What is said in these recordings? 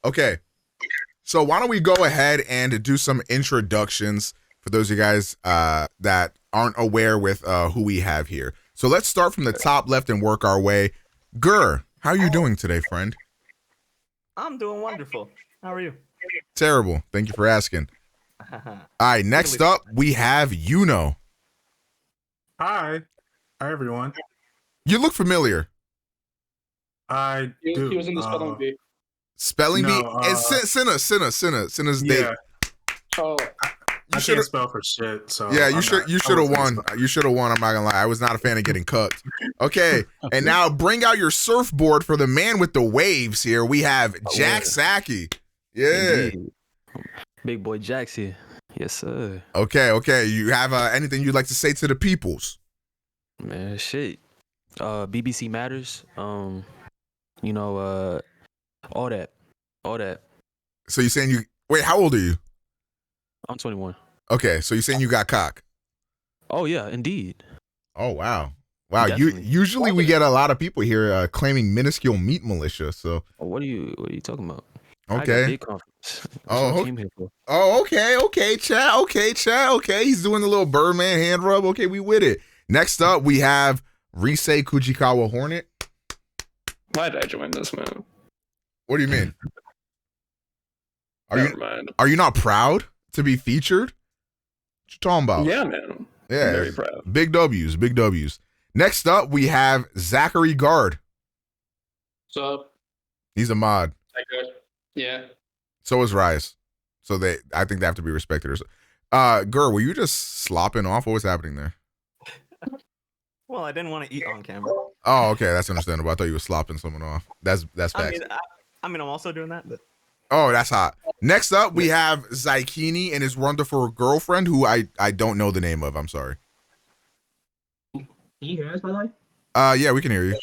Okay. So why don't we go ahead and do some introductions for those of you guys that aren't aware with who we have here. So let's start from the top left and work our way. Gur, how are you doing today, friend? I'm doing wonderful. How are you? Terrible. Thank you for asking. All right, next up, we have Yuno. Hi. Hi, everyone. You look familiar. I do. He was in the spelling bee. Spelling bee? No, And Cinna's yeah. date. Oh, I can't spell for shit, so Yeah, you should have won. You should have won. I'm not gonna lie. I was not a fan of getting cooked. Okay, and now bring out your surfboard for the man with the waves. Here we have Jack Saki. Yeah. Indeed. Big boy Jax here. Yes, sir. Okay. You have anything you'd like to say to the peoples? Man, shit. BBC Matters. All that. So you're saying wait? How old are you? I'm 21. Okay, so you're saying you got cock? Oh yeah, indeed. Oh wow. Definitely. Usually we get a lot of people here claiming minuscule meat militia. So What are you talking about? I got okay. big confidence. That's what I came here for. Okay, chat. Okay, he's doing the little Birdman hand rub. Okay, we with it. Next up, we have Risei Kujikawa Hornet. why did I join this, man? What do you mean? Never mind. Are you not proud to be featured? What you talking about? Yeah, man. Yeah, I'm very proud. Big W's. Next up, we have Zachary Guard. What's up? He's a mod. Hi, good. Yeah. So is Rise. So I think they have to be respected. Gur, were you just slopping off? What was happening there? Well, I didn't want to eat on camera. Oh, okay, that's understandable. I thought you were slopping someone off. That's facts. I mean, I'm also doing that, but Oh, that's hot. Next up, we have Zykini and his wonderful girlfriend, who I don't know the name of. I'm sorry. Can you hear us, by the way? Yeah, we can hear you.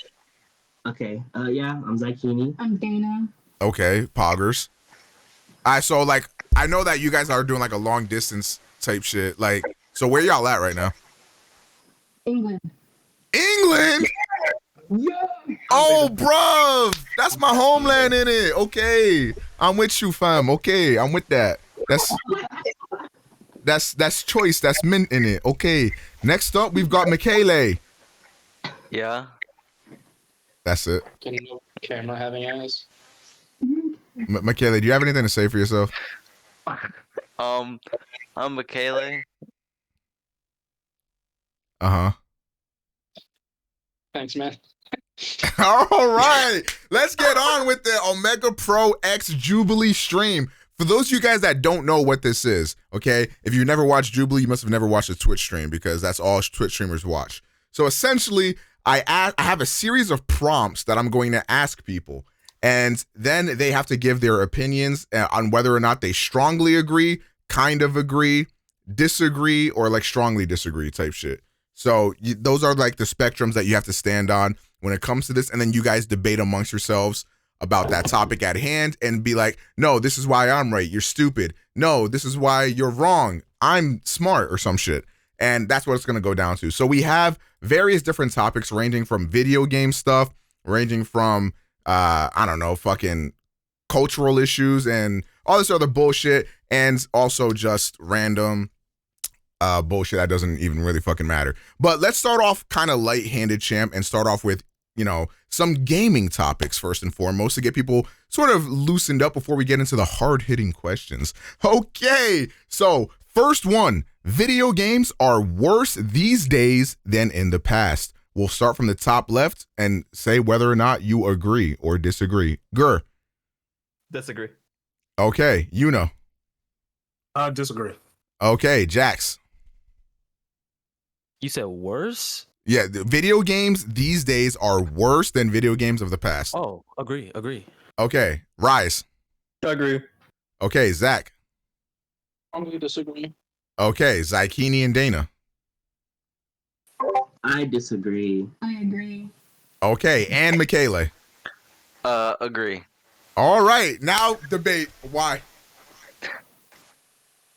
Okay. Yeah, I'm Zykini. I'm Dana. Okay, poggers. So like, I know that you guys are doing like a long distance type shit. Like, so where y'all at right now? England. England? Yeah. Oh, bruv, that's my homeland in it. Okay, I'm with you, fam. Okay, I'm with that. That's choice. That's mint in it. Okay. Next up, we've got Michele. Yeah. That's it. Can no camera having eyes? Michele, do you have anything to say for yourself? I'm Michele. Uh-huh. Thanks, man. All right, let's get on with the OmegaPro X Jubilee stream. For those of you guys that don't know what this is, okay, if you never watched Jubilee, you must have never watched a Twitch stream because that's all Twitch streamers watch. So essentially, I have a series of prompts that I'm going to ask people, and then they have to give their opinions on whether or not they strongly agree, kind of agree, disagree, or like strongly disagree type shit. So those are like the spectrums that you have to stand on when it comes to this, and then you guys debate amongst yourselves about that topic at hand and be like, no, this is why I'm right, you're stupid. No, this is why you're wrong, I'm smart, or some shit. And that's what it's going to go down to. So we have various different topics ranging from video game stuff, ranging from, I don't know, fucking cultural issues and all this other bullshit, and also just random bullshit that doesn't even really fucking matter. But let's start off kind of light-handed, champ, and start off with, you know, some gaming topics first and foremost to get people sort of loosened up before we get into the hard-hitting questions. Okay, so first one, video games are worse these days than in the past. We'll start from the top left and say whether or not you agree or disagree. Gur. disagree. Okay, you know. Disagree. Okay, Jax. You said worse? Yeah, the video games these days are worse than video games of the past. Oh, agree. Okay, Rise. Agree. Okay, Zach. I'm going to disagree. Okay, Zykini and Dana. I disagree. I agree. Okay, and Michele. Agree. All right, now debate why.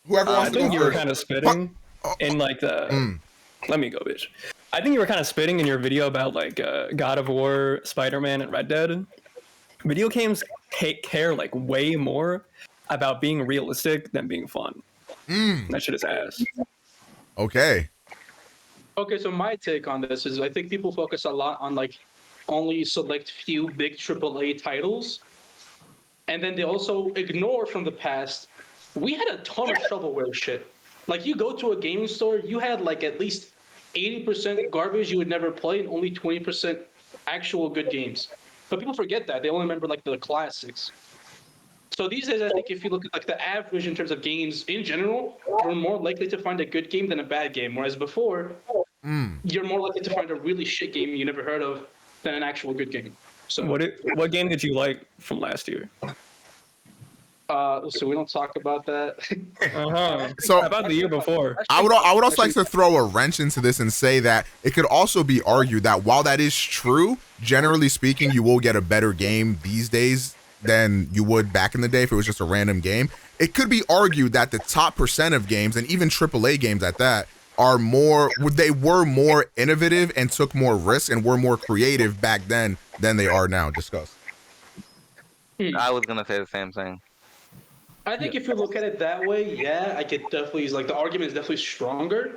Whoever I wants to think go you were first. kind of spitting in like the. Let me go, bitch. I think you were kind of spitting in your video about like God of War, Spider-Man, and Red Dead. Video games care like way more about being realistic than being fun. That shit is ass. Okay. Okay, so my take on this is I think people focus a lot on like only select few big AAA titles, and then they also ignore from the past. We had a ton of shovelware shit. Like you go to a gaming store, you had like at least 80% garbage you would never play and only 20% actual good games. But people forget that. They only remember like the classics. So these days, I think if you look at like the average in terms of games in general, you're more likely to find a good game than a bad game. Whereas before, you're more likely to find a really shit game you never heard of than an actual good game. So What game did you like from last year? so we don't talk about that. So How about the year before? I would also like to throw a wrench into this and say that it could also be argued that while that is true, generally speaking, you will get a better game these days than you would back in the day if it was just a random game. It could be argued that the top percent of games, and even AAA games at that, were more innovative and took more risks and were more creative back then than they are now. Discuss. I was gonna say the same thing. I think if you look at it that way, yeah, I could definitely like the argument is definitely stronger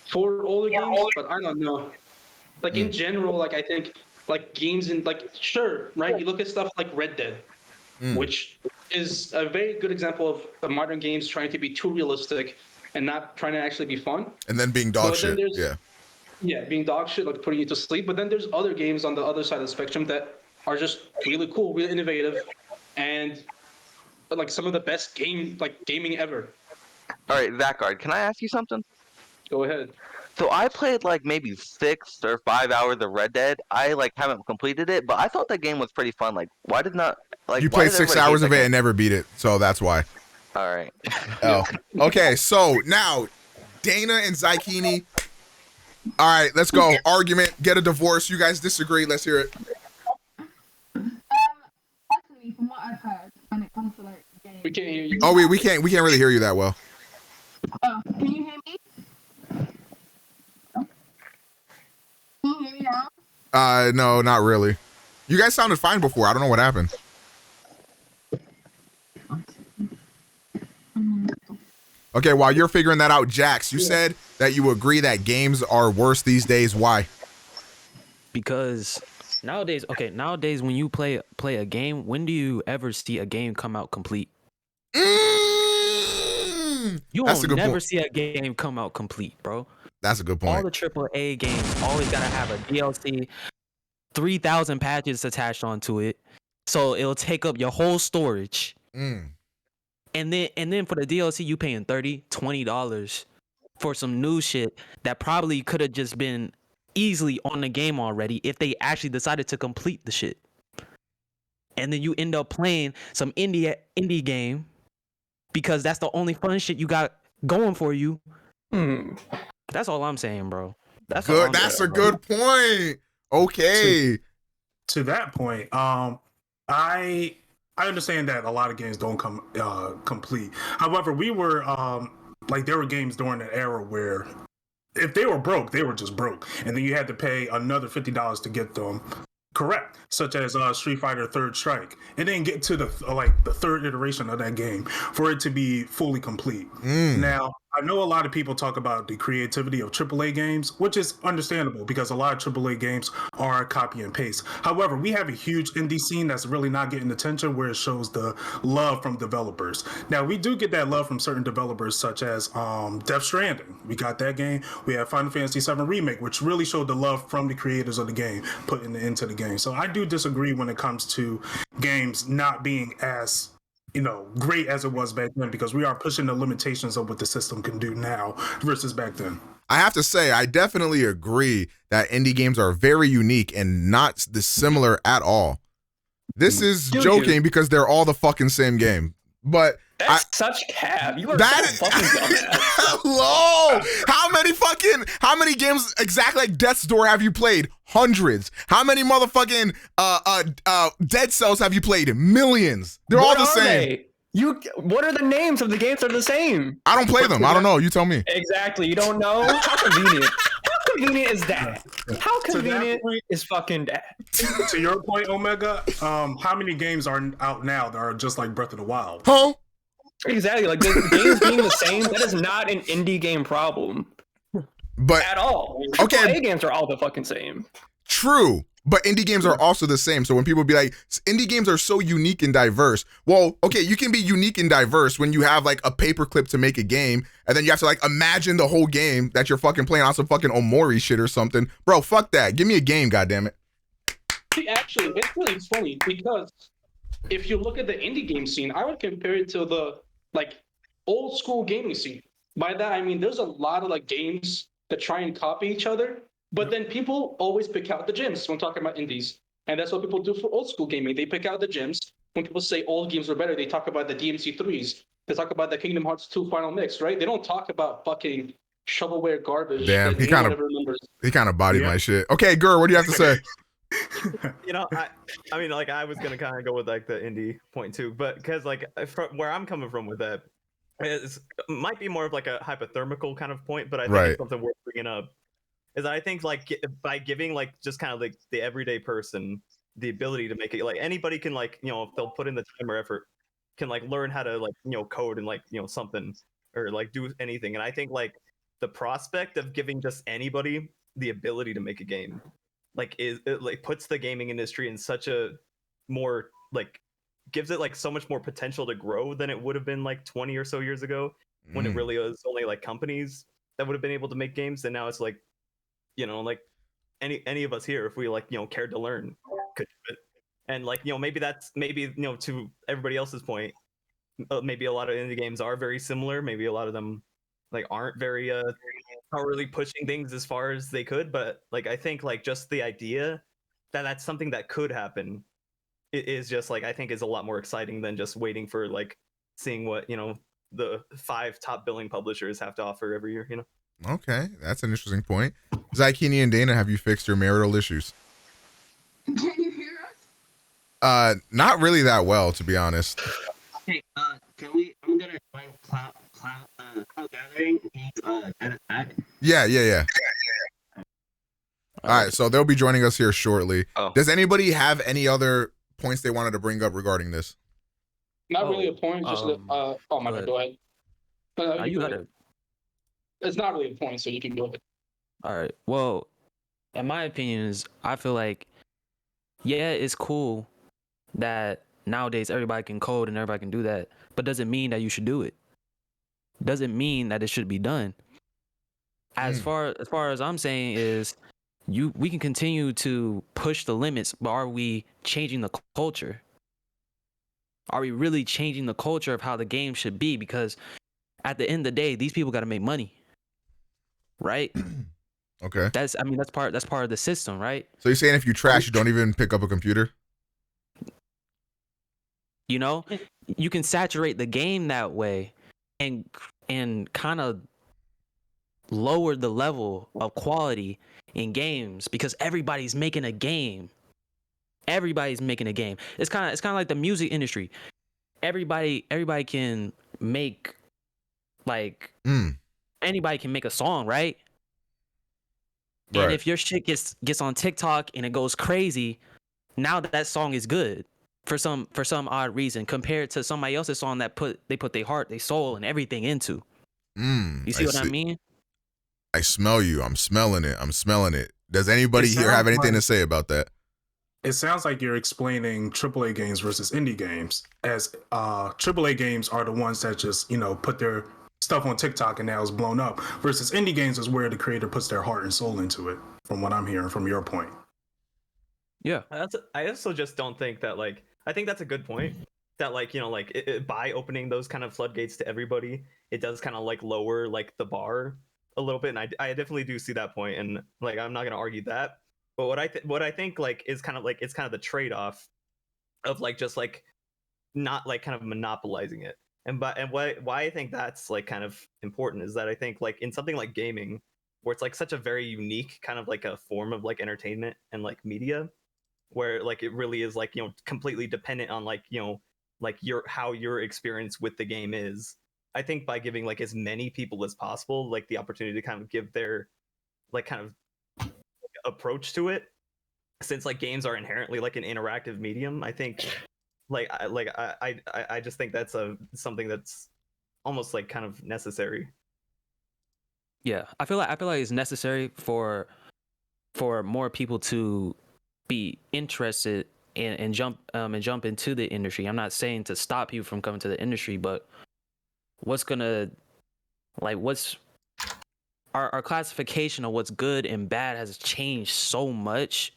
for older games, but I don't know. Like in general, like I think like games in like sure, right? You look at stuff like Red Dead, which is a very good example of the modern games trying to be too realistic and not trying to actually be fun. And then being dog But then shit. there's- Yeah, being dog shit, like putting you to sleep. But then there's other games on the other side of the spectrum that are just really cool, really innovative, and like some of the best gaming ever. All right, Zachard, can I ask you something? Go ahead. So I played like maybe 6 or 5 hours of Red Dead. I like haven't completed it, but I thought that game was pretty fun. Like, why did not like You why played did 6 everybody hate hours that of it game? and never beat it, so that's why. All right. Oh, okay. So now, Dana and Zykini. All right, let's go. Argument. Get a divorce. You guys disagree. Let's hear it. Personally, from what I've heard, when it comes to like games. We can't hear you. Oh, we can't really hear you that well. Oh, can you hear me? Can you hear me now? No, not really. You guys sounded fine before. I don't know what happened. Okay, while you're figuring that out, Jax, you said that you agree that games are worse these days. Why? Because nowadays when you play a game, when do you ever see a game come out complete? You That's a won't good never point. see a game come out complete, bro. That's a good All point. the AAA games always gotta have a DLC, 3,000 patches attached onto it, so it'll take up your whole storage. And then for the DLC, you paying $30, $20 for some new shit that probably could have just been easily on the game already if they actually decided to complete the shit. And then you end up playing some indie game because that's the only fun shit you got going for you. That's all I'm saying, bro. That's all Good. I'm That's a saying, bro. good point. Okay. To that point, I understand that a lot of games don't come complete. However, we were like there were games during the era where if they were broke, they were just broke, and then you had to pay another $50 to get them correct, such as Street Fighter Third Strike. It didn't get to the third iteration of that game for it to be fully complete. Now, I know a lot of people talk about the creativity of AAA games, which is understandable because a lot of AAA games are copy and paste. However, we have a huge indie scene that's really not getting attention where it shows the love from developers. Now, we do get that love from certain developers such as Death Stranding. We got that game. We have Final Fantasy VII Remake, which really showed the love from the creators of the game put into the game. So I do disagree when it comes to games not being as great as it was back then, because we are pushing the limitations of what the system can do now versus back then. I have to say, I definitely agree that indie games are very unique and not dissimilar at all. This is joking because they're all the fucking same game. But that's such cap. You are that so fucking dumbass. Hello. How many games exactly like Death's Door have you played? Hundreds. How many motherfucking Dead Cells have you played? Millions. They're all the same. What are the names of the games that are the same? I don't play them. I don't know. You tell me. Exactly. You don't know? How convenient. convenient is that? How To that convenient point- is fucking that? To your point, Omega, how many games are out now that are just like Breath of the Wild? Huh? Exactly. Like the games being the same, that is not an indie game problem But at all. Okay. AAA games are all the fucking same. true. But indie games are also the same. So when people be like, indie games are so unique and diverse. Well, okay, you can be unique and diverse when you have like a paperclip to make a game, and then you have to like imagine the whole game that you're fucking playing on some fucking Omori shit or something. Bro, fuck that. Give me a game, goddammit. See, actually, it's really funny because if you look at the indie game scene, I would compare it to the like old school gaming scene. By that I mean there's a lot of like games that try and copy each other, but then people always pick out the gems when talking about indies. And that's what people do for old school gaming. They pick out the gems. When people say old games are better, they talk about the DMC3s. They talk about the Kingdom Hearts 2 Final Mix, right? They don't talk about fucking shovelware garbage Damn, that he no one kind ever remembers. of bodied Yeah. my shit. Okay, Gur, what do you have to say? You know, I mean, like I was gonna kind of go with like the indie point too, but because like from where I'm coming from with that, it might be more of like a hypothermical kind of point, but I think Right. it's something worth bringing up. Is I think like by giving like just kind of like the everyday person the ability to make it, like anybody can like if they'll put in the time or effort, can like learn how to like code and like something or like do anything. And I think like the prospect of giving just anybody the ability to make a game like it like puts the gaming industry in such a more like gives it like so much more potential to grow than it would have been like 20 or so years ago when it really was only like companies that would have been able to make games. And now it's like like any of us here, if we like cared to learn, could do it. And like maybe that's to everybody else's point, maybe a lot of indie games are very similar, maybe a lot of them like aren't very aren't really pushing things as far as they could, but like I think like just the idea that that's something that could happen is just like I think is a lot more exciting than just waiting for like seeing what the 5 top billing publishers have to offer every year. Okay, that's an interesting point. Zykini and Dana, have you fixed your marital issues? Can you hear us? Not really that well, to be honest. Hey, can we? I'm gonna join Cloud Gathering. At attack. Yeah. All right, so they'll be joining us here shortly. Oh. Does anybody have any other points they wanted to bring up regarding this? Not really a point, just oh my god, go ahead. You got it. It's not really a point, so you can go ahead. All right. Well, in my opinion, is I feel like, yeah, it's cool that nowadays everybody can code and everybody can do that, but doesn't mean that you should do it. Doesn't mean that it should be done. As far as I'm saying is, we can continue to push the limits, but are we changing the culture? Are we really changing the culture of how the game should be? Because at the end of the day, these people got to make money. Right? Okay. That's part of the system, right? So you're saying if you trash, you don't even pick up a computer? You can saturate the game that way and kind of lower the level of quality in games because everybody's making a game. Everybody's making a game. It's kind of like the music industry. Everybody can make like anybody can make a song, right? And if your shit gets on TikTok and it goes crazy, now that song is good for some odd reason compared to somebody else's song that they put their heart, their soul, and everything into. You see what I mean? I smell you. I'm smelling it. Does anybody here have anything to say about that? It sounds like you're explaining AAA games versus indie games, as AAA games are the ones that just put their stuff on TikTok and now it's blown up, versus indie games is where the creator puts their heart and soul into it, from what I'm hearing from your point. Yeah. I also just don't think that like I think that's a good point that like by opening those kind of floodgates to everybody, it does kind of like lower like the bar a little bit, and I definitely do see that point, and like I'm not gonna argue that. But what I think like is kind of like it's kind of the trade-off of like just like not like kind of monopolizing it. And why I think that's like kind of important is that I think like in something like gaming, where it's like such a very unique kind of like a form of like entertainment and like media, where like it really is like completely dependent on like like how your experience with the game is. I think by giving like as many people as possible like the opportunity to kind of give their like kind of approach to it, since like games are inherently like an interactive medium. I think I just think that's something that's almost like kind of necessary. Yeah, I feel like it's necessary for more people to be interested and jump into the industry. I'm not saying to stop you from coming to the industry, but what's our classification of what's good and bad has changed so much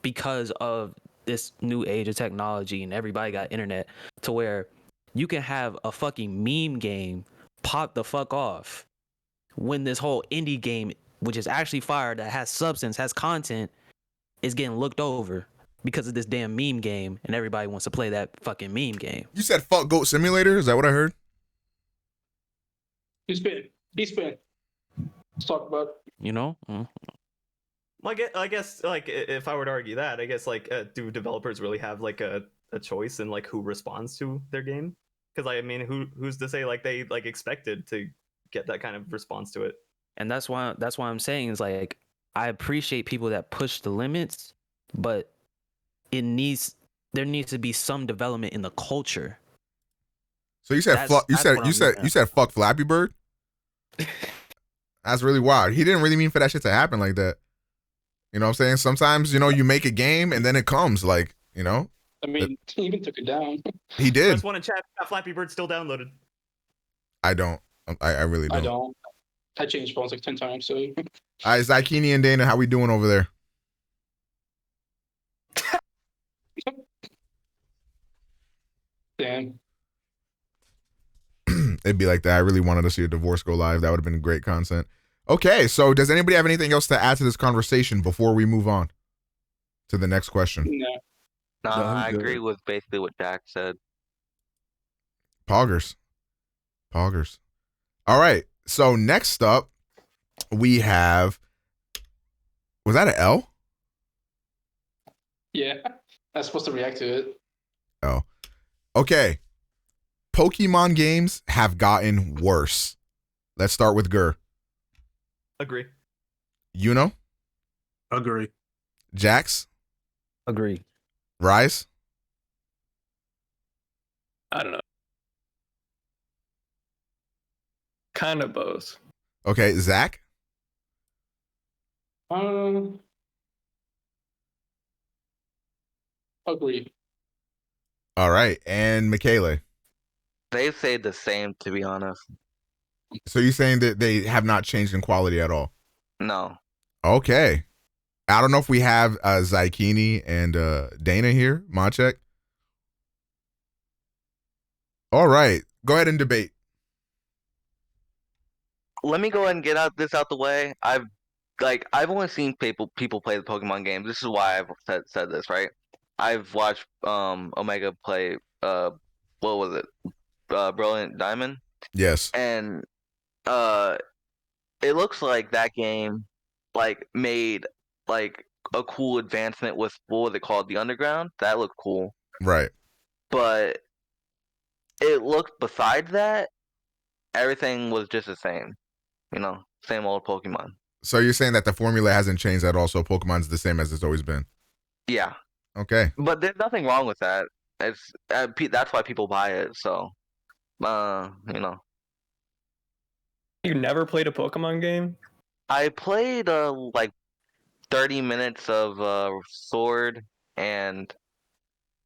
because of this new age of technology, and everybody got internet, to where you can have a fucking meme game pop the fuck off when this whole indie game, which is actually fire, that has substance, has content, is getting looked over because of this damn meme game, and everybody wants to play that fucking meme game. You said fuck Goat Simulator? Is that what I heard? He's been. Let's talk about it. You know? Well, I guess like if I were to argue that, I guess like do developers really have like a choice in like who responds to their game? Because I mean, who's to say like they like expected to get that kind of response to it? And that's why I'm saying is like, I appreciate people that push the limits, but there needs to be some development in the culture. So you said fuck. You said fuck Flappy Bird. That's really wild. He didn't really mean for that shit to happen like that. You know what I'm saying? Sometimes, you know, you make a game and then it comes, like, you know. I mean, he even took it down. He did. There's one in chat. Flappy Bird still downloaded. I don't. I really don't. I don't. I changed phones like 10 times. So. All right, Zykini and Dana, how we doing over there? Damn. It'd be like that. I really wanted to see a divorce go live. That would have been great content. Okay, so does anybody have anything else to add to this conversation before we move on to the next question? No, I agree with basically what Jack said. Poggers. All right, so next up, we have... Was that an L? Yeah, I was supposed to react to it. Oh. Okay. Pokemon games have gotten worse. Let's start with Gur. Agree. Yuno? Agree. Jax? Agree. Rise? I don't know. Kind of both. Okay, Zach? Agree. All right, and Michele? They say the same, to be honest. So you're saying that they have not changed in quality at all? No. Okay. I don't know if we have Zykini and Dana here. Machek? All right. Go ahead and debate. Let me go ahead and get this out the way. I've only seen people play the Pokemon games. This is why I've said this, right? I've watched Omega play what was it? Brilliant Diamond. Yes. And it looks like that game like made like a cool advancement with what was it called? The Underground? That looked cool. Right. But it looked beside that, everything was just the same. You know, same old Pokemon. So you're saying that the formula hasn't changed at all, so Pokemon's the same as it's always been? Yeah. Okay. But there's nothing wrong with that. It's that's why people buy it. So, you know. You never played a Pokemon game? I played like 30 minutes of Sword and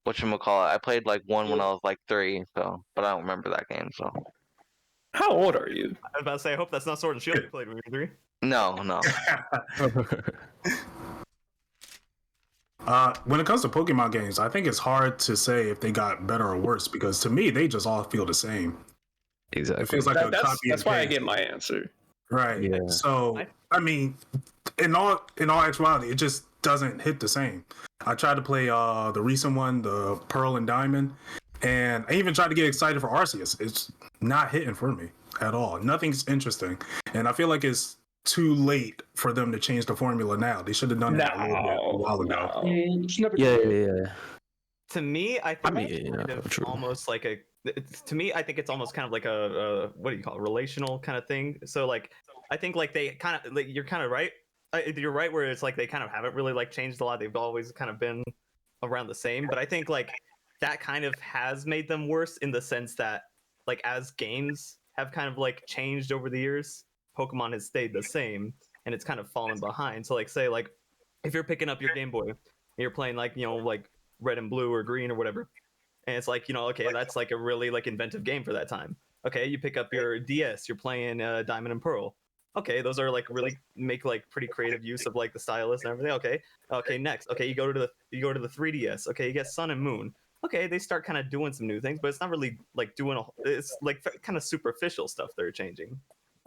whatchamacallit. I played like one when I was like 3, so but I don't remember that game. So. How old are you? I was about to say, I hope that's not Sword and Shield you played when you were 3. No. When it comes to Pokemon games, I think it's hard to say if they got better or worse because to me, they just all feel the same. Exactly. It feels like that's why I get my answer. Right. Yeah. So, I mean, in all actuality, it just doesn't hit the same. I tried to play the recent one, the Pearl and Diamond, and I even tried to get excited for Arceus. It's not hitting for me at all. Nothing's interesting. And I feel like it's too late for them to change the formula now. They should have done that a while ago. Yeah. To me, I think it's kind of true. almost like a. To me, I think it's almost kind of like a what do you call it, relational kind of thing. So like, I think like they kind of like you're kind of right. you're right where it's like they kind of haven't really like changed a lot. They've always kind of been around the same, but I think like that kind of has made them worse in the sense that like as games have kind of like changed over the years, Pokemon has stayed the same and it's kind of fallen behind. So like say like if you're picking up your Game Boy and you're playing like, you know, like red and blue or green or whatever, and it's like, you know, okay, that's like a really like inventive game for that time. Okay, you pick up your DS, you're playing Diamond and Pearl. Okay, those are like really make like pretty creative use of like the stylus and everything. Okay, next. Okay, you go to the 3DS. Okay, you get Sun and Moon. Okay, they start kind of doing some new things, but it's not really like doing it's like kind of superficial stuff they're changing.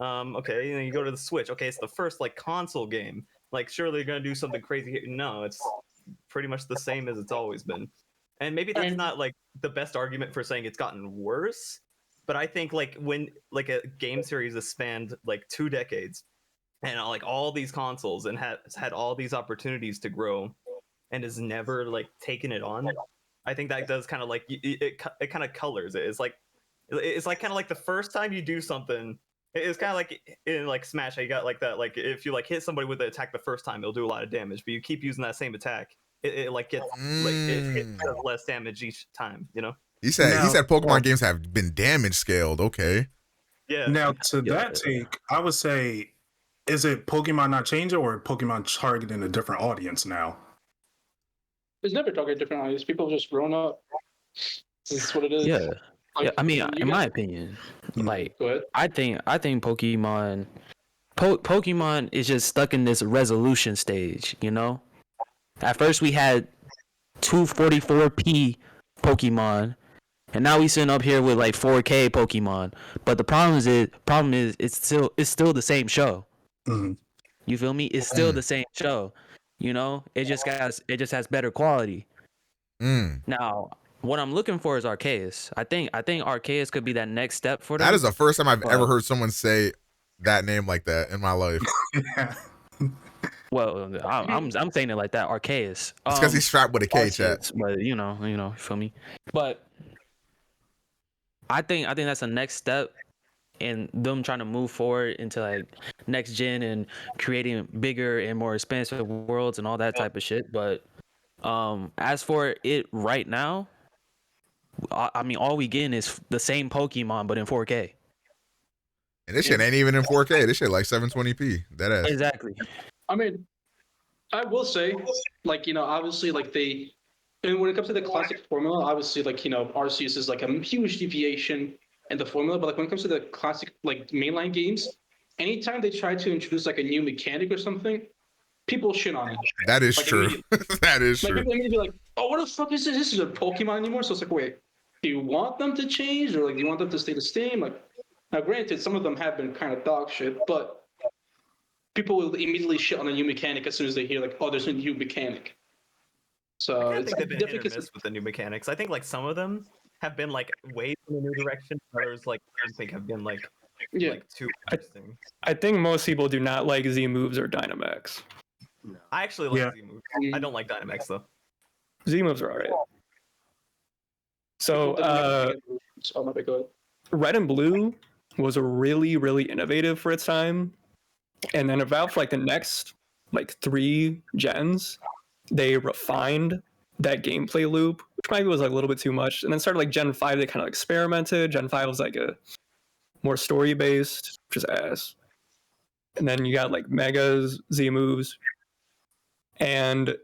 Okay, and then you go to the Switch. Okay, it's the first like console game. Like surely they're gonna do something crazy here. No, it's pretty much the same as it's always been. And maybe that's not like the best argument for saying it's gotten worse, but I think like when like a game series has spanned like 2 decades and like all these consoles and has had all these opportunities to grow and has never like taken it on, I think that does kind of like it kind of colors it. It's like kind of like the first time you do something. It's kind of like in like Smash, how you got like that. Like if you like hit somebody with the attack the first time, it'll do a lot of damage. But you keep using that same attack, it like gets like it does less damage each time. You know. He said Pokemon games have been damage scaled. Okay. Yeah. Now to that take, I would say, is it Pokemon not changing or Pokemon targeting a different audience now? It's never targeted different audience. People have just grown up. This is what it is. Yeah. Like, Yeah, I mean, in my opinion, like Go ahead. I think Pokemon is just stuck in this resolution stage, you know? At first we had 244p Pokemon, and now we sitting up here with like 4K Pokemon. But the problem is it's still the same show. Mm-hmm. You feel me? It's still the same show. You know? It just has better quality. Now, what I'm looking for is Arceus. I think Arceus could be that next step for them. That is the first time I've ever heard someone say that name like that in my life. Well, I'm saying it like that, Arceus. It's because he's strapped with a K, chat. But you know, feel me? But I think that's the next step in them trying to move forward into like next gen and creating bigger and more expansive worlds and all that type of shit. But as for it right now, I mean, all we getting is the same Pokemon, but in 4K. And this shit ain't even in 4K. This shit like 720p. That ass. Exactly. I mean, I will say, like, you know, obviously, like and when it comes to the classic formula, obviously, like, you know, Arceus is like a huge deviation in the formula. But like when it comes to the classic, like mainline games, anytime they try to introduce like a new mechanic or something, people shit on it. That is like, true. That is like, true. People immediately be like, oh, what the fuck is this? This is a Pokemon anymore? So it's like, wait, do you want them to change or like do you want them to stay the same? Like, now granted, some of them have been kind of dog shit, but people will immediately shit on a new mechanic as soon as they hear like, oh, there's a new mechanic. So I think they've been hit or miss with the new mechanics. I think like some of them have been like way in a new direction. Others like I think have been like too interesting. I think most people do not like Z moves or Dynamax. I actually like Z moves. I don't like Dynamax though. Z moves are alright. So Red and Blue was really, really innovative for its time. And then about like the next like 3 gens, they refined that gameplay loop, which maybe was like a little bit too much. And then started like Gen 5, they kind of experimented. Gen 5 was like a more story based, which is ass. And then you got like Megas, Z moves, and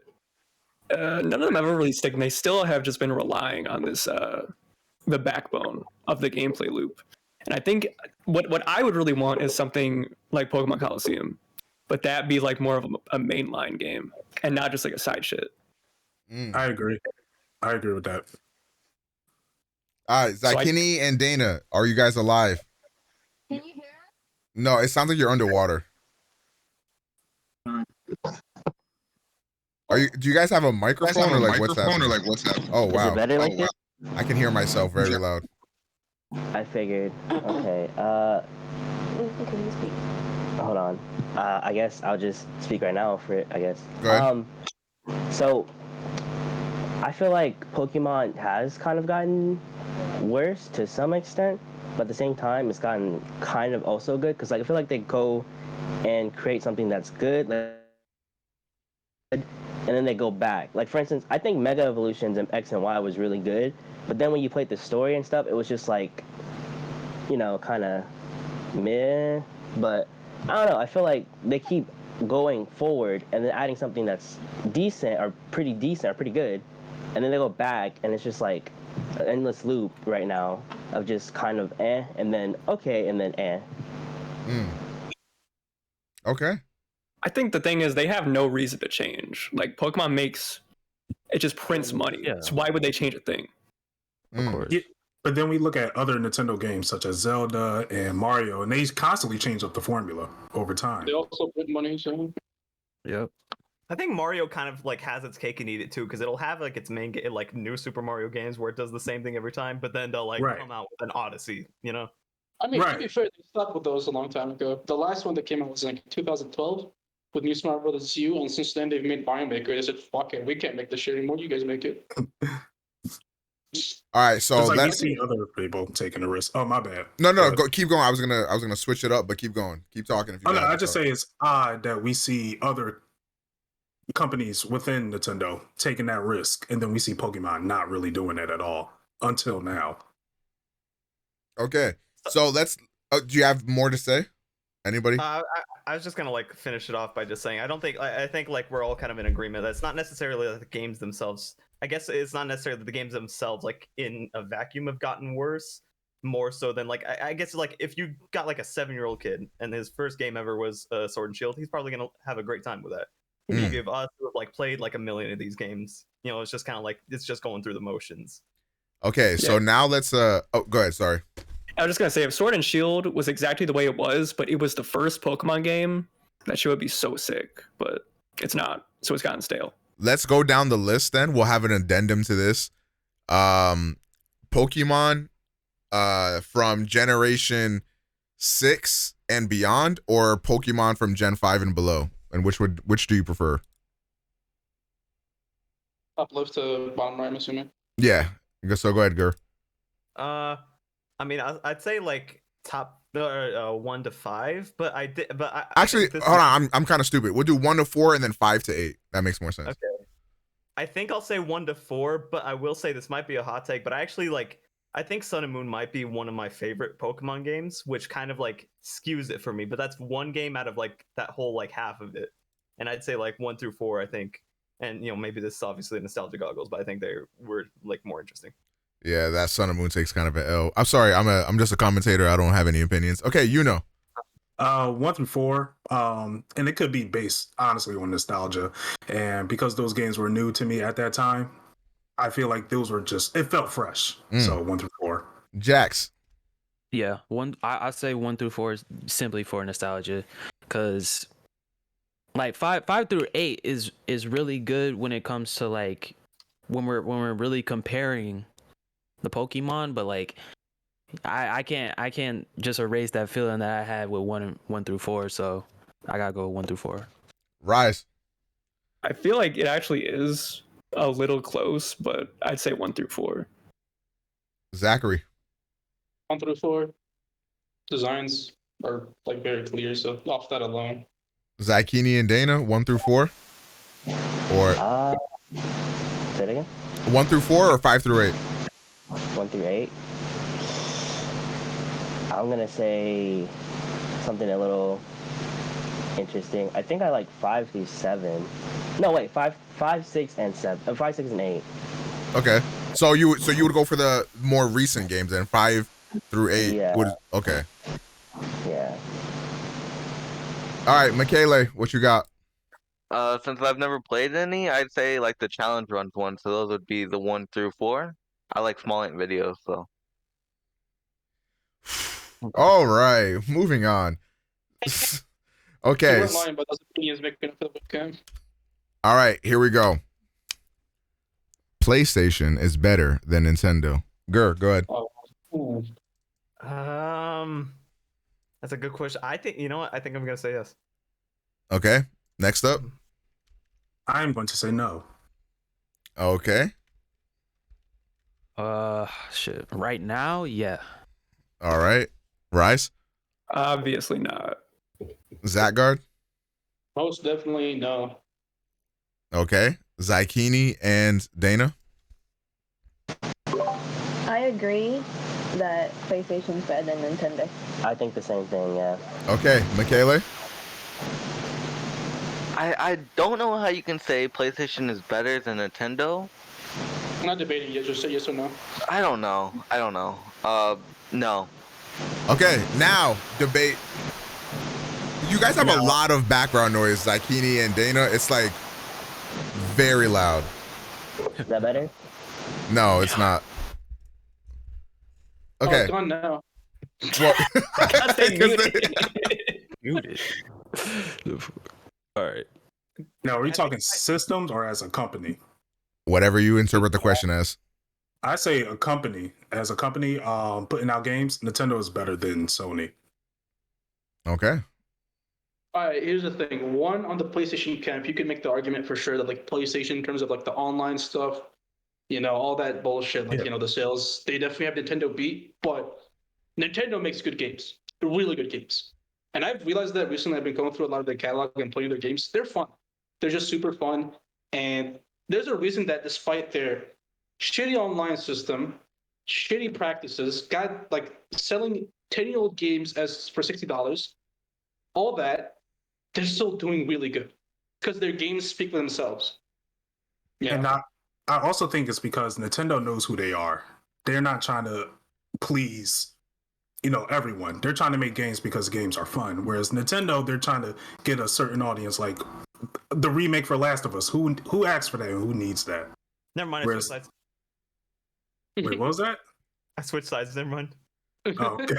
none of them ever really stick. And they still have just been relying on this the backbone of the gameplay loop. And I think what I would really want is something like Pokemon Coliseum, but that be like more of a mainline game and not just like a side shit. I agree with that. All right, Zakini and Dana, are you guys alive? Can you hear us? No, it sounds like you're underwater. Do you guys have a microphone or like what's that? Oh wow. Is it better like this? I can hear myself very loud. I figured. Okay. Can you speak? Hold on. I guess I'll just speak right now for it. I guess. Go ahead. So I feel like Pokemon has kind of gotten worse to some extent, but at the same time, it's gotten kind of also good because like I feel like they go and create something that's good. and then they go back. Like for instance, I think Mega Evolutions in X and Y was really good, but then when you played the story and stuff, it was just like, kind of meh. But I don't know. I feel like they keep going forward and then adding something that's decent or pretty good, and then they go back and it's just like an endless loop right now of just kind of and then okay and then Okay. I think the thing is they have no reason to change. Like Pokemon it just prints money. Yeah. So why would they change a thing? Of course. Yeah, but then we look at other Nintendo games such as Zelda and Mario, and they constantly change up the formula over time. They also print money, so Yep. I think Mario kind of like has its cake and eat it too, because it'll have like its main like new Super Mario games where it does the same thing every time, but then they'll like come out with an Odyssey, I mean, to be fair, they stopped with those a long time ago. The last one that came out was like 2012 with New Smart Brothers U, and since then they've made Mario Maker. They said, "Fuck it, we can't make this shit anymore. You guys make it." All right, so It's like you let's see other people taking a risk. Oh, my bad. no, keep going. I was gonna switch it up, but keep going. Keep talking. If you I just say it's odd that we see other companies within Nintendo taking that risk, and then we see Pokemon not really doing it at all until now. Okay, so let's. Do you have more to say? Anybody? I was just gonna like finish it off by just saying I think like we're all kind of in agreement that it's not necessarily that the games themselves. I guess it's not necessarily that the games themselves like in a vacuum have gotten worse, more so than like I guess like if you got like a 7-year-old kid and his first game ever was Sword and Shield, he's probably gonna have a great time with that. If you give us who have like played like a million of these games, it's just kind of like it's just going through the motions. Okay, so now let's go ahead. Sorry. I was just gonna say, if Sword and Shield was exactly the way it was, but it was the first Pokemon game, that shit would be so sick. But it's not, so it's gotten stale. Let's go down the list then. We'll have an addendum to this. Pokemon from Generation 6 and beyond, or Pokemon from Gen 5 and below? And which do you prefer? Uplift to bottom right, I'm assuming. Yeah. So go ahead, Gur. I mean, I'd say like top 1 to 5, but Actually, hold on. I'm kind of stupid. We'll do 1 to 4 and then 5 to 8. That makes more sense. Okay. I think I'll say 1 to 4, but I will say this might be a hot take, but I actually I think Sun and Moon might be one of my favorite Pokemon games, which kind of like skews it for me. But that's one game out of like that whole like half of it, and I'd say like 1 through 4. I think, and maybe this is obviously nostalgia goggles, but I think they were like more interesting. Yeah, that Sun and Moon takes kind of an L. I'm sorry. I'm just a commentator. I don't have any opinions. Okay, 1 through 4, and it could be based honestly on nostalgia, and because those games were new to me at that time, I feel like those were it felt fresh. So 1 through 4. Jax. Yeah, I say 1 through 4 is simply for nostalgia, because like 5 through 8 is really good when it comes to like when we're really comparing the Pokemon, but like I can't just erase that feeling that I had with 1 through 4, so I gotta go 1 through 4. Rise. I feel like it actually is a little close, but I'd say 1 through 4. Zachary. 1 through 4. Designs are like very clear, so off that alone. Zykini and Dana, 1 through 4? Or say it again? 1 through 4 or 5 through 8? 1 through 8. I'm gonna say something a little interesting. I think I like 5 through 7. No, wait, 5, 6, and 7. 5, 6, and 8. Okay. So you would go for the more recent games then, 5 through 8. Yeah. Okay. Yeah. All right, Michele, what you got? Since I've never played any, I'd say like the challenge runs one. So those would be the 1 through 4. I like small int videos, so. All right, moving on. Okay. We're lying, but those opinions make me feel okay. All right, here we go. PlayStation is better than Nintendo. Gur, go ahead. That's a good question. I think what? I think I'm gonna say yes. Okay. Next up. I'm going to say no. Okay. Shit. Right now, yeah. All right. Rice. Obviously not. Zachgard. Most definitely no. Okay. Zykini and Dana. I agree that PlayStation's better than Nintendo. I think the same thing. Yeah. Okay, Michele. I don't know how you can say PlayStation is better than Nintendo. I'm not debating yet. Just say yes or no. I don't know. No. Okay, now debate. You guys have a lot of background noise, Zykini and Dana. It's like very loud. Is that better? No, it's not. Oh, Okay. it's gone now. Well, Muted. All right. Now, are we talking systems or as a company? whatever you interpret the question as. I say a company. As a company, putting out games, Nintendo is better than Sony. Okay. All right, here's the thing. One, on the PlayStation camp, you can make the argument for sure that like PlayStation, in terms of like the online stuff, you know, all that bullshit, like, you know, the sales, they definitely have Nintendo beat, but Nintendo makes good games, really good games. And I've realized that recently. I've been going through a lot of their catalog and playing their games. They're fun. They're just super fun. And there's a reason that despite their shitty online system, shitty practices, got like selling 10-year-old games as for $60, all that, they're still doing really good because their games speak for themselves. Yeah. And I also think it's because Nintendo knows who they are. They're not trying to please, you know, everyone. They're trying to make games because games are fun. Whereas Nintendo, they're trying to get a certain audience, like the remake for Last of Us. Who asked for that and who needs that? Never mind. Whereas- I switched sides. Wait, what was that? I switched sides. Never mind. Oh, okay.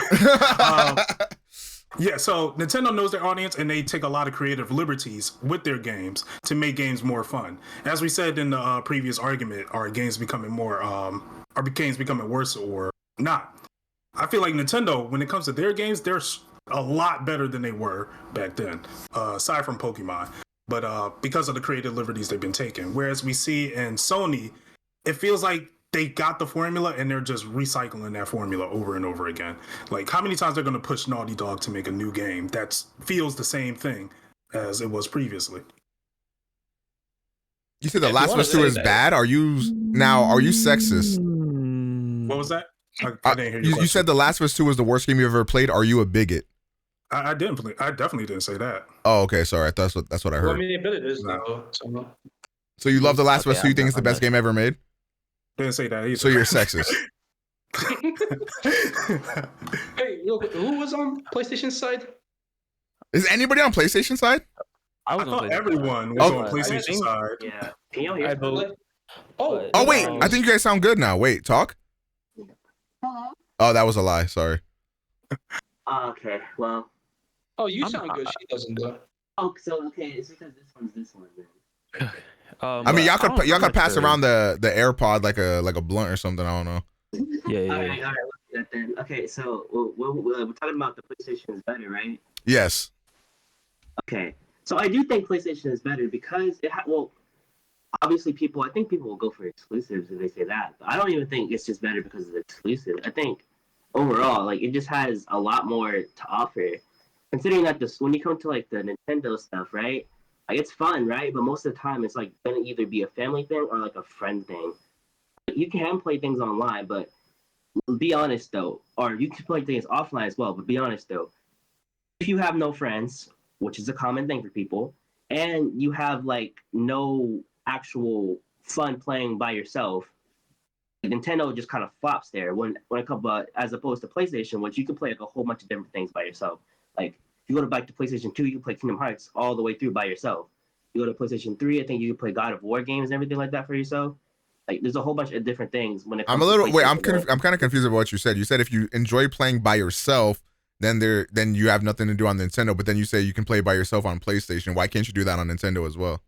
Yeah, so Nintendo knows their audience and they take a lot of creative liberties with their games to make games more fun. As we said in the previous argument, are games becoming more, are games becoming worse or not? I feel like Nintendo, when it comes to their games, they're a lot better than they were back then, aside from Pokemon. But because of the creative liberties they've been taking. Whereas we see in Sony, it feels like they got the formula and they're just recycling that formula over and over again. Like, how many times they're going to push Naughty Dog to make a new game that feels the same thing as it was previously? You said The Last of Us 2 is bad? Are you sexist? What was that? I didn't hear you. You said The Last of Us 2 was the worst game you ever played. Are you a bigot? I definitely didn't say that. Oh, okay. Sorry. That's what I heard. Well, I mean, but it is though. So you love The Last of Us 2? You think it's the best game ever made? Didn't say that either. So you're sexist. Hey, who was on PlayStation's side? Is anybody on PlayStation side? I thought everyone was on PlayStation side. Yeah. Can you hear? Oh wait, I think you guys sound good now. Wait, talk. Hello? Oh, that was a lie. Sorry. Okay. Well. Oh, you sound good. She doesn't though. Oh, so okay, it's because this one then. I mean, y'all could pass around the AirPod like a blunt or something. I don't know. Yeah. All right. Let's do that then. Okay, so we're talking about the PlayStation is better, right? Yes. Okay, so I do think PlayStation is better because obviously I think people will go for exclusives if they say that. But I don't even think it's just better because it's exclusive. I think overall, like, it just has a lot more to offer. Considering that when you come to like the Nintendo stuff, right? Like, it's fun, right? But most of the time, it's like gonna either be a family thing or like a friend thing. You can play things online, but be honest though, or you can play things offline as well. But be honest though, if you have no friends, which is a common thing for people, and you have like no actual fun playing by yourself, Nintendo just kind of flops there when it comes, as opposed to PlayStation, which you can play like a whole bunch of different things by yourself. Like, if you go to back to PlayStation 2, you can play Kingdom Hearts all the way through by yourself. You go to PlayStation 3, I think you can play God of War games and everything like that for yourself. Like, there's a whole bunch of different things when it comes I'm kind of confused about what you said. You said if you enjoy playing by yourself, then you have nothing to do on Nintendo, but then you say you can play by yourself on PlayStation. Why can't you do that on Nintendo as well?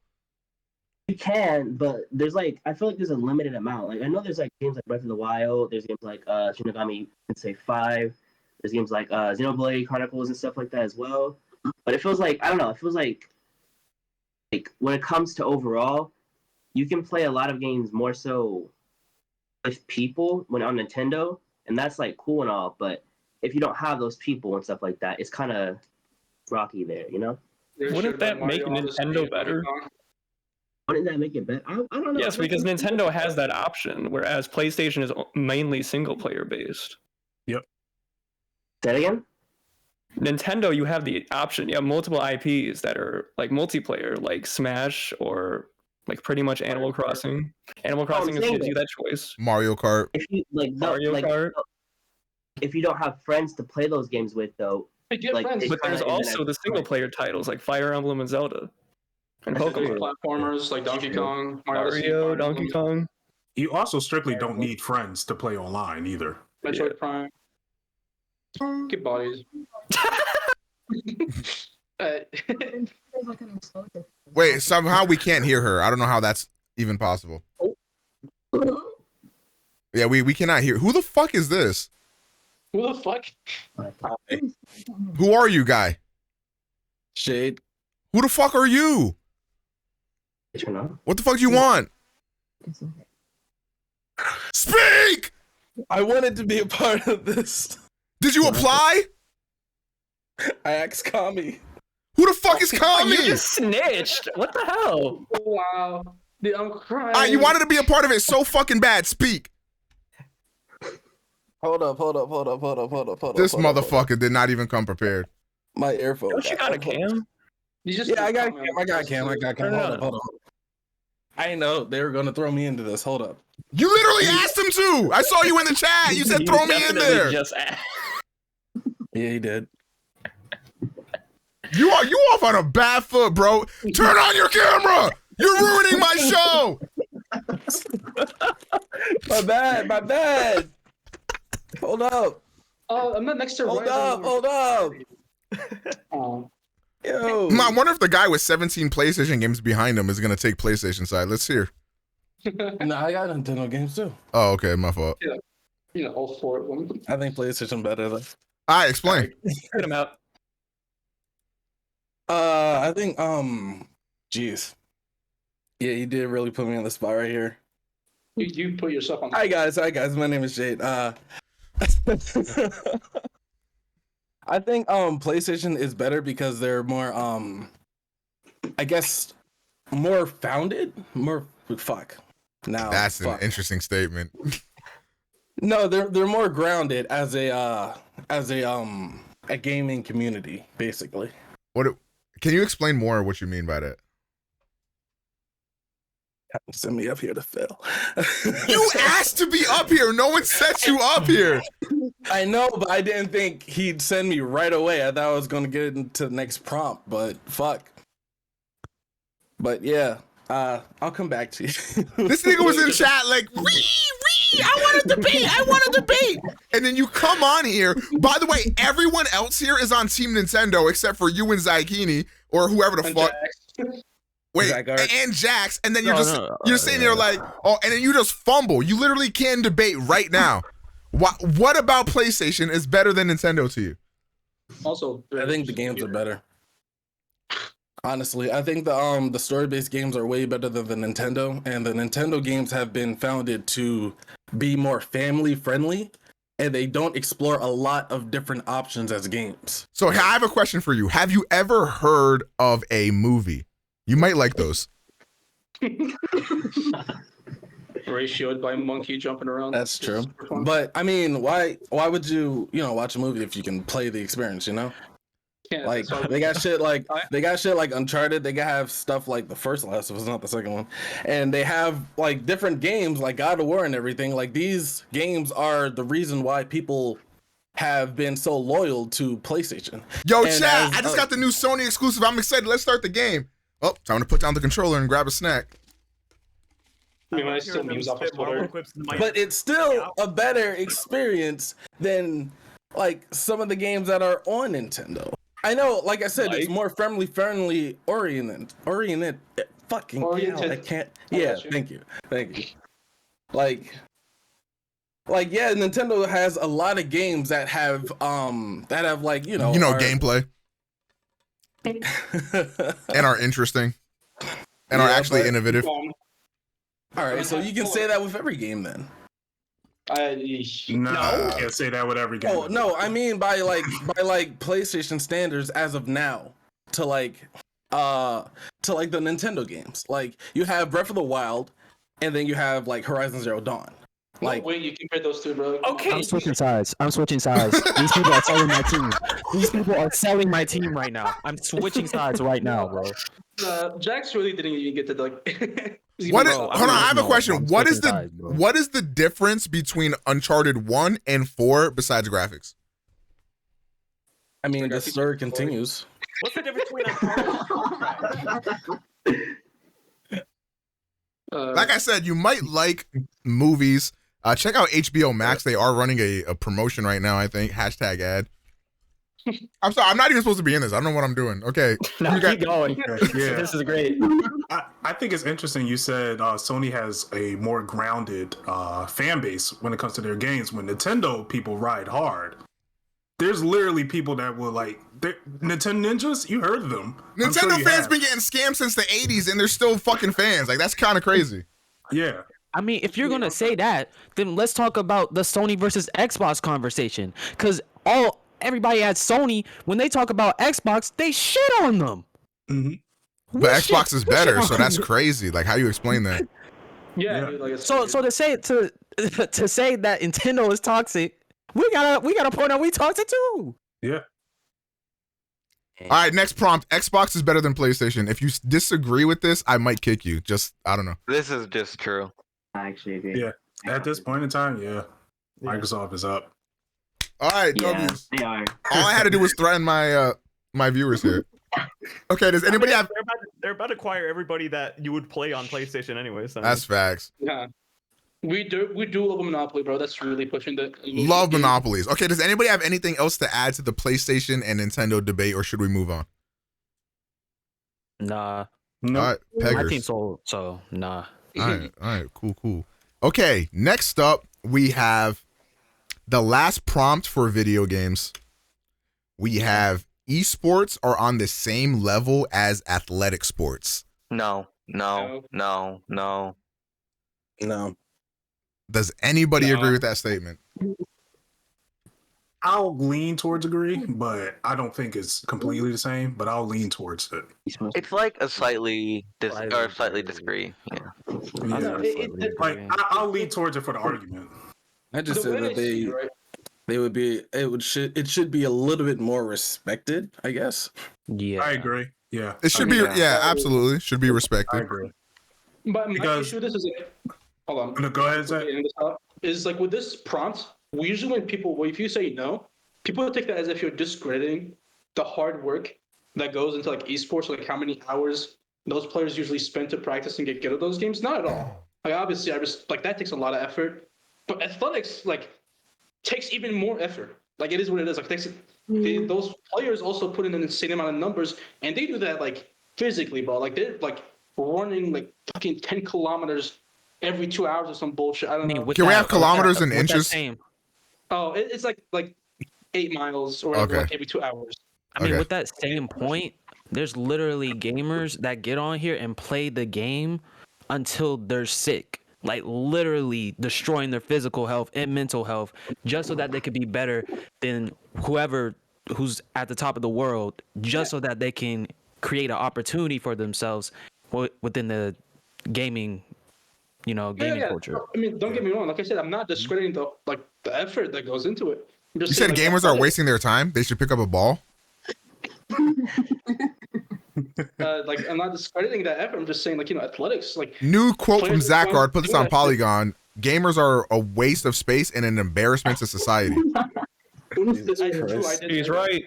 You can, but there's like, I feel like there's a limited amount. Like, I know there's like games like Breath of the Wild, there's games like Shin Megami Tensei 5, there's games like Xenoblade Chronicles and stuff like that as well. But it feels like, I don't know, it feels like when it comes to overall, you can play a lot of games more so with people when on Nintendo, and that's like cool and all, but if you don't have those people and stuff like that, it's kind of rocky there, you know? Wouldn't that make Nintendo better? Wouldn't that make it better? I don't know. Yes, because Nintendo has that option, whereas PlayStation is mainly single player based. Yep. Say it again? Nintendo, you have the option. You have multiple IPs that are like multiplayer, like Smash or like pretty much Animal Crossing. Animal Crossing gives you that choice. Mario Kart. If you Mario Kart. If you don't have friends to play those games with, though, but there's also the single player titles like Fire Emblem and Zelda, and Pokemon platformers like Donkey Kong, Mario, Donkey Kong. You also strictly don't need friends to play online either. Metroid Prime. Get bodies. Wait, somehow we can't hear her. I don't know how that's even possible. Yeah, we cannot hear. Who the fuck is this? Who the fuck? Who are you, guy? Shade. Who the fuck are you? What the fuck do you want? Speak! I wanted to be a part of this. Did you apply? I asked Kami. Who the fuck is Kami? You just snitched. What the hell? Wow. Dude, I'm crying. You wanted to be a part of it so fucking bad. Speak. Hold up. This motherfucker did not even come prepared. My earphone. Don't you got a cam? Yeah, I got a cam. Hold up. I didn't know they were gonna throw me into this. Hold up. You literally asked him to. I saw you in the chat. You said throw me in there. Yeah, he did. You off on a bad foot, bro. Turn on your camera. You're ruining my show. My bad. Hold up. Oh, I'm not next to. Hold up. Oh. Yo. I wonder if the guy with 17 PlayStation games behind him is gonna take PlayStation side. Let's hear. No, I got Nintendo games too. Oh, okay, my fault. Yeah, you know, all four of them. I think PlayStation better though. All right, explain. Get him out. I think jeez. Yeah, you did really put me on the spot right here. You put yourself on. Hi guys. My name is Jade. I think PlayStation is better because they're more I guess more founded. That's an interesting statement. No, they're more grounded as a gaming community, basically. Can you explain more what you mean by that? Send me up here to fail. You asked to be up here. No one set you up here. I know, but I didn't think he'd send me right away. I thought I was gonna get into the next prompt, but fuck. But yeah, I'll come back to you. This nigga was in chat like, I want to debate. And then you come on here. By the way, everyone else here is on Team Nintendo except for you and Zykini or whoever the fuck. Wait, and Jax, and then you're sitting there like, oh, and then you just fumble. You literally can debate right now. What about PlayStation is better than Nintendo to you? Also, I think the games are better. Honestly, I think the story-based games are way better than the Nintendo, and the Nintendo games have been founded to be more family-friendly, and they don't explore a lot of different options as games. So I have a question for you. Have you ever heard of a movie? You might like those. Ratioed by monkey jumping around. That's true. But I mean, why would you watch a movie if you can play the experience, you know? Yeah, like they got shit like Uncharted. They have stuff like the first Last of Us, not the second one, and they have like different games like God of War and everything. Like these games are the reason why people have been so loyal to PlayStation. Yo, chat! I just got the new Sony exclusive. I'm excited. Let's start the game. Oh, time to put down the controller and grab a snack. But it's still a better experience than like some of the games that are on Nintendo. I know, like I said, it's more family oriented. Fucking hell, I can't. Yeah, thank you. Like yeah, Nintendo has a lot of games that have like gameplay and are interesting and are actually innovative. All right, so you can say that with every game then. No, you can't say that with every game. Oh no, I mean by PlayStation standards as of now. To like to like the Nintendo games. Like you have Breath of the Wild, and then you have like Horizon Zero Dawn. Like, no way you compare those two, bro. okay, I'm switching sides. These people are selling my team. These people are selling my team right now. I'm switching sides right now, bro. Jax really didn't even get to like. What is, Bro, hold on, I have a question. I'm What is switching the sides, bro. what is the difference between Uncharted 1 and 4 besides graphics? I mean, the story continues. What's the difference between Like I said, you might like movies. Check out HBO Max. They are running a promotion right now, I think. Hashtag ad. I'm sorry, I'm not even supposed to be in this. I don't know what I'm doing. Okay. No, keep going. Yeah. This is great. I think it's interesting you said Sony has a more grounded fan base when it comes to their games. When Nintendo people ride hard, there's literally people that will like Nintendo Ninjas. You heard of them? Nintendo fans been getting scammed since the 80s and they're still fucking fans. Like, that's kind of crazy. Yeah. I mean, if you're gonna say that, then let's talk about the Sony versus Xbox conversation. Cause everybody at Sony, when they talk about Xbox, they shit on them. Mm-hmm. But Xbox is better, so that's crazy. Like, how you explain that? Yeah. Dude, like So to say to say that Nintendo is toxic, we gotta point out we toxic too. Yeah. All right, next prompt. Xbox is better than PlayStation. If you disagree with this, I might kick you. Just, I don't know. This is just true. I actually agree. Yeah. At this point in time, yeah. Microsoft is up. All right, Yeah, W's. they are. All I had to do was threaten my my viewers here. Okay, does anybody have? They're about to acquire everybody that you would play on PlayStation anyway. So. That's facts. Yeah. We do love a Monopoly, bro. That's really pushing the Love monopolies. Okay, does anybody have anything else to add to the PlayStation and Nintendo debate, or should we move on? Nah. No. All right, My peggers. team sold, so nah. All right, cool. Okay, next up we have the last prompt for video games. We have esports are on the same level as athletic sports. No. No. Does anybody agree with that statement? I'll lean towards agree, but I don't think it's completely the same. But I'll lean towards it. It's like a slightly disagree. Yeah. Yeah. Like I'll lean towards it for the argument. I just said that it should be a little bit more respected, I guess. Yeah. I agree. Yeah. It should be. Yeah, absolutely. Should be I respected. agree. But my Because- issue with this is like, hold on. No, go ahead, Zach. Is like with this prompt, we usually if you say no, people take that as if you're discrediting the hard work that goes into like esports, like how many hours those players usually spend to practice and get good at those games. Not at all. Like obviously, that takes a lot of effort. But athletics takes even more effort. Like it is what it is. Like those players also put in an insane amount of numbers, and they do that like physically, bro. Like they're like running like fucking 10 kilometers every 2 hours or some bullshit. I don't know. Can we have kilometers and with that inches? same- Oh, it's like 8 miles or whatever, Okay. like every 2 hours. I mean, Okay. with that same point, there's literally gamers that get on here and play the game until they're sick. Like literally destroying their physical health and mental health just so that they could be better than whoever who's at the top of the world, just so that they can create an opportunity for themselves within the gaming, gaming culture. I mean, don't get me wrong. Like I said, I'm not discrediting the effort that goes into it. I'm just You said saying, gamers are wasting their time. They should pick up a ball. I'm not discrediting that effort. I'm just saying, athletics, New quote from players Zachard. don't Put this do on that shit. Polygon. Gamers are a waste of space and an embarrassment to society. He's right.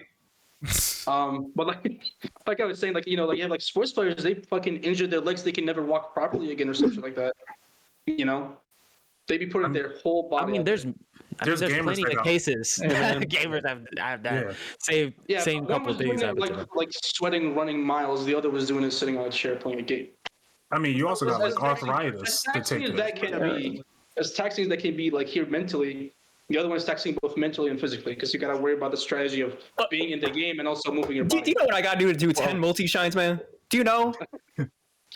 But like I was saying, you have sports players, they fucking injure their legs, they can never walk properly again or something like that. They be putting their whole I body. mean, there's gamers plenty that of go- cases. Gamers have that same one couple was doing things it, happen. like sweating, running miles. The other was doing it sitting on a chair playing a game. I mean, you also got As like arthritis to taxing take as that can be, as taxing as that can be, like here mentally, the other one is taxing both mentally and physically because you got to worry about the strategy of being in the game and also moving your Do body. you know what I gotta do to do 10 multi-shines, man? Do you know?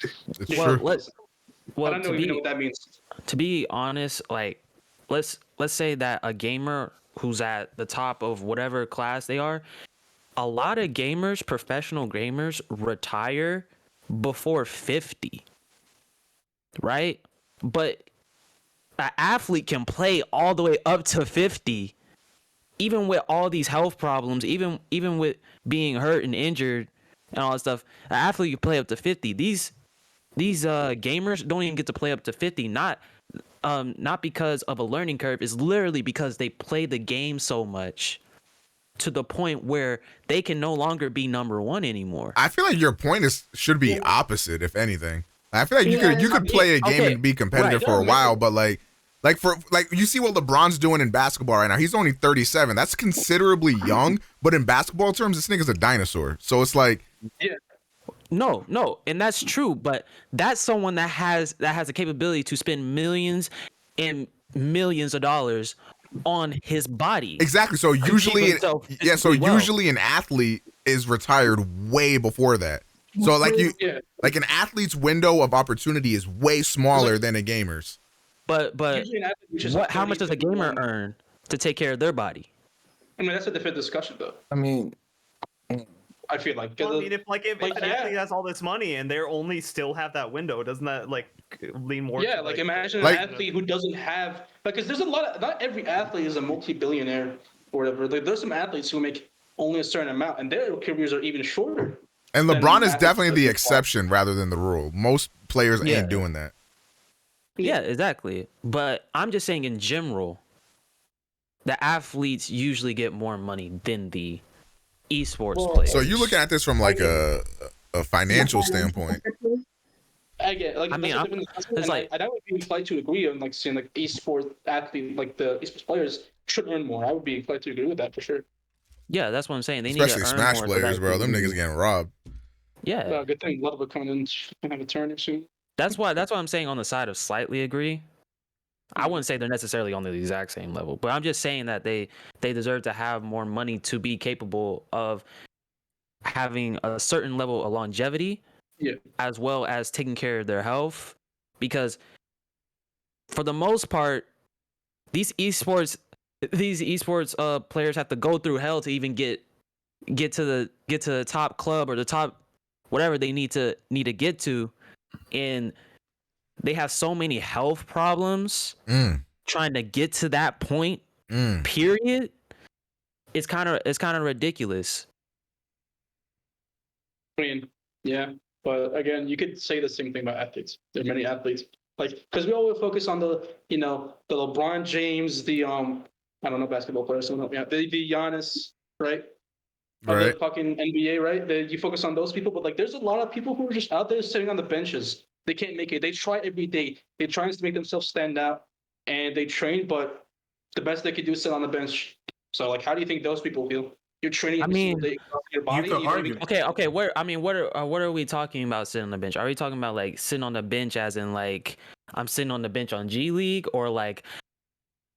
It's Well, true. I don't know even know what that means. To be honest, let's say that a gamer who's at the top of whatever class they are, a lot of gamers, professional gamers, retire before 50, right? But an athlete can play all the way up to 50, even with all these health problems, even with being hurt and injured and all that stuff. An athlete can play up to 50. These gamers don't even get to play up to 50, not because of a learning curve. It's literally because they play the game so much to the point where they can no longer be number one anymore. I feel like your point should be opposite, if anything. I feel like you could play a game and be competitive for a while, but like you see what LeBron's doing in basketball right now. He's only 37. That's considerably young, but in basketball terms, this nigga's a dinosaur. So it's like, no, and that's true, but that's someone that has the capability to spend millions and millions of dollars on his body. Exactly. So usually, usually an athlete is retired way before that. So like an athlete's window of opportunity is way smaller than a gamer's. But how much does a gamer earn to take care of their body? I mean, that's a different discussion, though. I mean, I feel like. Well, I mean, if an athlete has all this money and they're only still have that window, doesn't that like lean more? Yeah, like imagine an athlete who doesn't have because there's a lot of not every athlete is a multi-billionaire or whatever. Like, there's some athletes who make only a certain amount and their careers are even shorter. And LeBron is definitely the exception rather than the rule. Most players ain't doing that. Yeah, exactly. But I'm just saying in general, the athletes usually get more money than the esports players. So you're looking at this from like a financial standpoint. I get like I mean, it's like I would be inclined to agree on like saying like esports athlete like the esports players should earn more. I would be inclined to agree with that for sure. Yeah, that's what I'm saying. They especially need to Smash earn players, bro. Them niggas getting robbed. Yeah. Good thing Ludwig coming in can have a turn soon. That's why I'm saying on the side of slightly agree. I wouldn't say they're necessarily on the exact same level, but I'm just saying that they deserve to have more money to be capable of having a certain level of longevity, as well as taking care of their health. Because for the most part, these esports players have to go through hell to even get to the top club or the top whatever they need to get to, and they have so many health problems trying to get to that point. Period. It's kind of ridiculous. I mean, yeah, but again, you could say the same thing about athletes. There are many athletes, like because we always focus on the the LeBron James, the I don't know basketball players, so the Giannis, right? Right. The fucking NBA, right? You focus on those people, but like, there's a lot of people who are just out there sitting on the benches. They can't make it. They try every day. They try to make themselves stand out, and they train, but the best they could do is sit on the bench. So, like, how do you think those people feel? You're training. I mean, your body. Okay. What are we talking about sitting on the bench? Are we talking about like sitting on the bench as in like I'm sitting on the bench on G League, or like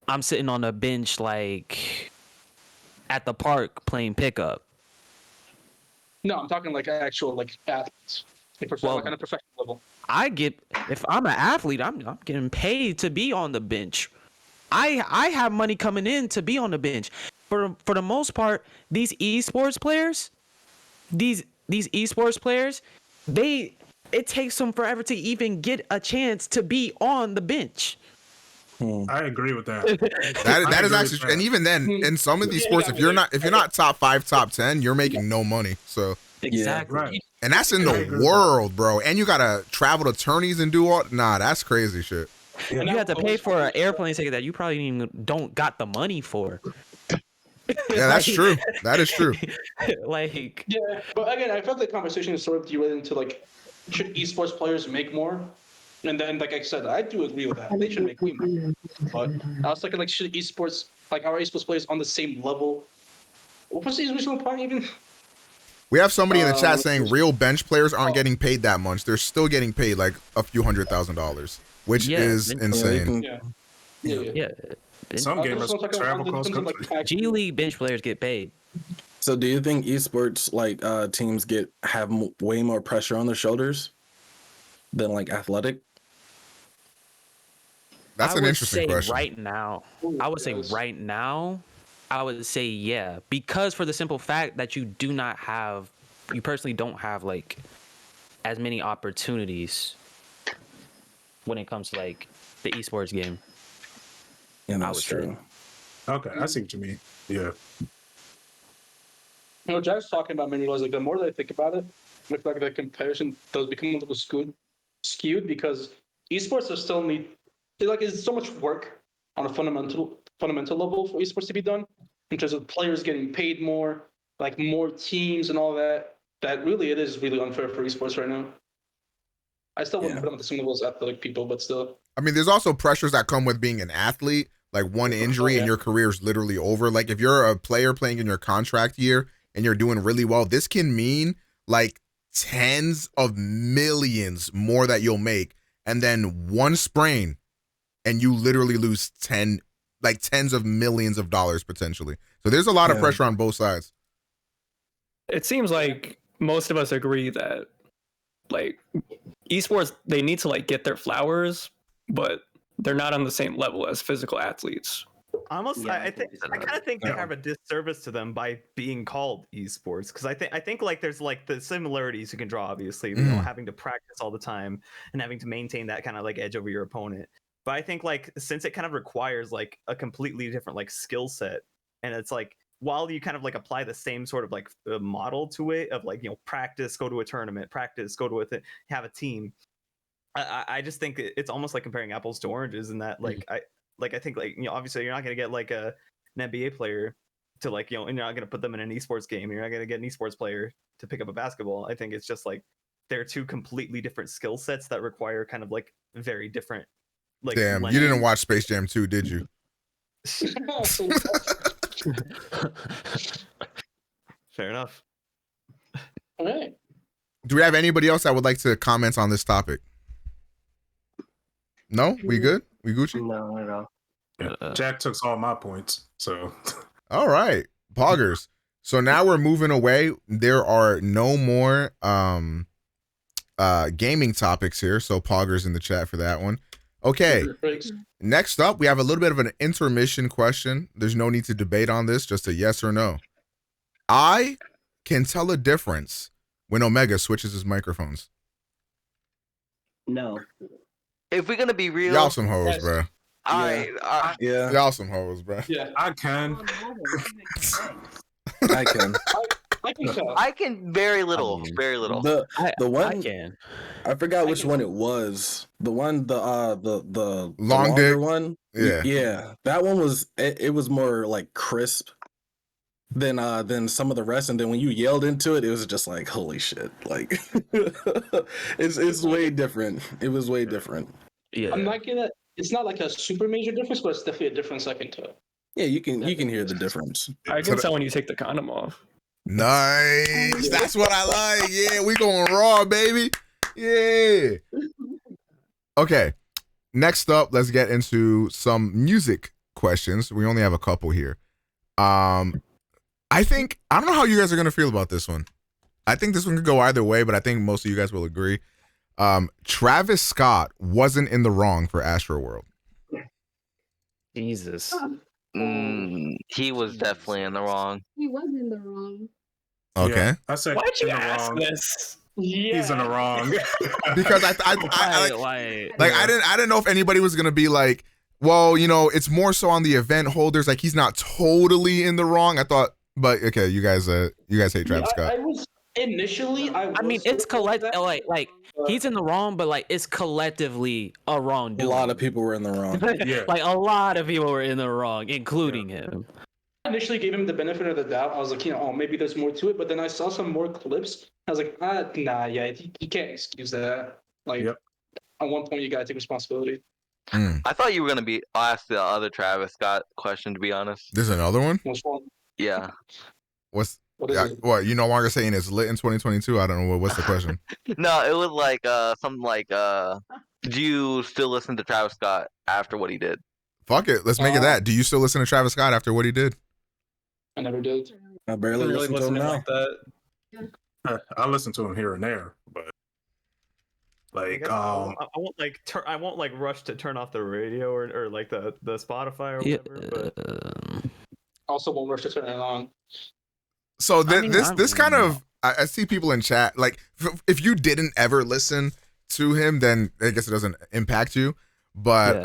I'm sitting on the bench like at the park playing pickup? No, I'm talking like actual like athletes, like on a professional level. If I'm an athlete, I'm getting paid to be on the bench. I have money coming in to be on the bench. For the most part, these esports players, it takes them forever to even get a chance to be on the bench. I agree with that. that is actually, and even then, in some of these sports, if you're not top 5, top 10, you're making no money. So exactly, right. And that's in the world, bro. And you gotta travel to tourneys and do all. Nah, that's crazy shit. Yeah. You have to pay for an airplane ticket that you probably even don't got the money for. Yeah, that's true. That is true. Like, yeah, but again, I felt the conversation is sort of derailed into like, should esports players make more? And then, like I said, I do agree with that. They should make way more. But I was thinking, like, should esports, like, our esports players on the same level? What was the original point even? We have somebody in the chat saying real bench players aren't getting paid that much. They're still getting paid like a few $100,000, which is insane. Yeah. Some gamers travel across country. G League bench players get paid. So do you think esports like teams have way more pressure on their shoulders than like athletic? That's an interesting question. Right now, I would say right now, I would say yeah, because for the simple fact that you personally don't have like as many opportunities when it comes to like the esports game. Yeah, I that's would true. Okay, I see what you mean. Yeah. You know, Jack's talking about many laws. Like the more that I think about it, I feel like the comparison does become a little skewed because esports are still it's so much work on a fundamental level for esports to be done in terms of players getting paid more, like more teams and all that. That really it is really unfair for esports right now. I still wouldn't put them at the same level as athletic people, but still. I mean, there's also pressures that come with being an athlete. Like one injury and your career is literally over. Like if you're a player playing in your contract year and you're doing really well, this can mean like tens of millions more that you'll make. And then one sprain and you literally lose tens of millions of dollars potentially. So there's a lot of pressure on both sides. It seems like most of us agree that like esports, they need to like get their flowers, but they're not on the same level as physical athletes. Almost, I kind of think they have a disservice to them by being called esports, because I think like there's like the similarities you can draw, obviously, you know, having to practice all the time and having to maintain that kind of like edge over your opponent. But I think like since it kind of requires like a completely different like skill set, and it's like while you kind of like apply the same sort of like model to it of like, you know, practice, go to a tournament, practice, go to have a team. I just think it's almost like comparing apples to oranges in that like I think like, you know, obviously you're not going to get like an NBA player to like, you know, and you're not going to put them in an esports game. You're not going to get an esports player to pick up a basketball. I think it's just like they're two completely different skill sets that require kind of like very different. Like, damn, you didn't watch Space Jam 2, did you? Fair enough. All right. Do we have anybody else that would like to comment on this topic? No? We good? We Gucci? No, not at all. Yeah. Jack took all my points, so. All right. Poggers. So now we're moving away. There are no more gaming topics here, so Poggers in the chat for that one. Okay. Next up, we have a little bit of an intermission question. There's no need to debate on this, just a yes or no. I can tell a difference when Omega switches his microphones. No. If we're gonna be real, y'all some hoes, bro. Yeah. Y'all some hoes, bro. Yeah, I can. I can. I can tell. I can very little, very little. The one I can. I forgot which one it was. The one the long longer dick one. Yeah. That one was it was more like crisp than some of the rest, and then when you yelled into it, it was just like holy shit. Like it's way different. It was way different. Yeah. I'm not gonna. It's not like a super major difference, but it's definitely a difference I can tell. Yeah, you can hear the difference. I can tell when you take the condom off. Nice. That's what I like. Yeah, we going raw, baby. Yeah. Okay. Next up, let's get into some music questions. We only have a couple here. I don't know how you guys are gonna feel about this one. I think this one could go either way, but I think most of you guys will agree. Travis Scott wasn't in the wrong for Astroworld. Jesus. He was definitely in the wrong. He was in the wrong. Okay. Yeah, I said Why'd you in the ask wrong. this? Yeah. He's in the wrong. Because I didn't know if anybody was gonna be like, well, you know, it's more so on the event holders. Like he's not totally in the wrong. I thought, but okay, you guys hate Travis Scott. I was initially. I mean, it's collective. Like he's in the wrong, but like it's collectively a wrong. A lot of people were in the wrong. Yeah. Like a lot of people were in the wrong, including him. I initially gave him the benefit of the doubt. I was like, you know, oh, maybe there's more to it. But then I saw some more clips. I was like, nah, yeah, you can't excuse that. Like, at one point, you gotta take responsibility. I thought you were gonna be asked the other Travis Scott question. To be honest, There's another one. What's wrong? yeah. What is it? What, you no longer saying it's lit in 2022? I don't know. What's the question? No, it was like something like do you still listen to Travis Scott after what he did? Fuck it. Let's make it that. Do you still listen to Travis Scott after what he did? I never did. I barely listen to him now. like that. I listen to him here and there, but like I won't like rush to turn off the radio or like the Spotify or whatever. But Also won't rush to turn it on. So I mean, this kind of I see people in chat like if you didn't ever listen to him, then I guess it doesn't impact you. But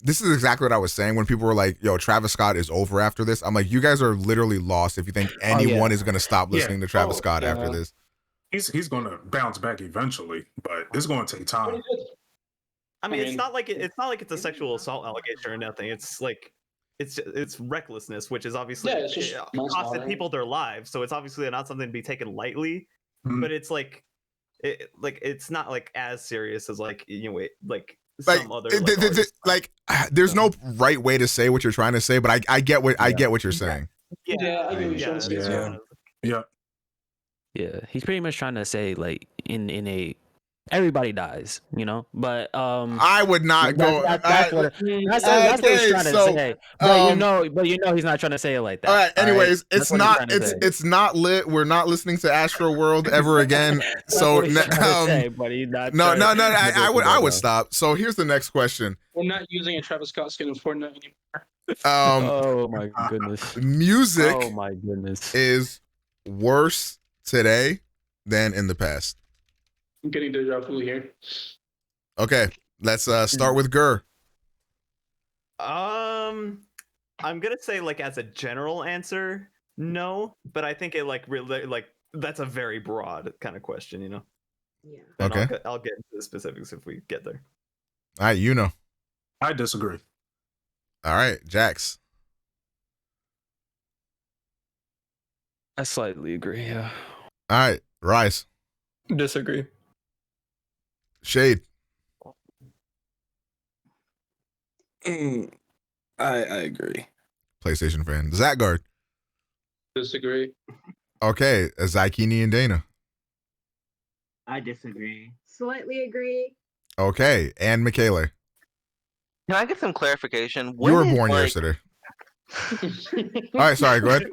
this is exactly what I was saying when people were like, "Yo, Travis Scott is over after this." I'm like, you guys are literally lost if you think anyone is going to stop listening to Travis Scott after this. He's going to bounce back eventually, but it's going to take time. I mean, it's not like it's a sexual assault allegation or nothing. It's like it's recklessness, which is obviously it's just costing people their lives. So it's obviously not something to be taken lightly. But it's like it's not like as serious as like some other there's no right way to say what you're trying to say, but I get what you're saying. Yeah, I get what you're saying. Yeah, he's pretty much trying to say like in a everybody dies, you know. But I would not go. That's what he's trying to say. But you know he's not trying to say it like that. All right. Anyways, right? it's not lit. We're not listening to Astro World ever again. So I would stop. So here's the next question. We're not using a Travis Scott skin in Fortnite anymore. Oh my goodness. Music. Oh my goodness. Is worse today than in the past. I'm getting deja vu here. Okay, let's start with Gur. I'm gonna say like as a general answer, no, but I think it like really like that's a very broad kind of question, you know. Yeah. And okay. I'll get into the specifics if we get there. All right, you know. I disagree. All right, Jax. I slightly agree. Yeah. All right, Rice. Disagree. Shade. I agree. PlayStation fan. Zatgard. Disagree. Okay, Zykini and Dana. I disagree. Slightly agree. Okay, and Michaela. Can I get some clarification? You were born yesterday. All right, sorry, go ahead.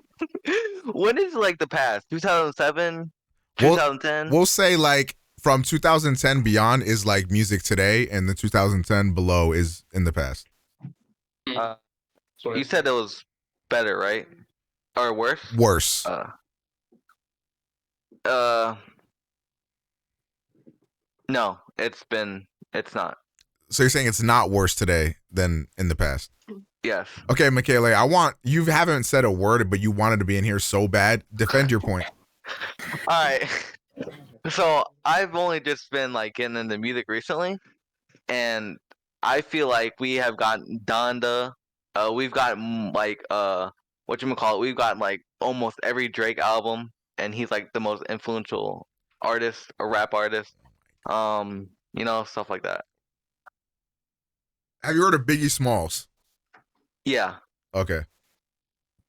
When is like the past? 2007? 2010? We'll say like from 2010 beyond is like music today, and the 2010 below is in the past. You said it was better, right? Or worse? Worse. No, it's not. So you're saying it's not worse today than in the past? Yes. Okay, Michaela, you haven't said a word, but you wanted to be in here so bad. Defend your point. All right. So I've only just been like getting into music recently, and I feel like we have gotten Donda. We've gotten like whatchamacallit, we've gotten like almost every Drake album, and he's like the most influential artist, a rap artist. You know, stuff like that. Have you heard of Biggie Smalls? Yeah. Okay.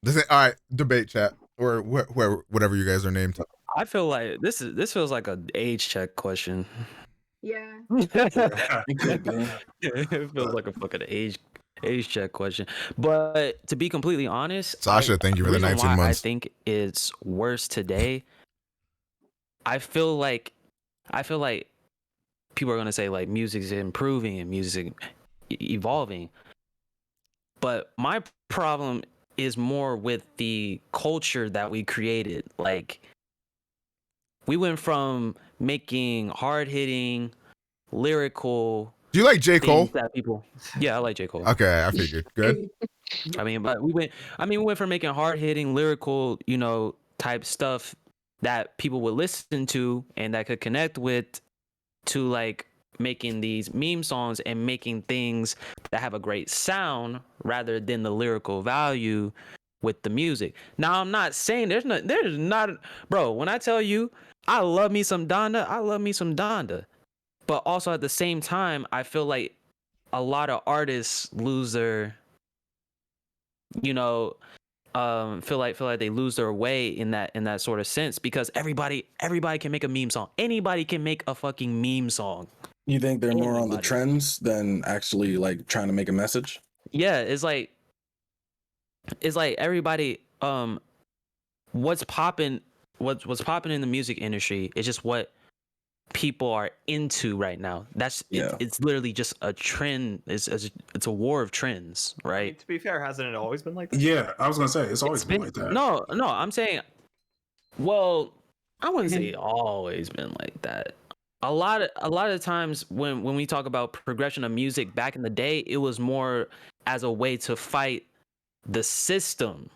All right, debate chat or whatever you guys are named. I feel like this feels like an age check question. Yeah. It feels like a fucking age check question. But to be completely honest, Sasha, thank you for the 19 months. I think it's worse today. I feel like people are gonna say like music's improving and music evolving, but my problem is more with the culture that we created. Like, we went from making hard-hitting, lyrical. Do you like J. Cole? Yeah, I like J. Cole. Okay, I figured. Good. I mean, but we went from making hard-hitting, lyrical, type stuff that people would listen to and that could connect with, to like making these meme songs and making things that have a great sound rather than the lyrical value with the music. Now, I'm not saying there's not, bro, when I tell you I love me some Donda, but also at the same time, I feel like a lot of artists lose their, feel like they lose their way in that sort of sense, because everybody can make a meme song. Anybody can make a fucking meme song. You think they're more on the trends than actually like trying to make a message? Yeah, it's like everybody, what's popping in the music industry is just what people are into right now. It's literally just a trend. It's a war of trends, I mean, right? to be fair, hasn't it always been like that? Yeah, I was gonna say it's always been like that. No, I'm saying, well, I wouldn't say always been like that. A lot of times when we talk about progression of music back in the day, it was more as a way to fight the system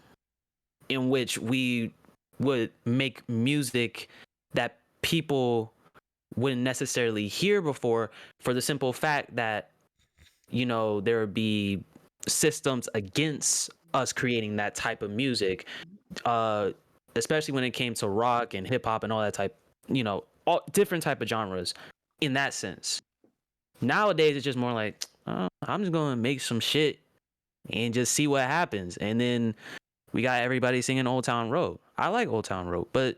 in which we would make music that people wouldn't necessarily hear before, for the simple fact that, you know, there would be systems against us creating that type of music, especially when it came to rock and hip hop and all that type, you know, all different type of genres in that sense. Nowadays it's just more like, I'm just gonna make some shit and just see what happens. And then we got everybody singing Old Town Road. I like Old Town Road, but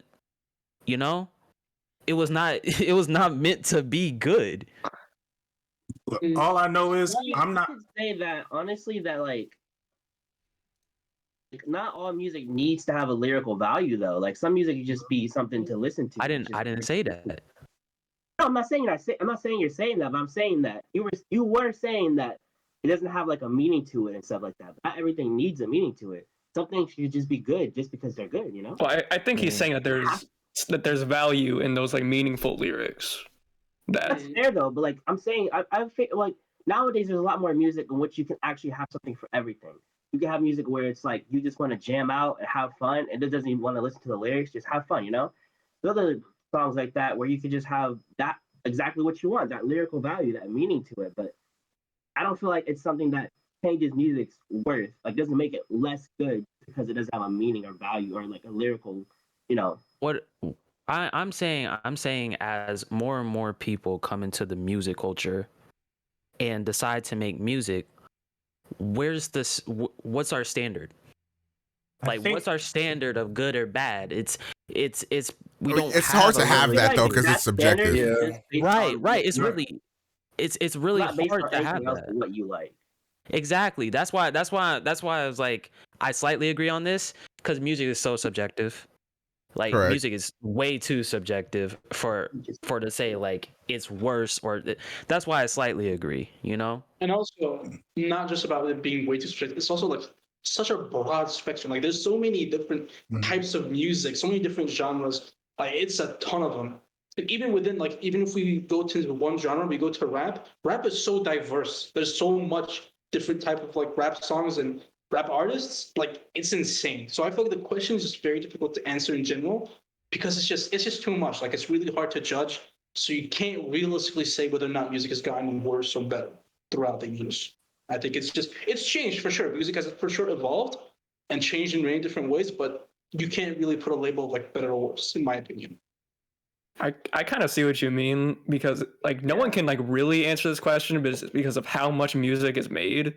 you know, it was not meant to be good. Look, all I know is I'm not. I could say that honestly, that like not all music needs to have a lyrical value though. Like some music could just be something to listen to. I didn't say that. No, I'm not saying that. I'm not saying you're saying that, but I'm saying that you were saying that it doesn't have like a meaning to it and stuff like that. But not everything needs a meaning to it. Some things should just be good just because they're good, you know? Well, I think he's saying that there's value in those like meaningful lyrics. That's fair though, but like I'm saying, I feel like nowadays there's a lot more music in which you can actually have something for everything. You can have music where it's like you just want to jam out and have fun, and it doesn't even want to listen to the lyrics, just have fun, you know? There's other songs like that where you can just have that exactly what you want, that lyrical value, that meaning to it. But I don't feel like it's something that changes music's worth, like doesn't make it less good because it doesn't have a meaning or value or like a lyrical, you know. What I'm saying as more and more people come into the music culture and decide to make music, what's our standard? Like, what's our standard of good or bad? It's we don't. It's hard to have that though because it's subjective. Right. It's really hard to have that. What you like. Exactly. That's why I was like, I slightly agree on this because music is so subjective. Like Correct. Music is way too subjective for to say like it's worse or that's why I slightly agree, you know? And also not just about it being way too subjective, it's also like such a broad spectrum. Like there's so many different types of music, so many different genres. Like it's a ton of them. And even within like even if we go to one genre, we go to rap. Rap is so diverse. There's so much different type of like rap songs and rap artists, like it's insane. So I feel like the question is just very difficult to answer in general because it's just too much. Like it's really hard to judge. So you can't realistically say whether or not music has gotten worse or better throughout the years. I think it's changed for sure. Music has for sure evolved and changed in many different ways, but you can't really put a label of like better or worse, in my opinion. I kind of see what you mean because like no one can like really answer this question because of how much music is made.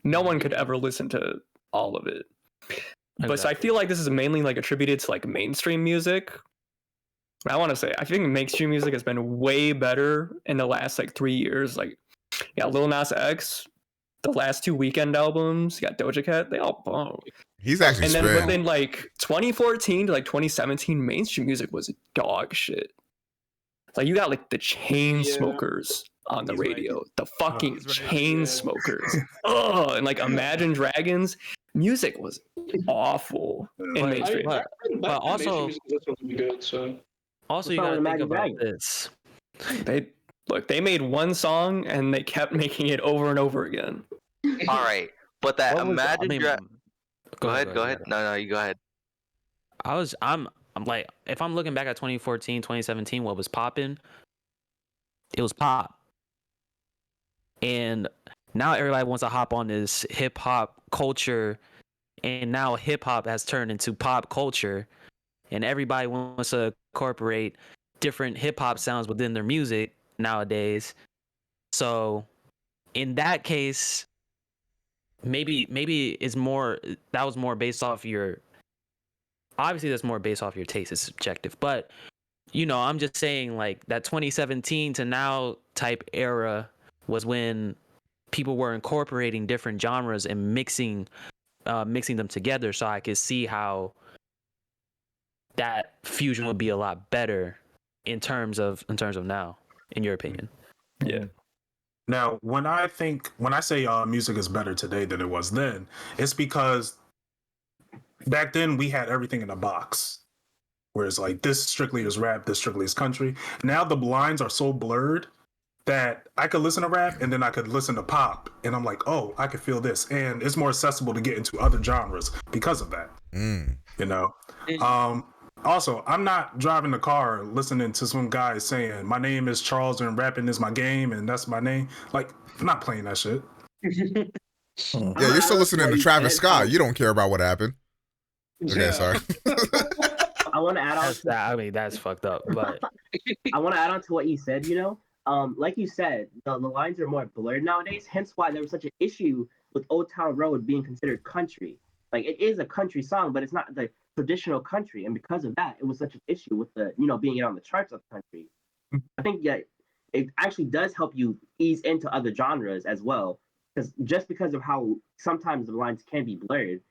No one could ever listen to all of it. Exactly. But so I feel like this is mainly like attributed to like mainstream music. I want to say I think mainstream music has been way better in the last like 3 years. Like you got Lil Nas X, the last 2 Weekend albums, you got Doja Cat, they all bomb. He's actually and then within like 2014 to like 2017, mainstream music was dog shit. Like you got like the Chainsmokers on the radio, the fucking Chainsmokers. Oh, and like Imagine Dragons. Music was awful in mainstream. But also, good, so. Also you gotta think about this. They made one song and they kept making it over and over again. All right, but that Imagine Dragons. Go ahead. No, you go ahead. I'm like, if I'm looking back at 2014, 2017, what was popping? It was pop. And now everybody wants to hop on this hip hop culture. And now hip hop has turned into pop culture. And everybody wants to incorporate different hip hop sounds within their music nowadays. So in that case, maybe it's more, that was more based off your, obviously that's more based off your taste, it's subjective, but you know, I'm just saying like that 2017 to now type era was when people were incorporating different genres and mixing them together, so I could see how that fusion would be a lot better in terms of now, in your opinion? Yeah. Now, when I say music is better today than it was then, it's because back then we had everything in a box. Whereas like this strictly is rap, this strictly is country. Now the lines are so blurred that I could listen to rap and then I could listen to pop, and I'm like, oh, I could feel this, and it's more accessible to get into other genres because of that. You know. Also, I'm not driving the car listening to some guy saying my name is Charles and rapping is my game and that's my name. Like, I'm not playing that shit. Yeah, you're still listening to Travis Scott. You don't care about what happened. Okay, sorry. I want to add on. I mean, that's fucked up. But I want to add on to what you said. Like you said, the lines are more blurred nowadays. Hence why there was such an issue with Old Town Road being considered country. Like, it is a country song, but it's not the traditional country, and because of that, it was such an issue with the being on the charts of country. I think it actually does help you ease into other genres as well, because of how sometimes the lines can be blurred.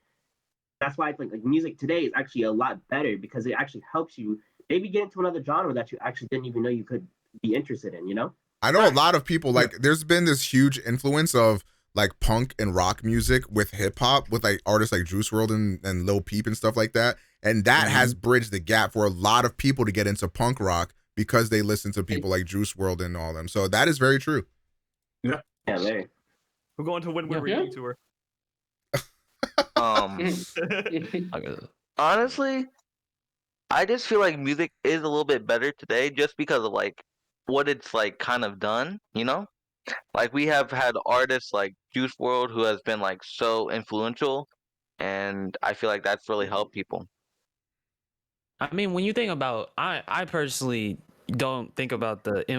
That's why I think like music today is actually a lot better, because it actually helps you maybe get into another genre that you actually didn't even know you could be interested in. I know a lot of people, like, there's been this huge influence of like punk and rock music with hip hop, with like artists like Juice WRLD and Lil Peep and stuff like that. And that has bridged the gap for a lot of people to get into punk rock because they listen to people like Juice WRLD and all them. So that is very true. Yeah. Yeah, very. We're going to Win-Win Reading Tour. Honestly, I just feel like music is a little bit better today just because of like what it's like kind of done, you know? Like, we have had artists like Juice WRLD who has been like so influential, and I feel like that's really helped people. I mean, when you think about, I personally don't think about the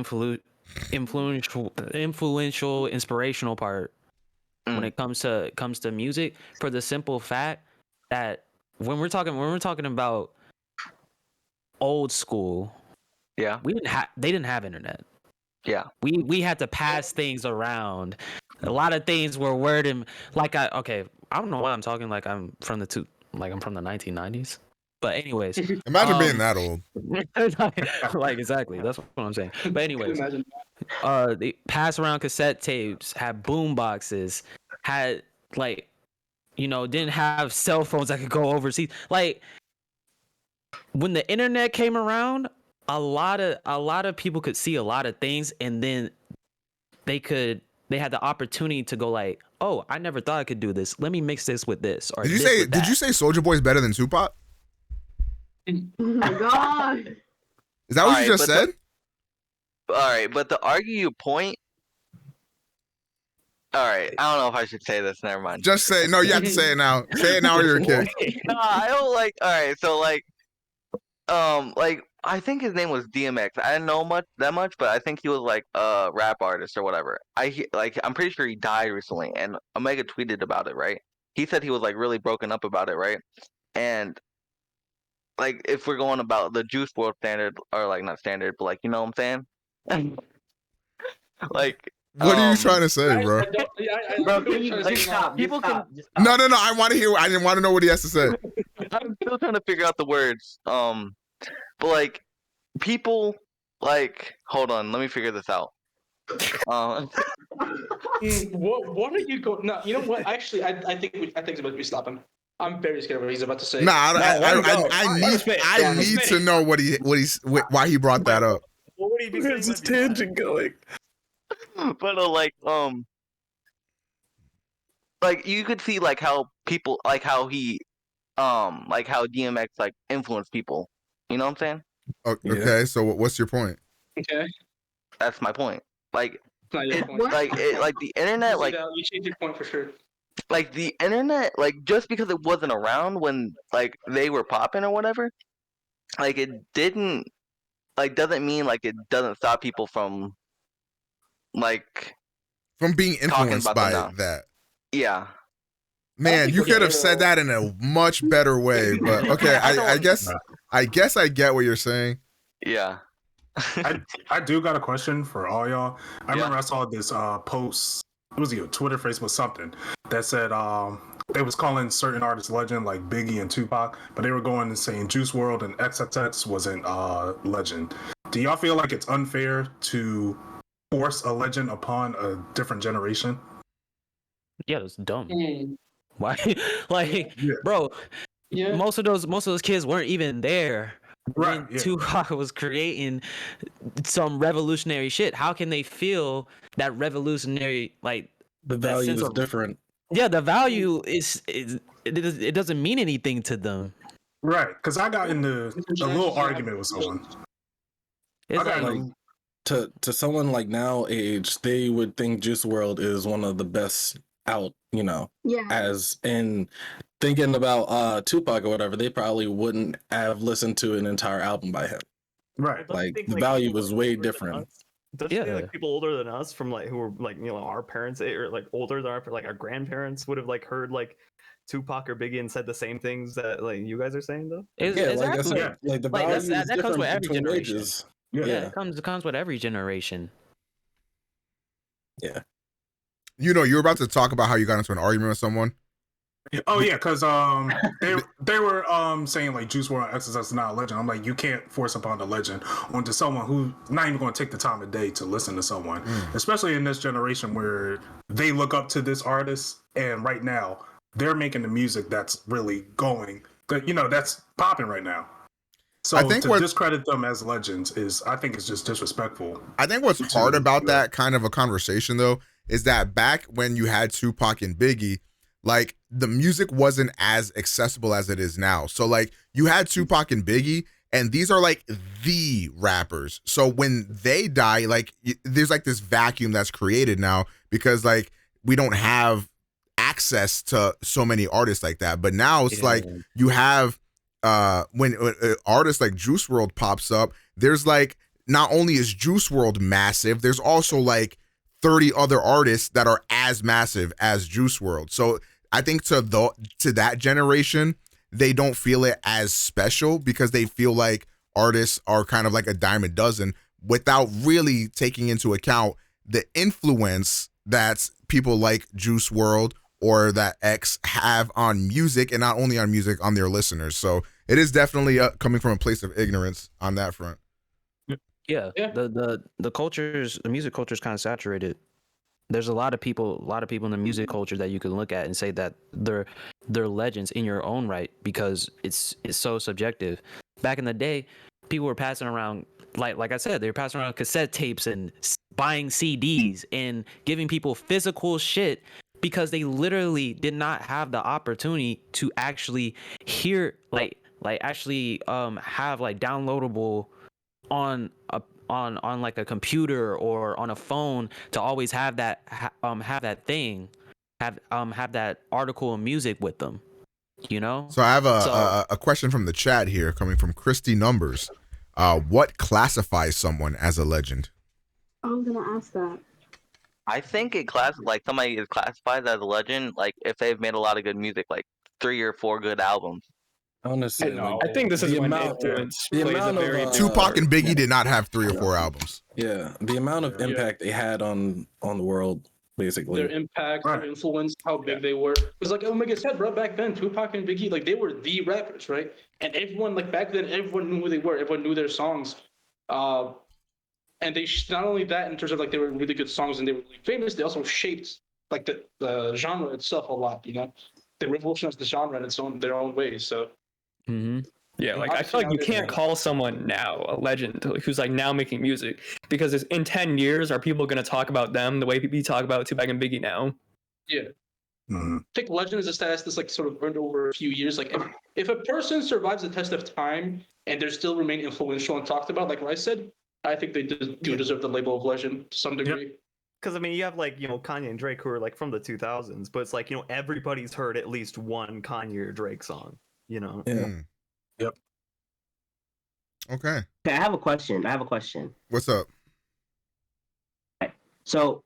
influential, inspirational part when it comes to music, for the simple fact that when we're talking about old school, yeah, they didn't have internet. Yeah, we had to pass things around. A lot of things were worded like I don't know why I'm talking like I'm from the 1990s. But anyways, imagine being that old. like exactly, that's what I'm saying. But anyways, they pass around cassette tapes, had boom boxes, had like didn't have cell phones that could go overseas. Like, when the internet came around, a lot of people could see a lot of things, and then they had the opportunity to go like, oh, I never thought I could do this. Let me mix this with this. Or did you say Soulja Boy is better than Tupac? Oh my god! Is that what you just said? All right, but to argue your point. All right, I don't know if I should say this. Never mind. Just say no. You have to say it now. Say it now, or you're kicked. No, I don't like. All right, so like I think his name was DMX. I didn't know that much, but I think he was like a rap artist or whatever. I'm pretty sure he died recently, and Omega tweeted about it, right? He said he was like really broken up about it, right? And like, if we're going about the Juice WRLD standard, or like not standard, but like, you know what I'm saying? Like, what are you trying to say, bro? Bro, can you stop? People can. No. I want to hear. I didn't want to know what he has to say. I'm still trying to figure out the words. But like, people like, hold on, let me figure this out. What are you going? No, you know what? Actually, I think it's about to be stopping. I'm very scared of what he's about to say. Nah, I need to know why he brought that up. What would he be saying? Where's this tangent going? But like you could see like how people like how he like how DMX like influenced people. You know what I'm saying? Okay, so what's your point? Okay, that's my point. Like, like the internet, like you changed your point for sure. Like, the internet, like, just because it wasn't around when like they were popping or whatever, like, it didn't like doesn't mean like it doesn't stop people from being influenced by that. Yeah. Man, you could have said that in a much better way, but okay, I guess I get what you're saying. Yeah. I do got a question for all y'all. I remember I saw this post. It was either Twitter, Facebook, something that said they was calling certain artists legend, like Biggie and Tupac, but they were going and saying Juice WRLD and XXX wasn't legend. do y'all feel like it's unfair to force a legend upon a different generation? Yeah, that's dumb. Mm. Why? Like, bro, most of those kids weren't even there when Tupac was creating some revolutionary shit. How can they feel that revolutionary, like, the value is different? Yeah, the value it doesn't mean anything to them. Right, because I got into a little argument with someone. It's like to someone like now age, they would think Juice WRLD is one of the best out, you know. Yeah. As in thinking about Tupac or whatever, they probably wouldn't have listened to an entire album by him. Right. Like the value was way different. Don't you think like people older than us, from like who were like, you know, our parents or like older than our grandparents would have like heard like Tupac or Biggie and said the same things that like you guys are saying though? Like I said, like the value is that comes with different every between generation. ages. Yeah, it comes with every generation. Yeah. You know, you were about to talk about how you got into an argument with someone. Oh yeah, because they were saying like Juice WRLD XXX is not a legend. I'm like, you can't force upon a legend onto someone who's not even going to take the time of day to listen to someone, especially in this generation where they look up to this artist, and right now they're making the music that's really going, you know, that's popping right now. So I think to discredit them as legends is, I think, it's just disrespectful. I think what's hard about that kind of a conversation though is that back when you had Tupac and Biggie, like the music wasn't as accessible as it is now. So like you had Tupac and Biggie, and these are like the rappers. So when they die, like there's like this vacuum that's created now because like we don't have access to so many artists like that. But now it's like you have when artists like Juice WRLD pops up, there's like not only is Juice WRLD massive, there's also like 30 other artists that are as massive as Juice WRLD. So I think to that generation, they don't feel it as special because they feel like artists are kind of like a dime a dozen without really taking into account the influence that people like Juice WRLD or that X have on music, and not only on music, on their listeners. So it is definitely coming from a place of ignorance on that front. Yeah. The music culture is kind of saturated. There's a lot of people in the music culture that you can look at and say that they're legends in your own right because it's so subjective. Back in the day, people were passing around, like I said, they were passing around cassette tapes and buying CDs and giving people physical shit because they literally did not have the opportunity to actually hear actually have like downloadable on like a computer or on a phone to always have that have that article of music with them, you know. So I have a question from the chat here coming from Christy Numbers. What classifies someone as a legend? I'm gonna ask that. I think somebody is classified as a legend like if they've made a lot of good music, like 3 or 4 good albums. Honestly, I think this is when influence plays a very Tupac and Biggie did not have 3 or 4 albums. Yeah, the amount of impact they had on the world, basically. Their impact, their influence, how big they were. Because like Omega said, bro, back then, Tupac and Biggie, like they were the rappers, right? And everyone, like back then, everyone knew who they were. Everyone knew their songs. And they not only that, in terms of like they were really good songs and they were really famous, they also shaped like the genre itself a lot. You know, they revolutionized the genre in their own ways. So. Mm-hmm. Yeah, like I feel like you can't call someone now a legend who's like now making music because in 10 years are people going to talk about them the way people talk about Tupac and Biggie now? Yeah. I think legend is a status that's like sort of earned over a few years. Like if a person survives the test of time and they still remain influential and talked about, like I said, I think they do deserve the label of legend to some degree. Because I mean, you have like, you know, Kanye and Drake who are like from the 2000s, but it's like, you know, everybody's heard at least one Kanye or Drake song. You know. Yeah. Yep. Okay. I have a question. What's up? So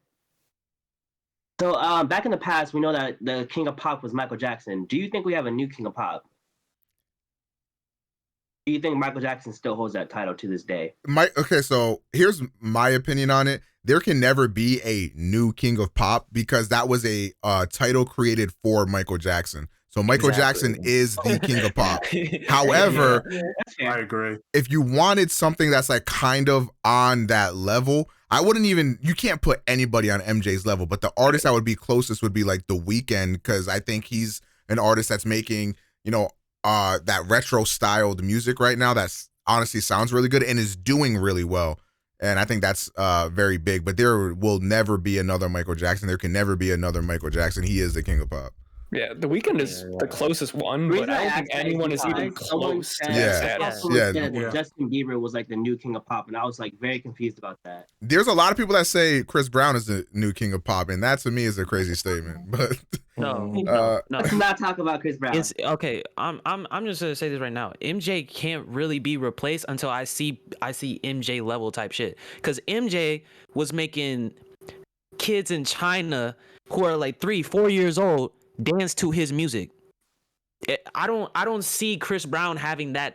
back in the past, we know that the king of pop was Michael Jackson. Do you think we have a new king of pop? Do you think Michael Jackson still holds that title to this day? Okay, so here's my opinion on it. There can never be a new king of pop because that was a title created for Michael Jackson. So So Michael Jackson is the king of pop. However, I agree. if you wanted something that's like kind of on that level, I wouldn't even, you can't put anybody on MJ's level, but the artist that would be closest would be like The Weeknd, because I think he's an artist that's making, you know, that retro styled music right now that's honestly sounds really good and is doing really well. And I think that's very big, but there will never be another Michael Jackson. There can never be another Michael Jackson. He is the king of pop. Yeah, The Weeknd is the closest one, but I don't think anyone is even close to that status. Justin Bieber was like the new king of pop, and I was like very confused about that. There's a lot of people that say Chris Brown is the new king of pop, and that to me is a crazy statement. But no. Let's not talk about Chris Brown. It's okay. I'm just gonna say this right now. MJ can't really be replaced until I see MJ level type shit. Because MJ was making kids in China who are like 3-4 years old dance to his music. I don't see Chris Brown having that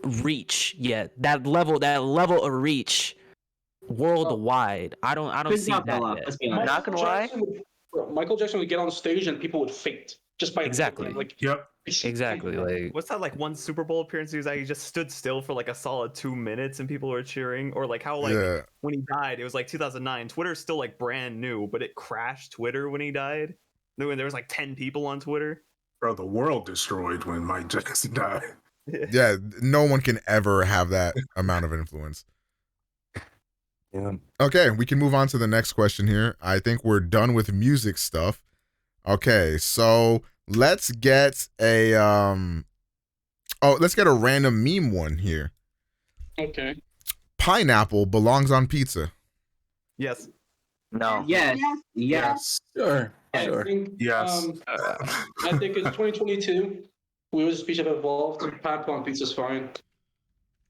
reach yet. That level of reach worldwide. I don't see that yet. I'm not gonna lie. Michael Jackson would get on stage and people would faint just by exactly. Exactly. Like, what's that like one Super Bowl appearance he was at? He just stood still for like a solid 2 minutes and people were cheering. Or like how when he died, it was like 2009. Twitter's still like brand new, but it crashed Twitter when he died. When there was like 10 people on Twitter. Bro, the world destroyed when Mike Jackson died. Yeah, no one can ever have that amount of influence. Yeah. Okay, we can move on to the next question here. I think we're done with music stuff. Okay, so let's get a let's get a random meme one here. Okay. Pineapple belongs on pizza. Yes. No. Yes. Sure. I think, yes. I think it's 2022. We as a species have evolved. Pineapple on pizza is fine.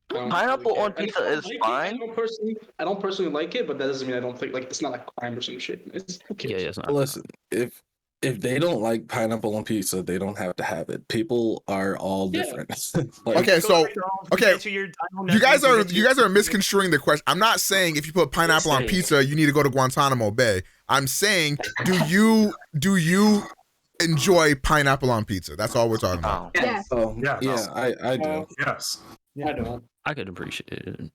Pineapple on pizza is fine. I don't personally like it, but that doesn't mean I don't think like it's not a crime or some shit. It's okay. Yeah, it's not. Listen, if they don't like pineapple on pizza, they don't have to have it. People are all different. Okay, so you guys are misconstruing the question. I'm not saying if you put pineapple on pizza, you need to go to Guantanamo Bay. I'm saying, do you enjoy pineapple on pizza? That's all we're talking about. Yes. Oh, yeah, I do. Yes. I don't. I could appreciate it.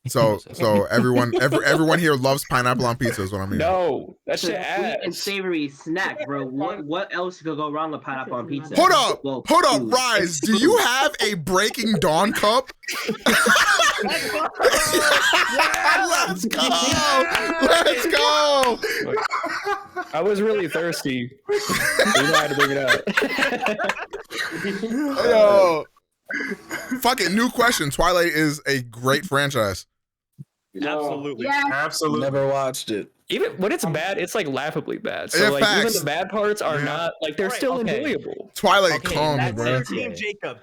So everyone here loves pineapple on pizza is what I mean. No, that's Sweet ass. and savory snack, bro. What else could go wrong with pineapple on pizza? Hold up, Rise. Do you have a Breaking Dawn cup? Let's go. I was really thirsty. You know how to bring it up. Yo. Fuck it, new question. Twilight is a great franchise. Absolutely. Yeah. Absolutely. Never watched it. Even when it's bad, it's like laughably bad. So Yeah, like facts. even the bad parts are not like they're still enjoyable. Twilight calm, bro. Team Jacob.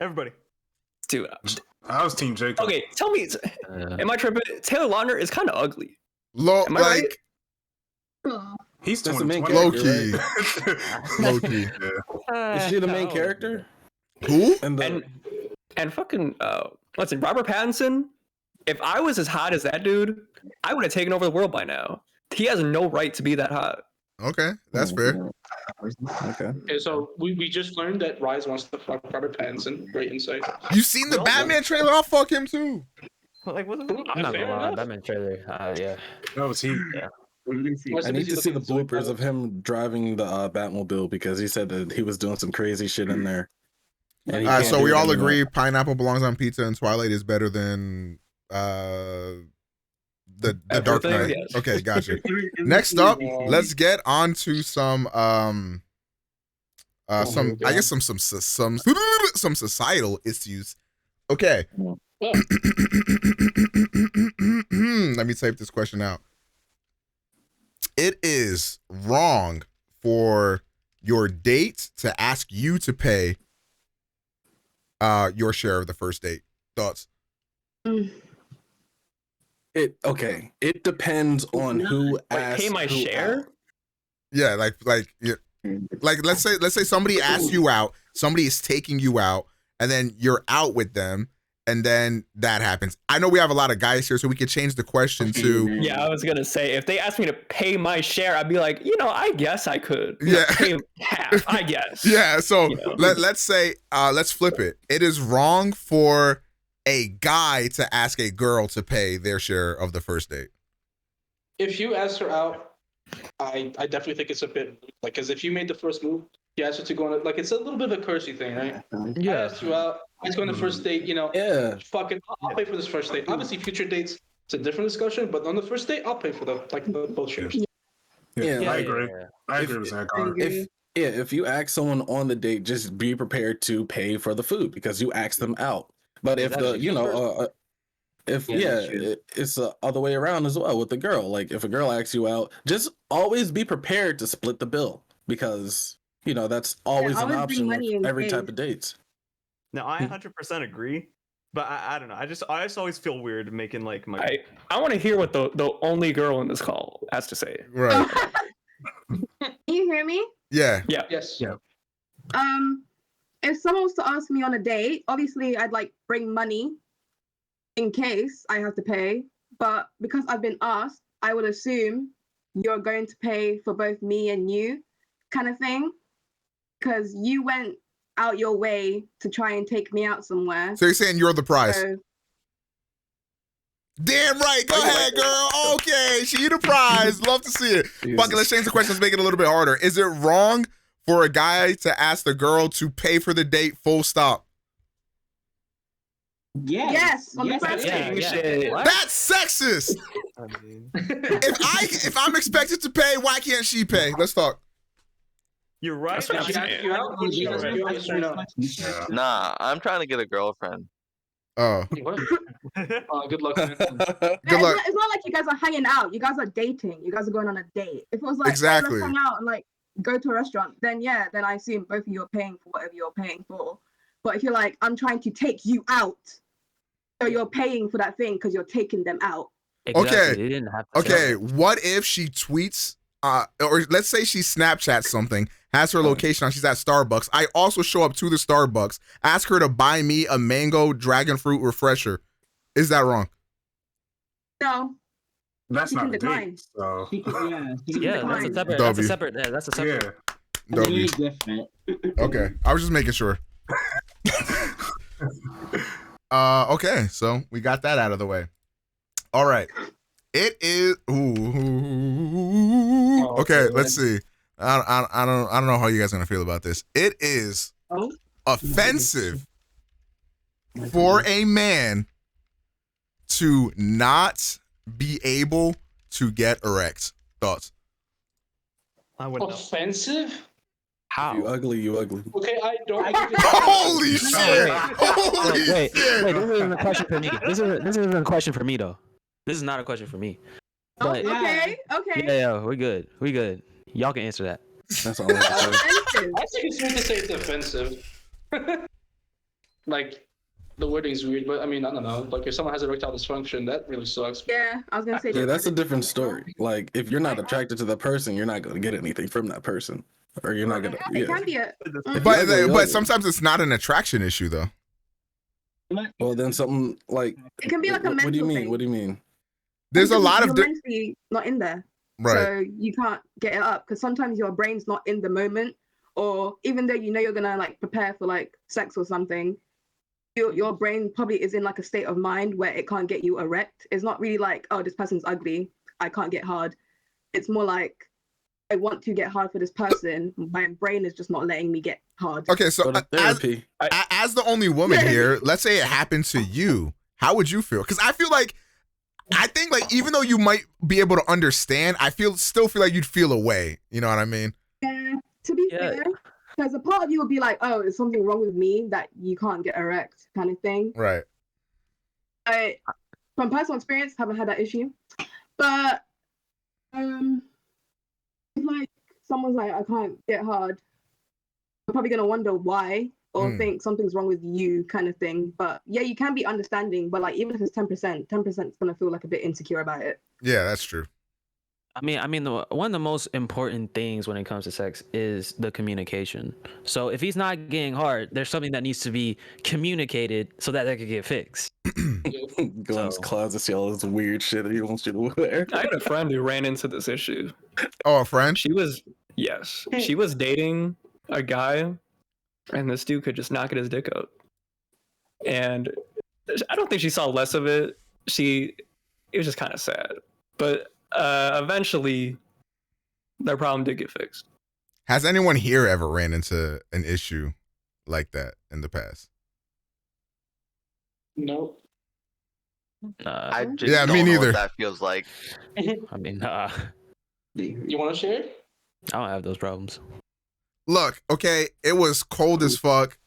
Everybody. Dude, I was Team Jacob. okay, tell me, am I tripping? Taylor Lautner is kind of ugly. Am I Like He's That's the main 2020. low key. Yeah. Is she the main character? Who? And fucking listen, Robert Pattinson. If I was as hot as that dude, I would have taken over the world by now. He has no right to be that hot. Okay, that's fair. Okay, so we just learned that Rise wants to fuck Robert Pattinson. Great insight. You seen the Batman trailer? I'll fuck him too. Like, what? I'm not gonna lie, Batman trailer. Yeah. That was he. Yeah. I need to see the bloopers of him driving the Batmobile because he said that he was doing some crazy shit in there. All right, so we all agree pineapple belongs on pizza and Twilight is better than the Dark Knight. Yes. Okay, gotcha. Next up, let's get on to some I guess some societal issues. Okay. Let me type this question out. It is wrong for your date to ask you to pay your share of the first date. Thoughts? It depends on who asks. Pay my share? Yeah, like let's say somebody asks you out, somebody is taking you out, and then you're out with them, and then that happens. I know we have a lot of guys here, so we could change the question to Yeah, I was gonna say if they asked me to pay my share, I'd be like, I guess I could. Pay half, I guess. Yeah, so let's say let's flip it. It is wrong for a guy to ask a girl to pay their share of the first date. If you ask her out, I definitely think it's a bit like, because if you made the first move, you asked her to go on it's a little bit of a cursey thing, right? Yeah. I asked you out. Let's go on the first date. Fucking, I'll pay for this first date. Obviously, future dates, it's a different discussion. But on the first date, I'll pay for the both shares. Yeah, I agree. I agree with that, Connor. If you ask someone on the date, just be prepared to pay for the food because you asked them out. But if it's the other way around as well with the girl. Like if a girl asks you out, just always be prepared to split the bill because that's always an option with every type of dates. Now I 100% agree, but I don't know. I just always feel weird making like my. I want to hear what the only girl in this call has to say. Right. Can you hear me? Yeah. Yeah. Yes. Yeah. If someone was to ask me on a date, obviously I'd like bring money in case I have to pay. But because I've been asked, I would assume you're going to pay for both me and you, kind of thing, because you went out your way to try and take me out somewhere. So you're saying you're the prize? So, damn right. Go ahead, girl. Okay, she the prize. Love to see it. Fuck it, let's change the question. Let's make it a little bit harder. Is it wrong for a guy to ask the girl to pay for the date? Full stop. yes. On the first date. That's sexist. If I'm expected to pay, why can't she pay? Let's talk. You're right. Nah, I'm trying to get a girlfriend. Oh. Good luck, man. Good luck. It's not like you guys are hanging out. You guys are dating. You guys are going on a date. If it was like, exactly. Let's hang out and like go to a restaurant, then I assume both of you are paying for whatever you're paying for. But if you're like, I'm trying to take you out, so you're paying for that thing because you're taking them out. Exactly. Okay. They didn't have to Okay. What if she tweets, or let's say she Snapchats something, has her location on, she's at Starbucks. I also show up to the Starbucks, ask her to buy me a mango dragon fruit refresher. Is that wrong? No. That's You not can a decline. date. So. Yeah, that's a separate. That's a separate. W. Okay. I was just making sure. Okay, so we got that out of the way. All right. It is. Okay, let's see. I don't know how you guys are gonna feel about this. It is offensive for a man to not be able to get erect. Thoughts? Offensive? How? You ugly, you ugly. Okay, I don't. Holy shit! Holy Wait, shit! this isn't a question for me. This isn't a question for me though. This is not a question for me. But Okay. yeah, we good. Y'all can answer that. That's all. I I think it's weird to say it's offensive. Like, the wording's weird, but I mean, I don't know. Like, if someone has erectile dysfunction, that really sucks. Yeah, I was gonna say. Yeah, that's a different story. Like, if you're not attracted to the person, you're not gonna get anything from that person, or you're not gonna. It can be a. But sometimes it's not an attraction issue though. Well, then something like. It can be like a mental What do you mean? thing. What do you mean? There's a lot of you're mentally not in there, right. So you can't get it up because sometimes your brain's not in the moment, or even though you know you're gonna like prepare for like sex or something, your brain probably is in like a state of mind where it can't get you erect. It's not really like, oh, this person's ugly, I can't get hard. It's more like, I want to get hard for this person. My brain is just not letting me get hard. Okay, so as the only woman here, let's say it happened to you, how would you feel? Because I think like even though you might be able to understand, still feel like you'd feel away. You know what I mean? Yeah. To be fair, because a part of you would be like, oh, is something wrong with me that you can't get erect, kind of thing. Right. From personal experience, haven't had that issue, but if like someone's like, I can't get hard, I'm probably gonna wonder why or think something's wrong with you, kind of thing. But yeah, you can be understanding, but like even if it's 10%, 10% is gonna feel like a bit insecure about it. Yeah, that's true. One of the most important things when it comes to sex is the communication. So if he's not getting hard, there's something that needs to be communicated so that could get fixed. Go in his closet, see all this weird shit that he wants you to wear. I had a friend who ran into this issue. Oh, a friend? She was dating a guy, and this dude could just not get his dick out. And I don't think she saw less of it. It was just kind of sad. But eventually, their problem did get fixed. Has anyone here ever ran into an issue like that in the past? No. I just Yeah, don't me know neither. what that feels like. I mean, You want to share? I don't have those problems. Look, okay, it was cold as fuck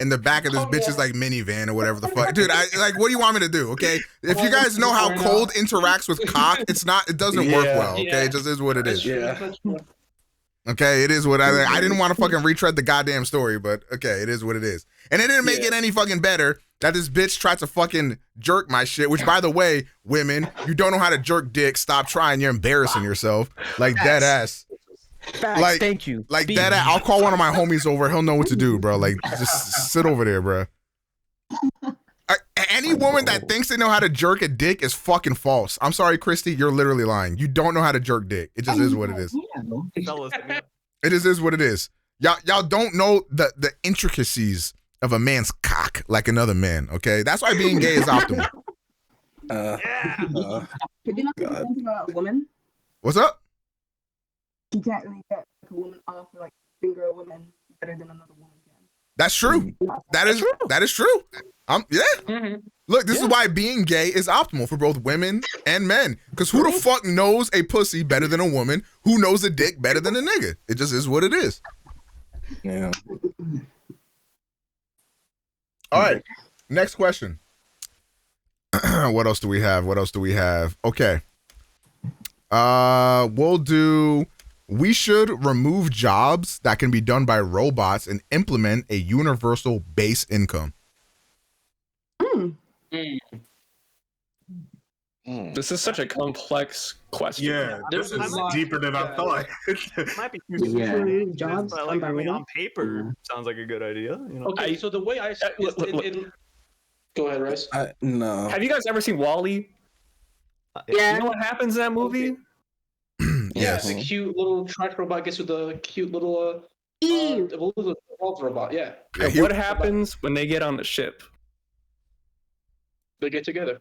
in the back of this bitch's like minivan or whatever the fuck. Dude, what do you want me to do? Okay. If you guys know how cold interacts with cock, it doesn't work well. Okay. It just is what it is. Yeah. Okay, it is what I didn't want to fucking retread the goddamn story, but okay, it is what it is. And it didn't make it any fucking better that this bitch tried to fucking jerk my shit, which by the way, women, you don't know how to jerk dick, stop trying, you're embarrassing yourself. Like dead ass. Facts, Like, thank you. Like dead ass. I'll call one of my homies over, he'll know what to do, bro. Like just sit over there, bro. Any woman that thinks they know how to jerk a dick is fucking false. I'm sorry, Christy, you're literally lying. You don't know how to jerk dick. It just is what it is. It just is what it is. Y'all don't know the intricacies of a man's cock like another man, okay? That's why being gay is optimal. Could you not say something about a woman? What's up? You can't really get a woman off or like finger a woman better than another woman can. That's true. That is true. Yeah. Look, this is why being gay is optimal for both women and men. Because who the fuck knows a pussy better than a woman? Who knows a dick better than a nigga? It just is what it is. Yeah. All right. Next question. What else do we have? Okay. We'll do. We should remove jobs that can be done by robots and implement a universal base income. This is such a complex question. Yeah, this is deeper than I thought. Might be Jobs but like, I mean, on paper, sounds like a good idea. You know? Okay, so the way I go ahead, Rice. No. Have you guys ever seen Wall-E? Yeah. You know what happens in that movie? Yes. The cute little trash robot gets with the cute little evolved robot. Yeah. And what happens when they get on the ship? They get together.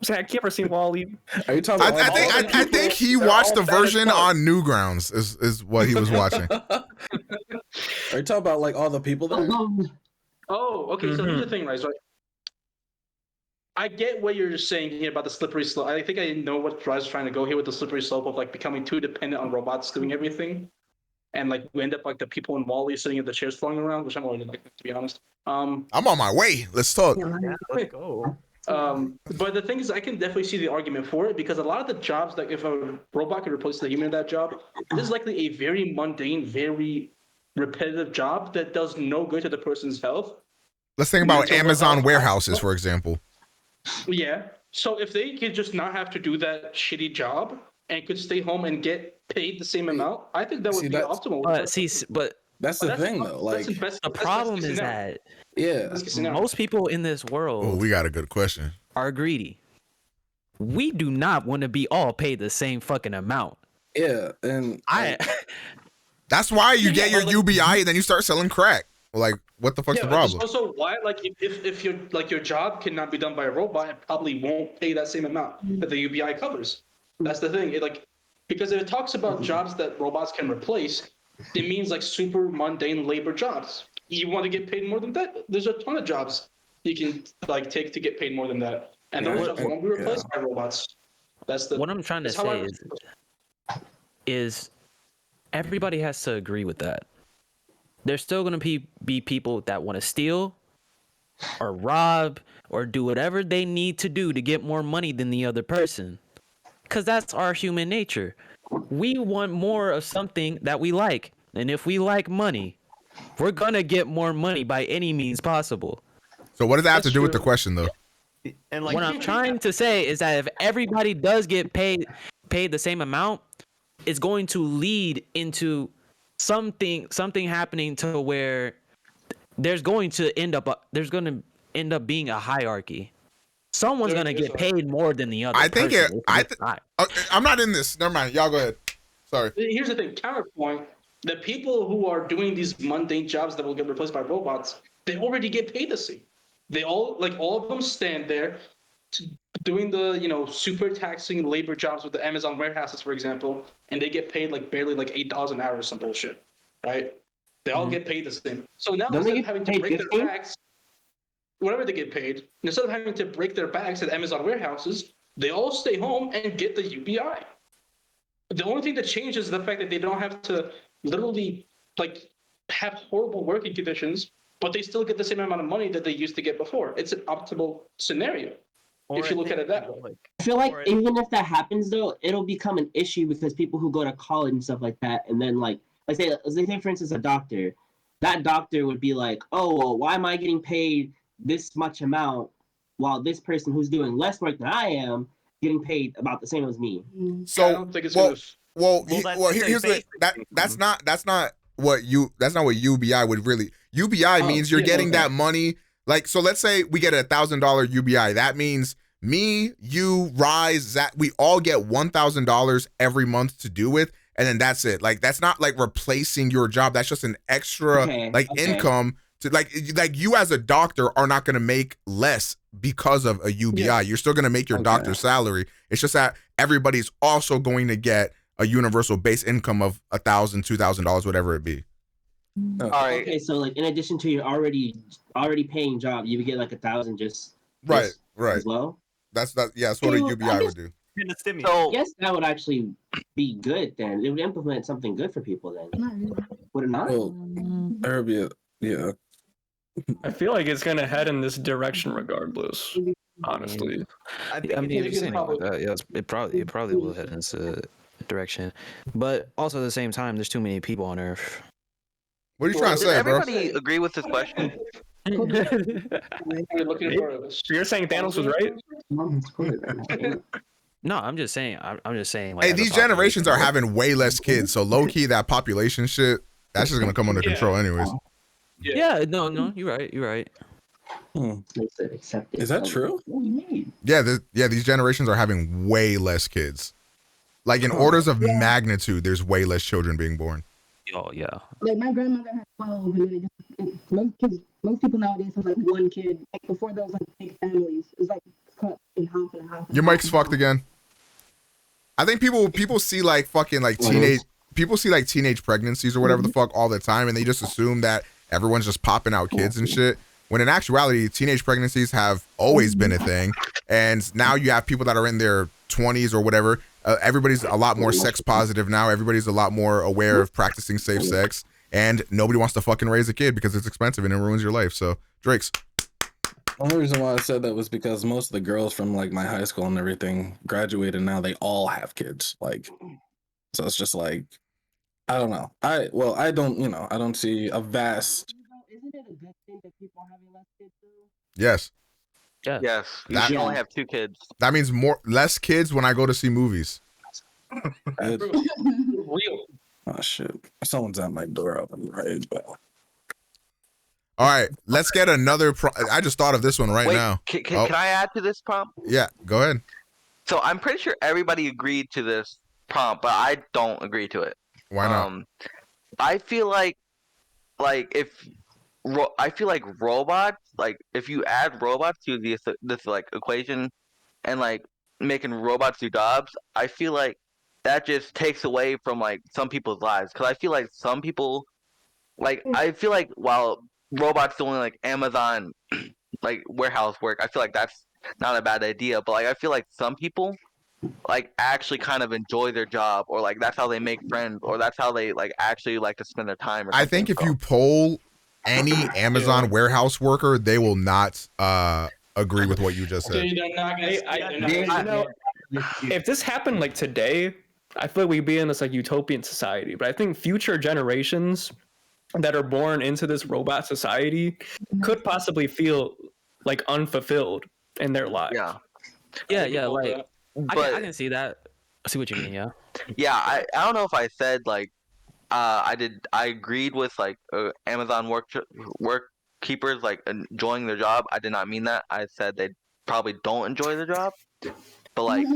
Zach, you ever seen Wall-E? Are you talking about I think he watched the version on Newgrounds is what he was watching. Are you talking about like all the people there? Oh, okay. So here's the thing, right? I get what you're saying here about the slippery slope. I think I know what Rise is trying to go here with the slippery slope of like becoming too dependent on robots doing everything, and like we end up like the people in Wall-E sitting in the chairs flying around, which I'm already like, to be honest. I'm on my way. Let's talk. Yeah, let's go. But the thing is, I can definitely see the argument for it because a lot of the jobs, like if a robot could replace the human in that job, this is likely a very mundane, very repetitive job that does no good to the person's health. Let's think about Amazon warehouses, for example. Yeah. So if they could just not have to do that shitty job and could stay home and get paid the same amount, I think that would be optimal. But that's the thing, though. Like the problem is that most people in this world. Oh, we got a good question. Are greedy. We do not want to be all paid the same fucking amount. Yeah, and that's why you get your UBI and then you start selling crack. Like, what the fuck's the problem? Also, why like if your like your job cannot be done by a robot, it probably won't pay that same amount that the UBI covers. That's the thing. Because if it talks about jobs that robots can replace, it means like super mundane labor jobs. You want to get paid more than that? There's a ton of jobs you can like take to get paid more than that, and those jobs won't be replaced by robots. That's what I'm trying to say is everybody has to agree with that. There's still going to be people that want to steal or rob or do whatever they need to do to get more money than the other person. Because that's our human nature. We want more of something that we like. And if we like money, we're going to get more money by any means possible. So what does that have to do with the question, though? And like, what I'm trying to say is that if everybody does get paid paid the same amount, it's going to lead into something happening to where there's going to end up being a hierarchy. Someone's gonna get paid more than the other. I'm not in this. Never mind. Y'all go ahead. Sorry. Here's the thing. Counterpoint: the people who are doing these mundane jobs that will get replaced by robots, they already get paid the same. They all of them stand there doing the super taxing labor jobs with the Amazon warehouses, for example, and they get paid like barely like $8 an hour or some bullshit, right? They all get paid the same. So now instead of having to break their backs, whatever they get paid, instead of having to break their backs at Amazon warehouses, they all stay home and get the UBI. The only thing that changes is the fact that they don't have to literally like have horrible working conditions, but they still get the same amount of money that they used to get before. It's an optimal scenario if you look at it that way. I feel like even if that happens though, it'll become an issue because people who go to college and stuff like that, and then like say for instance a doctor, that doctor would be like, oh well, why am I getting paid this much amount while this person who's doing less work than I am getting paid about the same as me? So I don't think it's here's the that's not what UBI would really. UBI means you're getting that money. Like, so let's say we get a $1,000 UBI. That means me, you, Rise, Zach, we all get $1,000 every month to do with, and then that's it. Like, that's not like replacing your job. That's just an extra income to like you as a doctor are not going to make less because of a UBI. Yeah. You're still going to make your doctor's salary. It's just that everybody's also going to get a universal base income of $1,000, $2,000, whatever it be. All right. Okay, so like in addition to your already paying job, you would get like $1,000 just as well. That's what a UBI would do. So yes, that would actually be good. Then it would implement something good for people. Then would it not? Well, yeah. I feel like it's gonna head in this direction regardless. Honestly, I mean, if you're saying it like that, yeah, it probably will head in this direction. But also at the same time, there's too many people on Earth. What are you trying to say, bro? Everybody agree with this question? You're saying Thanos was right? No, I'm just saying. Like, hey, these generations are having way less kids, so low key that population shit, that's just gonna come under control, anyways. Yeah, no, you're right. Is that true? Yeah, these generations are having way less kids. Like in orders of magnitude, there's way less children being born. Oh yeah. Like my grandmother had 12, and then most people nowadays have like one kid. Like before, there was like big families. It was like cut in half and half. Your mic's fucked again. I think people see like fucking like teenage pregnancies or whatever the fuck all the time, and they just assume that everyone's just popping out kids and shit. When in actuality, teenage pregnancies have always been a thing, and now you have people that are in their 20s or whatever. Everybody's a lot more sex positive now. Everybody's a lot more aware of practicing safe sex, and nobody wants to fucking raise a kid because it's expensive and it ruins your life. So, Drake's. The only reason why I said that was because most of the girls from like my high school and everything graduated. Now they all have kids. Like, so it's just like, I don't know. I don't see a vast. Isn't it a good thing that people are having less kids though? Yes. Yeah. Yes. You should only have 2 kids. That means less kids when I go to see movies. Real. Oh shit! Someone's at my door open right now. All right, let's get another. I just thought of this one now. Can I add to this prompt? Yeah, go ahead. So I'm pretty sure everybody agreed to this prompt, but I don't agree to it. Why not? I feel like robots, like if you add robots to this like equation and like making robots do jobs, I feel like that just takes away from like some people's lives. Because I feel like some people, like while robots doing like Amazon like warehouse work, I feel like that's not a bad idea. But like I feel like some people like actually kind of enjoy their job, or like that's how they make friends, or that's how they like actually like to spend their time. I think if you poll any Amazon warehouse worker, they will not agree with what you just said. If this happened like today, I feel like we'd be in this like utopian society. But I think future generations that are born into this robot society could possibly feel like unfulfilled in their lives. Yeah. Like I can see that. I see what you mean. Yeah. Yeah, I don't know if I said like I agreed with like Amazon work keepers like enjoying their job. I did not mean that. I said they probably don't enjoy their job, but like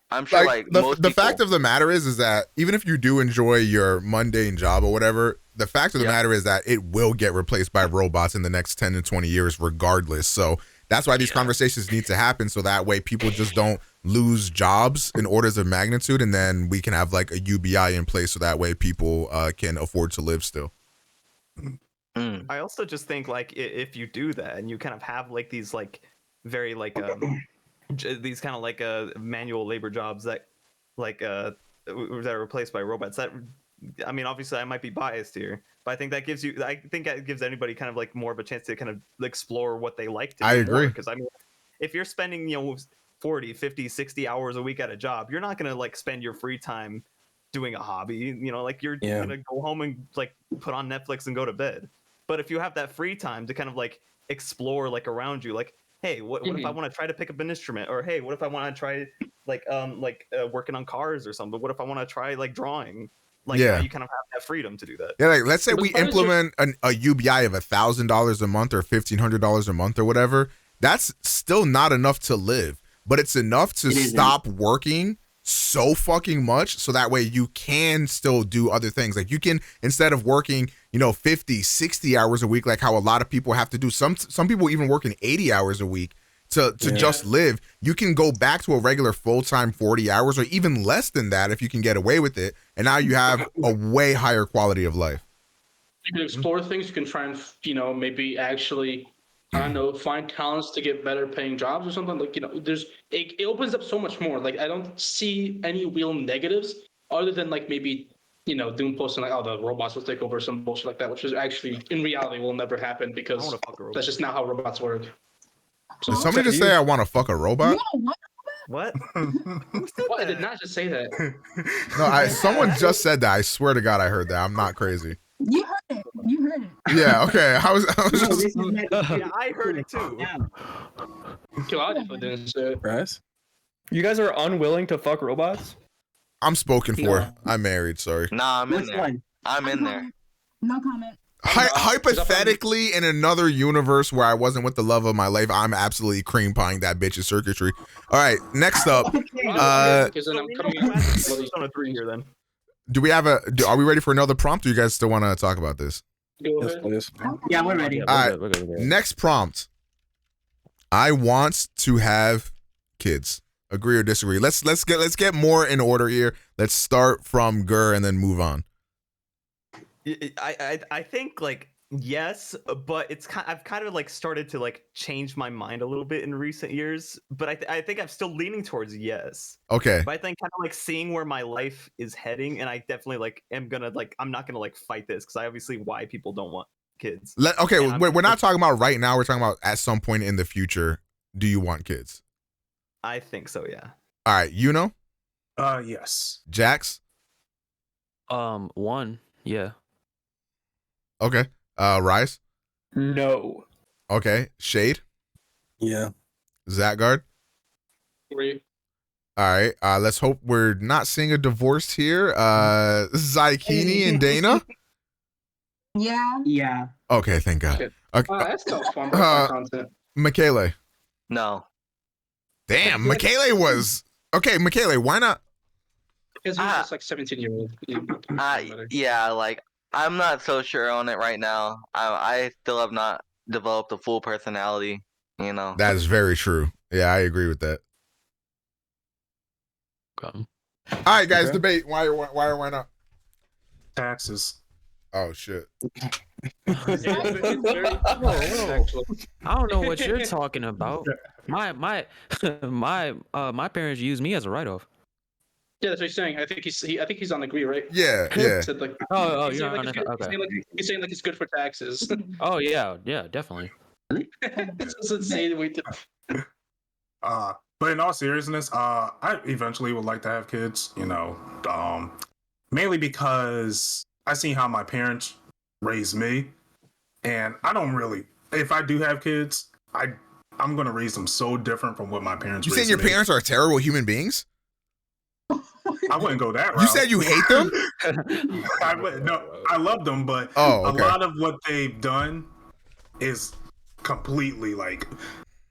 I'm sure like most the people, fact of the matter is that even if you do enjoy your mundane job or whatever, the fact of the matter is that it will get replaced by robots in the next 10 to 20 years regardless. So that's why these conversations need to happen, so that way people just don't lose jobs in orders of magnitude, and then we can have like a UBI in place so that way people can afford to live still. I also just think like if you do that and you kind of have like these like very like these kind of like manual labor jobs that like that are replaced by robots, that I mean obviously I might be biased here, but I think that gives anybody kind of like more of a chance to kind of explore what they like to do. I agree, because I mean if you're spending 40, 50, 60 hours a week at a job, you're not gonna like spend your free time doing a hobby, like you're gonna go home and like put on Netflix and go to bed. But if you have that free time to kind of like explore like around you, like hey, what if I want to try to pick up an instrument, or hey, what if I want to try like working on cars or something, but what if I want to try like drawing, like now you kind of have that freedom to do that. Yeah, like let's say we implement a UBI of $1,000 a month or $1,500 a month or whatever. That's still not enough to live, but it's enough to stop working so fucking much so that way you can still do other things. Like you can, instead of working 50, 60 hours a week like how a lot of people have to do, some people even working 80 hours a week to just live, you can go back to a regular full-time 40 hours or even less than that if you can get away with it, and now you have a way higher quality of life. You can explore things. You can try and maybe actually I don't know, find talents to get better paying jobs or something. Like, it opens up so much more. Like, I don't see any real negatives other than like maybe, Doom posting like, oh, the robots will take over, some bullshit like that, which is actually in reality will never happen because that's just not how robots work. Did somebody just say I want to fuck a robot? What? I did not just say that. No, someone just said that. I swear to God, I heard that. I'm not crazy. You heard it. You heard it. Yeah. Okay. I was just. Yeah, I heard it too. Yeah. I definitely didn't say it. Right? You guys are unwilling to fuck robots? I'm spoken for. I'm married. Sorry. Nah, I'm in there. I'm in there. No comment. Hypothetically, in another universe where I wasn't with the love of my life, I'm absolutely cream pieing that bitch's circuitry. All right, next up. Because then I'm coming in on a 3 here then. Do we have are we ready for another prompt, or you guys still want to talk about this? Go ahead. Yeah, we're ready. All right, next prompt. I want to have kids. Agree or disagree? Let's get more in order here. Let's start from Gur and then move on. I think like yes, but I've kind of like started to like change my mind a little bit in recent years, but I think I'm still leaning towards yes. Okay. But I think kind of like seeing where my life is heading, and I definitely like I'm not gonna like fight this because I obviously why people don't want kids. We're not talking about right now. We're talking about at some point in the future. Do you want kids? I think so. Yeah. All right. Yes. Jax. One. Yeah. Okay. Rice? No. Okay. Shade? Yeah. Zygarde? 3. All right. Let's hope we're not seeing a divorce here. Zykini and Dana? Yeah. Yeah. Okay, thank God. Okay. That's still fun content. Michele? No. Damn, Michele was... Okay, Michele, why not? Because he's just like 17-year-old. Yeah, like, I'm not so sure on it right now. I still have not developed a full personality, That is very true. Yeah, I agree with that. Okay. All right, guys, debate. Why or why not? Taxes. Oh, shit. I don't know what you're talking about. My parents use me as a write-off. Yeah, that's what he's saying. I think he's on agree, right? Yeah. Said, like, you're saying, on like, okay. He's saying like it's good for taxes. Oh yeah, definitely. It's insane. But in all seriousness, I eventually would like to have kids. Mainly because I see how my parents raised me, and I don't really. If I do have kids, I'm gonna raise them so different from what my parents. You saying your parents are terrible human beings? I wouldn't go that route. You said you hate them? I love them, but a lot of what they've done is completely like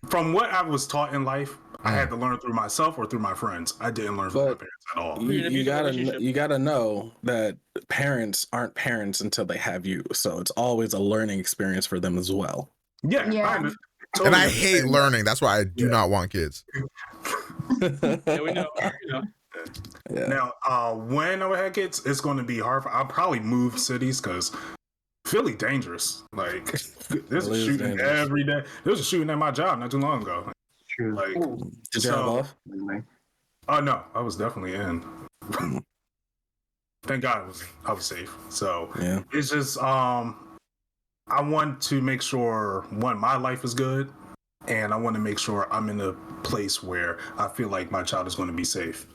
from what I was taught in life. I had to learn through myself or through my friends. I didn't learn from my parents at all. You gotta know that parents aren't parents until they have you. So it's always a learning experience for them as well. Yeah. Totally and I hate learning. That's why I do not want kids. Yeah, we know. Yeah. Now, when I had kids, it's going to be hard. I'll probably move cities because Philly dangerous. Like there's a shooting every day. There was a shooting at my job not too long ago. True. Like, did you have off? Oh no, I was definitely in. Thank God I was safe. So yeah, it's just I want to make sure my life is good, and I want to make sure I'm in a place where I feel like my child is going to be safe.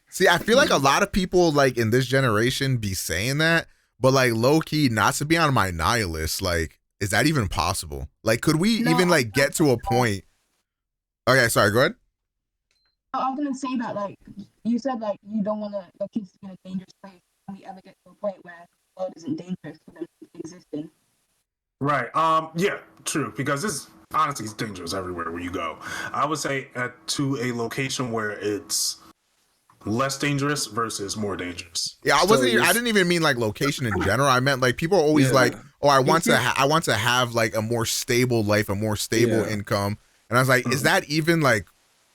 See, I feel like a lot of people like in this generation be saying that, but like low key, not to be on my nihilist, like, is that even possible? Like, could we even like get to a point? Okay, sorry, go ahead. I was gonna say that, like, you said, like, you don't want your kids to be in a dangerous place. Can we ever get to a point where the world isn't dangerous for them to exist in? Right. Yeah, true. Because it's honestly it's dangerous everywhere where you go. I would say to a location where it's less dangerous versus more dangerous. Yeah, I didn't even mean like location in general. I meant like people are always like, oh, I want to have like a more stable life, a more stable income. And I was like, is that even like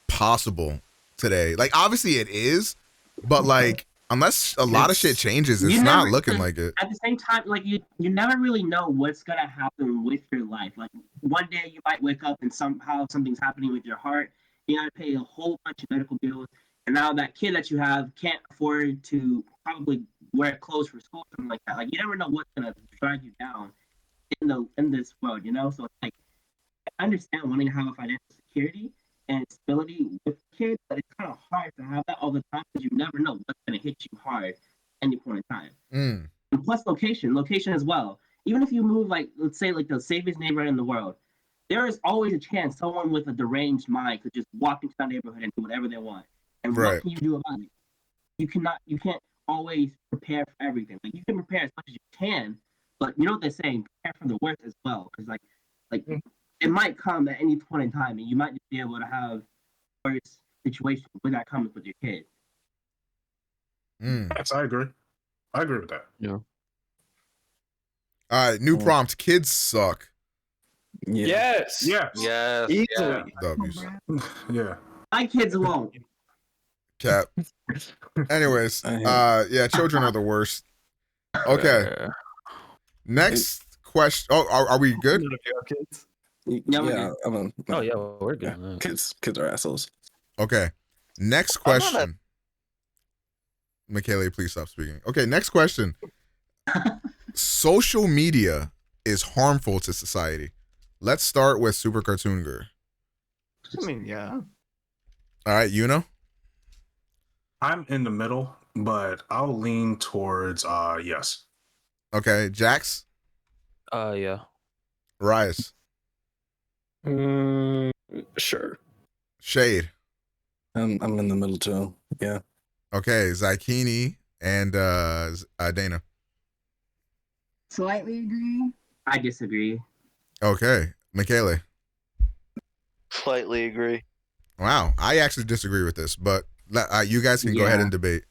possible today? Like, obviously it is, but like, unless a lot of shit changes, it's not looking like it. At the same time, like you never really know what's gonna happen with your life. Like one day you might wake up and somehow something's happening with your heart. You gotta pay a whole bunch of medical bills, and now that kid that you have can't afford to probably wear clothes for school, something like that. Like you never know what's gonna drag you down in this world, you know. So it's like I understand wanting to have a financial security and stability with kids, but it's kind of hard to have that all the time because you never know what's going to hit you hard at any point in time. And plus location as well. Even if you move, like, let's say, like the safest neighborhood in the world, there is always a chance someone with a deranged mind could just walk into that neighborhood and do whatever they want. And what can you do about it? You can't always prepare for everything. Like, you can prepare as much as you can, but you know what they're saying, prepare for the worst as well. Because, like, it might come at any point in time, and you might just be able to have worse situation when that comes with your kid. Yes, I agree. I agree with that. Yeah. All right, new prompt. Kids suck. Yes. Easily. W's. Yeah. My kids alone. Cap. Anyways, yeah, children are the worst. Okay. Next question. Oh, are we good? Yeah. Oh yeah, we're good. Yeah. Kids are assholes. Okay. Next question. Michaela, please stop speaking. Okay, next question. Social media is harmful to society. Let's start with Super Cartoon Girl. I mean, yeah. All right, you know? I'm in the middle, but I'll lean towards yes. Okay, Jax? Yeah. Rice? Sure. Shade? I'm in the middle too. Yeah. Okay, Zykini and Dana. Slightly agree. I disagree. Okay, Michaela. Slightly agree. Wow, I actually disagree with this, but you guys can go ahead and debate.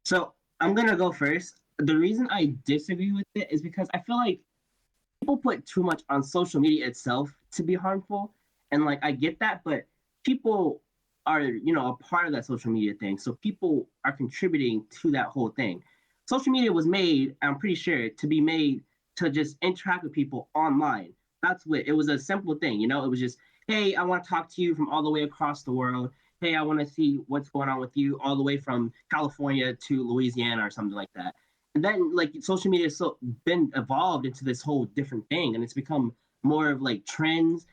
So I'm gonna go first. The reason I disagree with it is because I feel like people put too much on social media itself to be harmful, and like I get that, but people are a part of that social media thing, so people are contributing to that whole thing. Social media was made, I'm pretty sure, to be made to just interact with people online. That's what it was, a simple thing, it was just, hey, I want to talk to you from all the way across the world. Hey, I want to see what's going on with you all the way from California to Louisiana or something like that. And then like social media has been evolved into this whole different thing, and it's become more of like trends,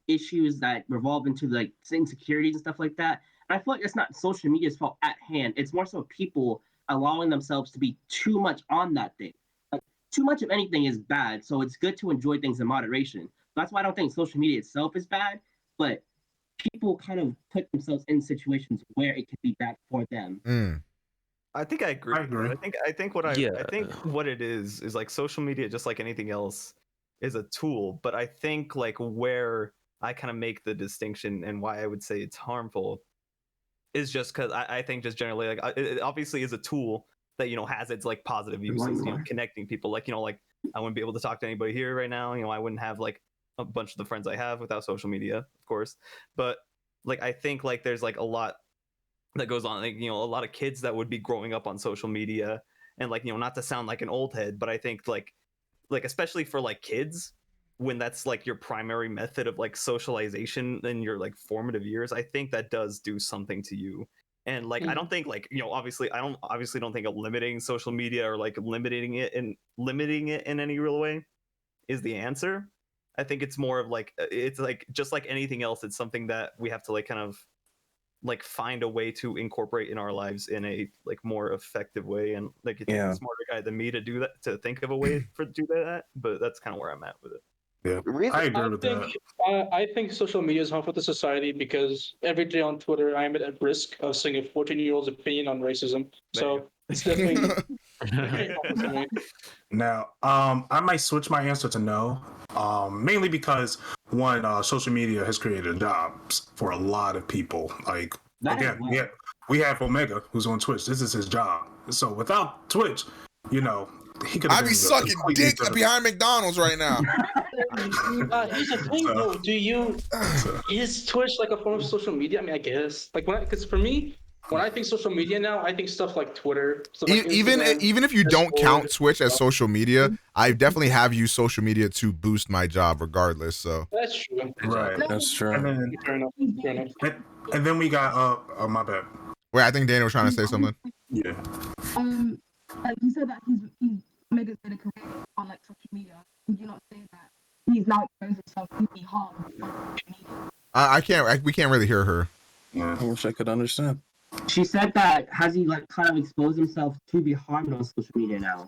issues that revolve into like insecurities and stuff like that. And I feel like it's not social media's fault at hand. It's more so people allowing themselves to be too much on that thing. Like, too much of anything is bad, so it's good to enjoy things in moderation. That's why I don't think social media itself is bad, but people kind of put themselves in situations where it could be bad for them. I think I agree. I think what it is like social media, just like anything else, is a tool. But I think like where I kind of make the distinction and why I would say it's harmful is just because I think just generally like it obviously is a tool that has its like positive uses, connecting people. Like like I wouldn't be able to talk to anybody here right now. I wouldn't have like a bunch of the friends I have without social media, of course. But like I think like there's like a lot that goes on, like a lot of kids that would be growing up on social media, and like not to sound like an old head, but I think like especially for like kids, when that's like your primary method of like socialization in your like formative years, I think that does do something to you. And like I don't think like obviously don't think of limiting social media or like limiting it in any real way is the answer. I think it's more of like it's like just like anything else, it's something that we have to like kind of like find a way to incorporate in our lives in a like more effective way, and like it's a smarter guy than me to do that, to think of a way to do that. But that's kind of where I'm at with it. Yeah, I agree with that. I think social media is harmful to society because every day on Twitter I'm at risk of seeing a 14-year-old's opinion on racism. So it's definitely Now, I might switch my answer to no, mainly because one, social media has created jobs for a lot of people. Like again, we have Omega who's on Twitch. This is his job. So without Twitch, he could. I'd be sucking dick behind McDonald's right now. Here's the thing, though. Is Twitch like a form of social media? I mean, I guess. Like, because for me, when I think social media now, I think stuff like Twitter. Stuff like even if you don't count Twitch as social media, I definitely have used social media to boost my job, regardless. So that's true. Right, that's true. And then we got my bad. Wait, I think Daniel was trying to say something. Yeah. Like you said that he's made a career on like social media. Would you not say that he's now exposed himself to be harmed on social media? We can't really hear her. I wish I could understand. She said that has he like kind of exposed himself to be harmed on social media now?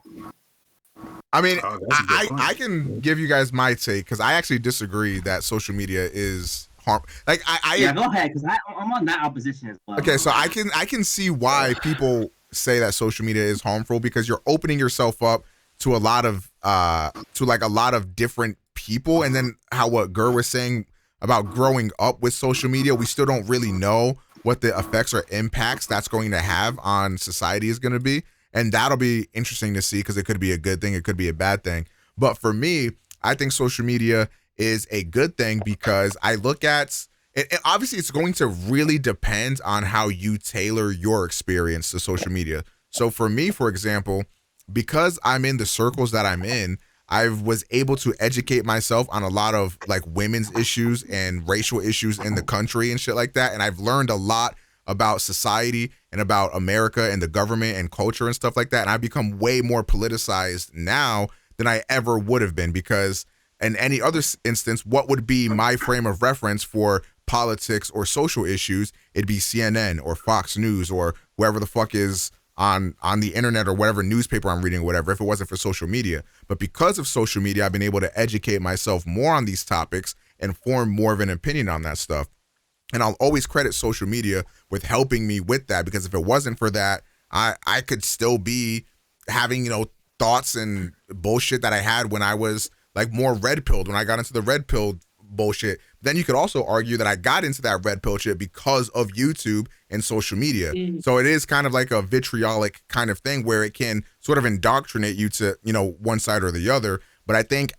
I mean, I can give you guys my take because I actually disagree that social media is harm. Like yeah, go ahead because I'm on that opposition as well. Okay, so I can see why people say that social media is harmful because you're opening yourself up to a lot of different people, and then what Gur was saying about growing up with social media, we still don't really know what the effects or impacts that's going to have on society is going to be. And that'll be interesting to see because it could be a good thing, it could be a bad thing. But for me, I think social media is a good thing because I look at it. Obviously, it's going to really depend on how you tailor your experience to social media. So for me, for example, because I'm in the circles that I'm in, I was able to educate myself on a lot of like women's issues and racial issues in the country and shit like that. And I've learned a lot about society and about America and the government and culture and stuff like that. And I've become way more politicized now than I ever would have been because in any other instance, what would be my frame of reference for politics or social issues? It'd be CNN or Fox News or whoever the fuck is on the internet or whatever newspaper I'm reading or whatever, if it wasn't for social media. But because of social media, I've been able to educate myself more on these topics and form more of an opinion on that stuff. And I'll always credit social media with helping me with that because if it wasn't for that, I could still be having, thoughts and bullshit that I had when I was like more red-pilled, when I got into the red-pilled bullshit. Then you could also argue that I got into that red pill shit because of YouTube and social media. So it is kind of like a vitriolic kind of thing where it can sort of indoctrinate you to, one side or the other. But I think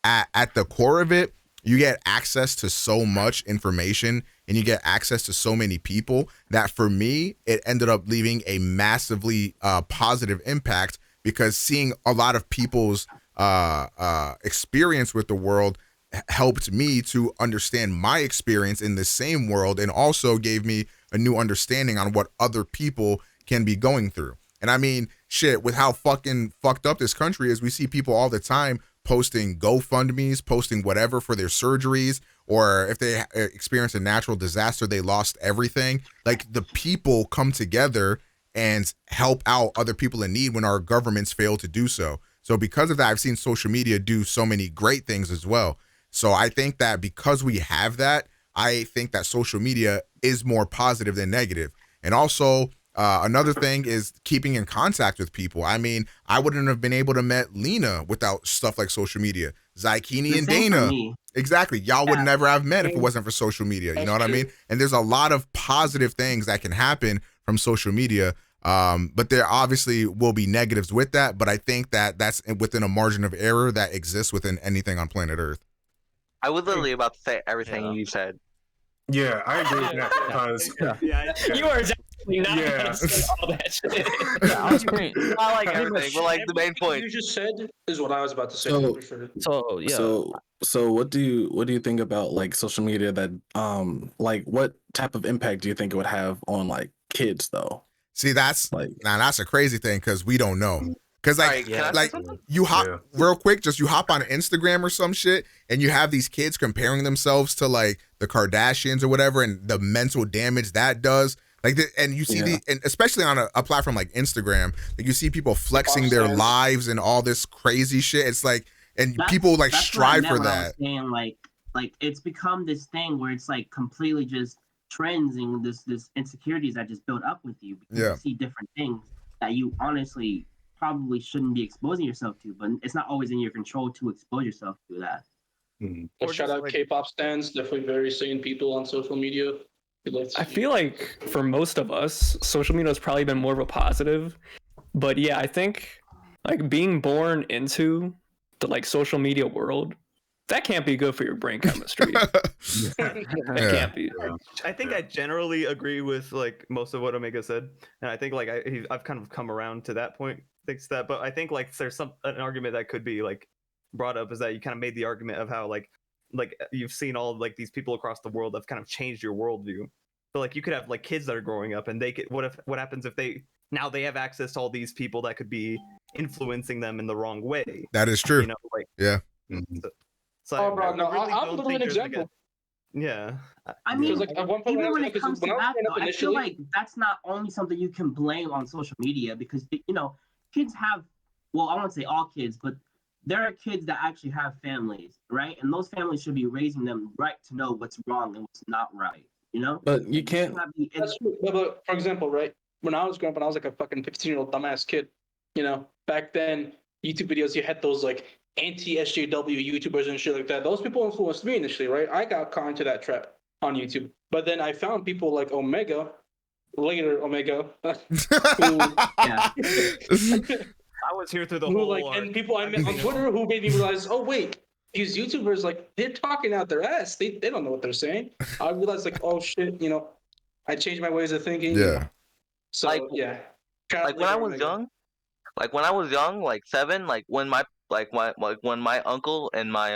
at the core of it, you get access to so much information and you get access to so many people that for me, it ended up leaving a massively positive impact because seeing a lot of people's experience with the world helped me to understand my experience in the same world and also gave me a new understanding on what other people can be going through. And I mean, shit, with how fucking fucked up this country is, we see people all the time posting GoFundMes, posting whatever for their surgeries, or if they experience a natural disaster, they lost everything. Like the people come together and help out other people in need when our governments fail to do so. So because of that, I've seen social media do so many great things as well. So I think that because we have that, I think that social media is more positive than negative. And also, another thing is keeping in contact with people. I mean, I wouldn't have been able to met Lena without stuff like social media. Zykini and Dana. Exactly. Y'all would never have met if it wasn't for social media. You know what I mean? And there's a lot of positive things that can happen from social media. But there obviously will be negatives with that. But I think that that's within a margin of error that exists within anything on planet Earth. I was literally about to say everything you said. Yeah, I agree with that because you are definitely not gonna say all that shit. I like everything, but like the main point you just said is what I was about to say. So what do you think about like social media that like what type of impact do you think it would have on like kids though? See, that's like that's a crazy thing because we don't know. Because you hop real quick, you hop on Instagram or some shit, and you have these kids comparing themselves to like the Kardashians or whatever, and the mental damage that does. And you see and especially on a platform like Instagram, like you see people flexing their lives and all this crazy shit. It's like, and people like strive for that. Saying, like it's become this thing where it's like completely just trends and this insecurities that just build up with you because you see different things that you honestly probably shouldn't be exposing yourself to, but it's not always in your control to expose yourself to that. Or shout out K-pop stands, definitely very sane people on social media. I feel like for most of us, social media has probably been more of a positive. But yeah, I think like being born into the like social media world, that can't be good for your brain chemistry. It can't be. I think I generally agree with like most of what Omega said, and I think like I've kind of come around to that point. Thanks to that, but I think like there's an argument that could be like brought up is that you kind of made the argument of how like you've seen all like these people across the world that have kind of changed your worldview. So like you could have like kids that are growing up and they could what happens if they have access to all these people that could be influencing them in the wrong way. That is true. You know, like So I'm literally an example. I mean, even when it comes to that, though, I feel like that's not only something you can blame on social media because kids have, well, I won't say all kids, but there are kids that actually have families, right? And those families should be raising them right to know what's wrong and what's not right, But you can't. That's true. But for example, right? When I was growing up, I was like a fucking 15-year-old dumbass kid. Back then, YouTube videos, you had those like anti-SJW YouTubers and shit like that. Those people influenced me initially, right? I got caught into that trap on YouTube. But then I found people like Omega, who, I was here through the whole and people I met on Twitter who made me realize, oh wait, these YouTubers like they're talking out their ass. They don't know what they're saying. I realized like, oh shit, I changed my ways of thinking. So like when I was young, like 7, like when my when my uncle and my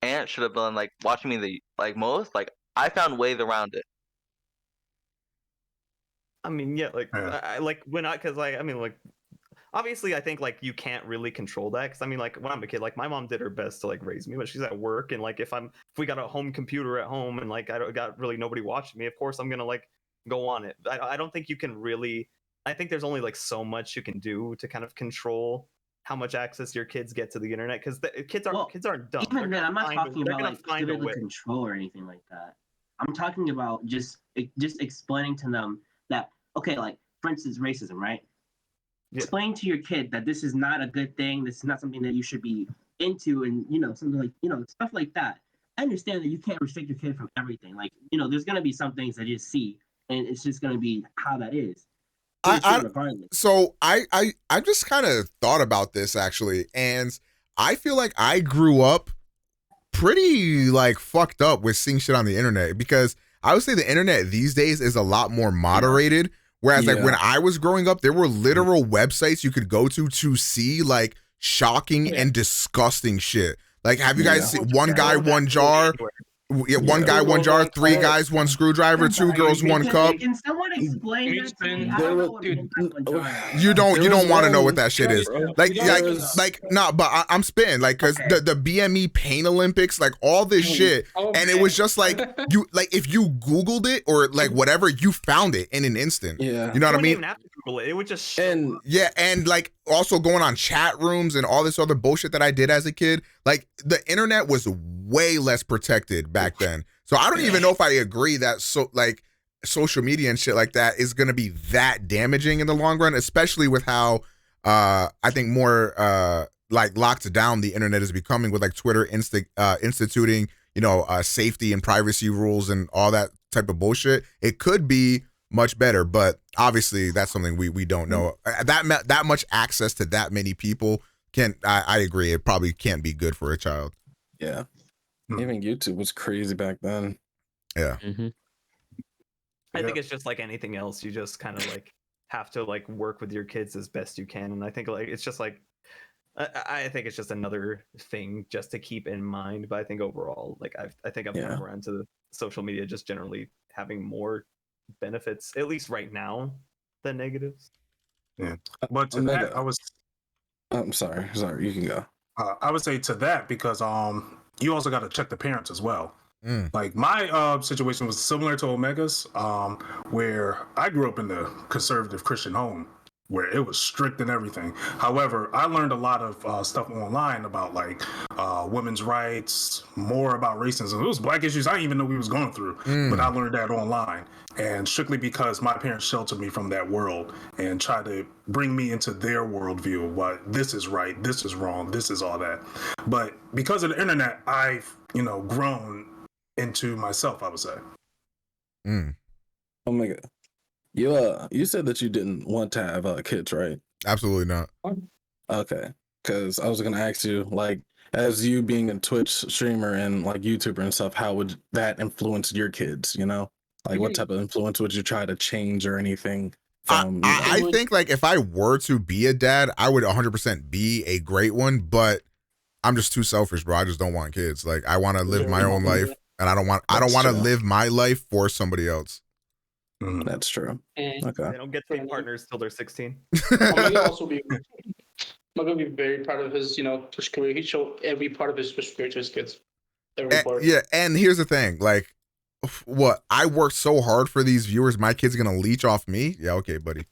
aunt should have been like watching me the most, like I found ways around it. I mean, obviously I think like you can't really control that because I mean like when I'm a kid, like my mom did her best to like raise me, but she's at work and like if we got a home computer at home and like I got really nobody watching me, of course I'm gonna like go on it. I don't think you can really. I think there's only like so much you can do to kind of control how much access your kids get to the internet because kids aren't dumb. Even then, I'm not talking about like physical control or anything like that. I'm talking about just explaining to them that like for instance racism, right? Explain to your kid that this is not a good thing. This is not something that you should be into, and something like stuff like that. I understand that you can't restrict your kid from everything. Like there's gonna be some things that you see, and it's just gonna be how that is. I just kind of thought about this actually, and I feel like I grew up pretty like fucked up with seeing shit on the internet because I would say the internet these days is a lot more moderated. Whereas like when I was growing up, there were literal websites you could go to see like shocking and disgusting shit. Like, have you guys seen One Guy, One Jar? One guy, one jar, 3 guys, 1 screwdriver, 2 girls, 1 cup. Can someone explain that to me? I don't know what one jar is. You don't want to know what that shit is. Like, nah, but I'm spitting like because the BME Pain Olympics, like all this shit, and it was just like if you Googled it or like whatever, you found it in an instant. Yeah, you know what I mean? You didn't even have to Google it. It would just and like also going on chat rooms and all this other bullshit that I did as a kid. Like the internet was way less protected back then. So I don't even know if I agree that social media and shit like that is going to be that damaging in the long run, especially with how I think more locked down the internet is becoming, with like Twitter instituting safety and privacy rules and all that type of bullshit. It could be much better, but obviously that's something we don't know. That much access to that many people I agree, it probably can't be good for a child. Yeah. Even YouTube was crazy back then. Yeah. Mm-hmm. I think it's just like anything else. You just kind of like have to like work with your kids as best you can, and I think like it's just like I think it's just another thing just to keep in mind. But I think overall, like I think I've come around to the social media just generally having more benefits, at least right now, than negatives. Yeah, but to that, I'm sorry, you can go. I would say to that because you also got to check the parents as well. Like my situation was similar to Omega's, where I grew up in the conservative Christian home where it was strict and everything. However, I learned a lot of stuff online about like women's rights, more about racism. It was black issues I didn't even know we was going through, but I learned that online. And strictly because my parents sheltered me from that world and tried to bring me into their worldview of what this is right, this is wrong, this is all that. But because of the internet, I've, grown into myself, I would say. Oh my God. You said that you didn't want to have kids, right? Absolutely not. Okay. Because I was going to ask you, like, as you being a Twitch streamer and like YouTuber and stuff, how would that influence your kids, Like what type of influence would you try to change or anything from I think like if I were to be a dad, I would 100% be a great one, but I'm just too selfish, bro. I just don't want kids. Like I want to live my own life, and I don't want to live my life for somebody else. That's true. Okay. They don't get to be partners till they're 16. Omega also be very proud of his, Twitch career. He showed every part of his Twitch career to his kids. Every part. Yeah, and here's the thing, like, what I worked so hard for these viewers, my kid's gonna leech off me? Yeah, okay, buddy.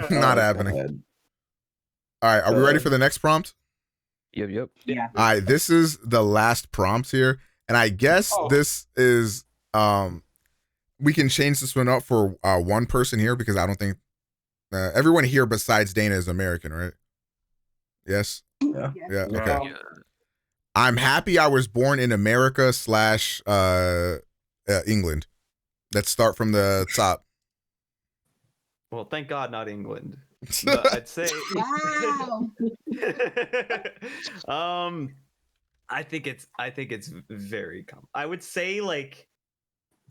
Not happening. All right, are we ready for the next prompt? Yep. Yeah. All right, this is the last prompt here, and I guess this is we can change this one up for one person here because I don't think everyone here besides Dana is American, right? Yes. Yeah. Okay. Yeah. I'm happy I was born in America / England. Let's start from the top. Well, thank God, not England. But I'd say. Wow. I think it's very I would say like.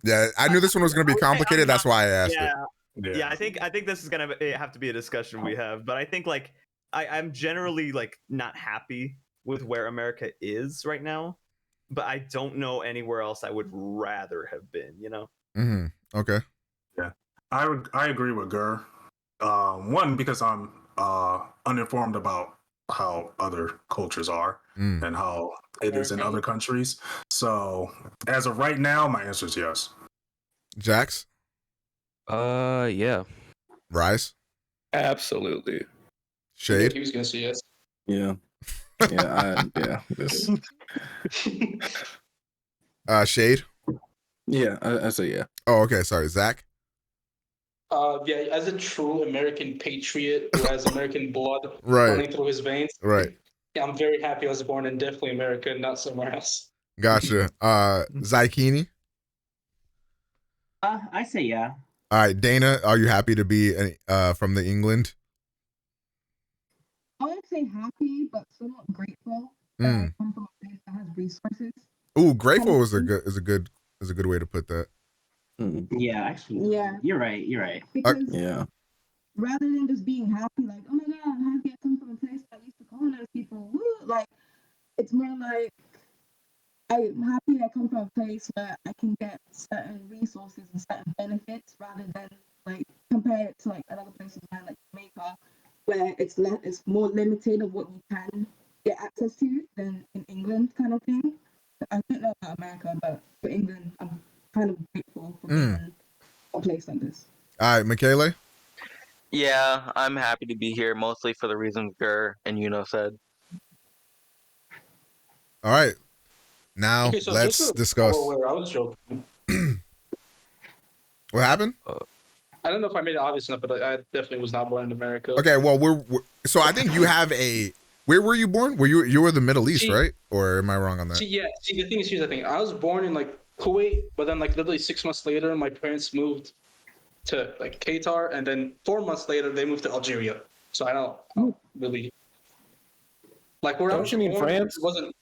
Yeah, I knew this one was going to be complicated. That's why I asked it. Yeah, I think this is gonna have to be a discussion we have. But I think like I'm generally like not happy with where America is right now, but I don't know anywhere else I would rather have been. Okay. Yeah, I agree with Gur. One, because I'm uninformed about how other cultures are and how it is in other countries. So as of right now, my answer is yes. Jax? Yeah. Rise? Absolutely. Shade? He was gonna say yes. Yeah. This. Shade? Yeah, I say yeah. Oh, okay. Sorry, Zach. Yeah, as a true American patriot who has American blood Right. running through his veins. Right. Yeah, I'm very happy I was born in definitely America, not somewhere else. Gotcha. Zykini? I say yeah. All right, Dana, are you happy to be from the England? I won't say happy, but somewhat grateful that I come from a place that has resources. Ooh, grateful is a good way to put that. Yeah, actually. Yeah. You're right. Because yeah. rather than just being happy, like, oh my God, I'm happy I come from a place that used to colonize people. Woo! Like, it's more like I'm happy I come from a place where I can get certain resources and certain benefits rather than like compare it to like another places like Jamaica, where it's more limited of what you can get access to than in England, kind of thing. I don't know about America, but for England, I'm kind of grateful for being in a place like this. All right, Michele? Yeah, I'm happy to be here, mostly for the reasons Gur and said. All right. Now Okay, so let's just discuss. where I was joking. What happened? I don't know if I made it obvious enough, but I definitely was not born in America. Okay, well we're so I think you have a. Where were you born? You were the Middle East, right? Or am I wrong on that? See, the thing is, here's the thing. I was born in like Kuwait, but then like literally 6 months later, my parents moved to like Qatar, and then 4 months later they moved to Algeria. So I don't really like where I was born. France? Wasn't.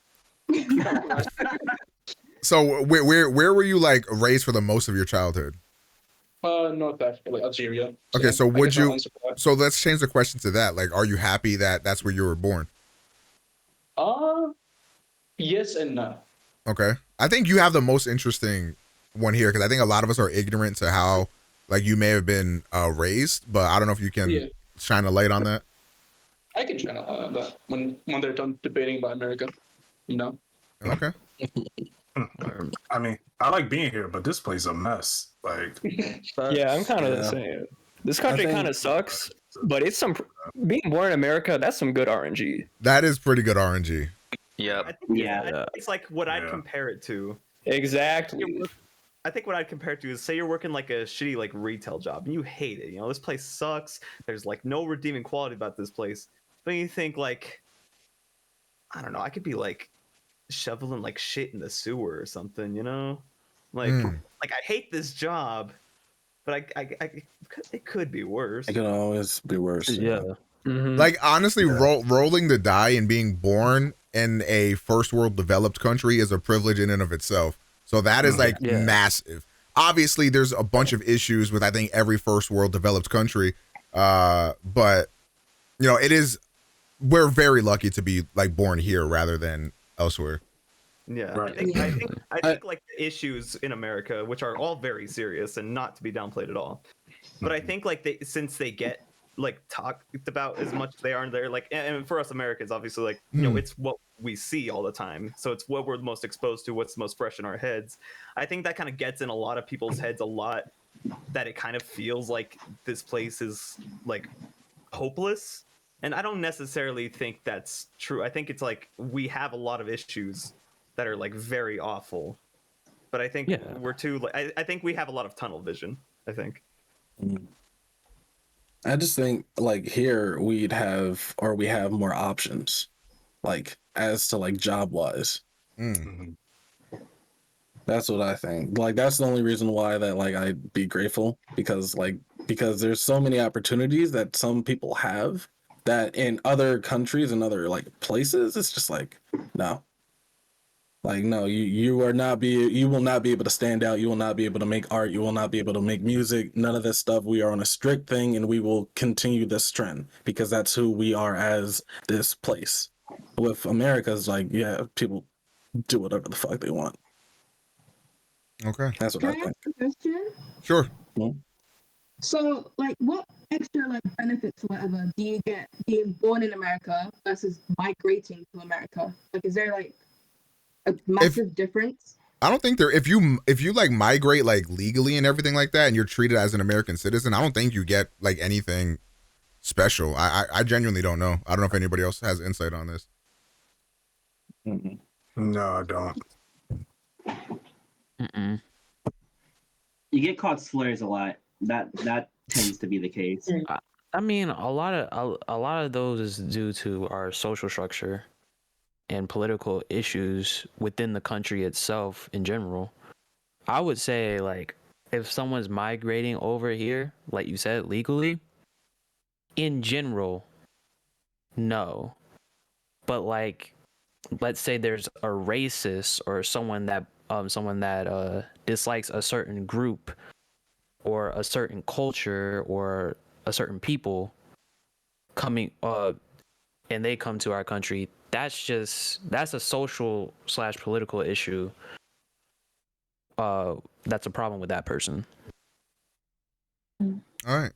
So where were you like raised for the most of your childhood? North Africa, like Algeria. Okay, so would you? So let's change the question to that. Like, are you happy that that's where you were born? Yes and no. Okay, I think you have the most interesting one here because I think a lot of us are ignorant to how like you may have been raised, but I don't know if you can shine a light on that. I can shine a light on that when they're done debating about America, you know. Okay. I mean, I like being here, but this place is a mess. Like, yeah, I'm kind of the same. This country kind of sucks, but it's being born in America. That's some good RNG. That is pretty good RNG. Yeah. I think it's like what I'd compare it to. Exactly. I think what I'd compare it to is say you're working like a shitty like retail job and you hate it. You know, this place sucks. There's like no redeeming quality about this place. But you think like, I don't know, I could be like shoveling like shit in the sewer or something, you know? Like I hate this job, but it could be worse. It could always be worse. Yeah. Like honestly, rolling the die and being born in a first world developed country is a privilege in and of itself. So that is like massive. Obviously, there's a bunch of issues with I think every first world developed country, but you know we're very lucky to be like born here rather than elsewhere. Yeah, right. I think like the issues in America, which are all very serious and not to be downplayed at all, but I think like since they get like talked about as much as they are, they're like, and for us Americans, obviously, like you know, it's what we see all the time, so it's what we're most exposed to, what's most fresh in our heads. I think that kind of gets in a lot of people's heads a lot, that it kind of feels like this place is like hopeless, and I don't necessarily think that's true. I think it's like we have a lot of issues that are like very awful, but I think we're too like I think we have a lot of tunnel vision. I think. I just think like here we have more options, like as to like job wise. That's what I think. Like that's the only reason why that like I'd be grateful because there's so many opportunities that some people have that in other countries and other like places it's just like no. Like no, you will not be able to stand out. You will not be able to make art. You will not be able to make music. None of this stuff. We are on a strict thing, and we will continue this trend because that's who we are as this place. With America's like, people do whatever the fuck they want. Okay, that's what Can I I think. ask a question? Sure. So, like, what extra like benefits or whatever do you get being born in America versus migrating to America? Like, is there like a massive difference? I don't think if you like migrate like legally and everything like that and you're treated as an American citizen, I don't think you get like anything special. I genuinely don't know. I don't know if anybody else has insight on this. No, I don't. You get called slurs a lot. That tends to be the case. I mean, a lot of those is due to our social structure and political issues within the country itself in general. I would say like if someone's migrating over here, like you said, legally, in general, no. But like let's say there's a racist or someone that dislikes a certain group or a certain culture or a certain people coming and they come to our country, that's a social / political issue. That's a problem with that person. All right.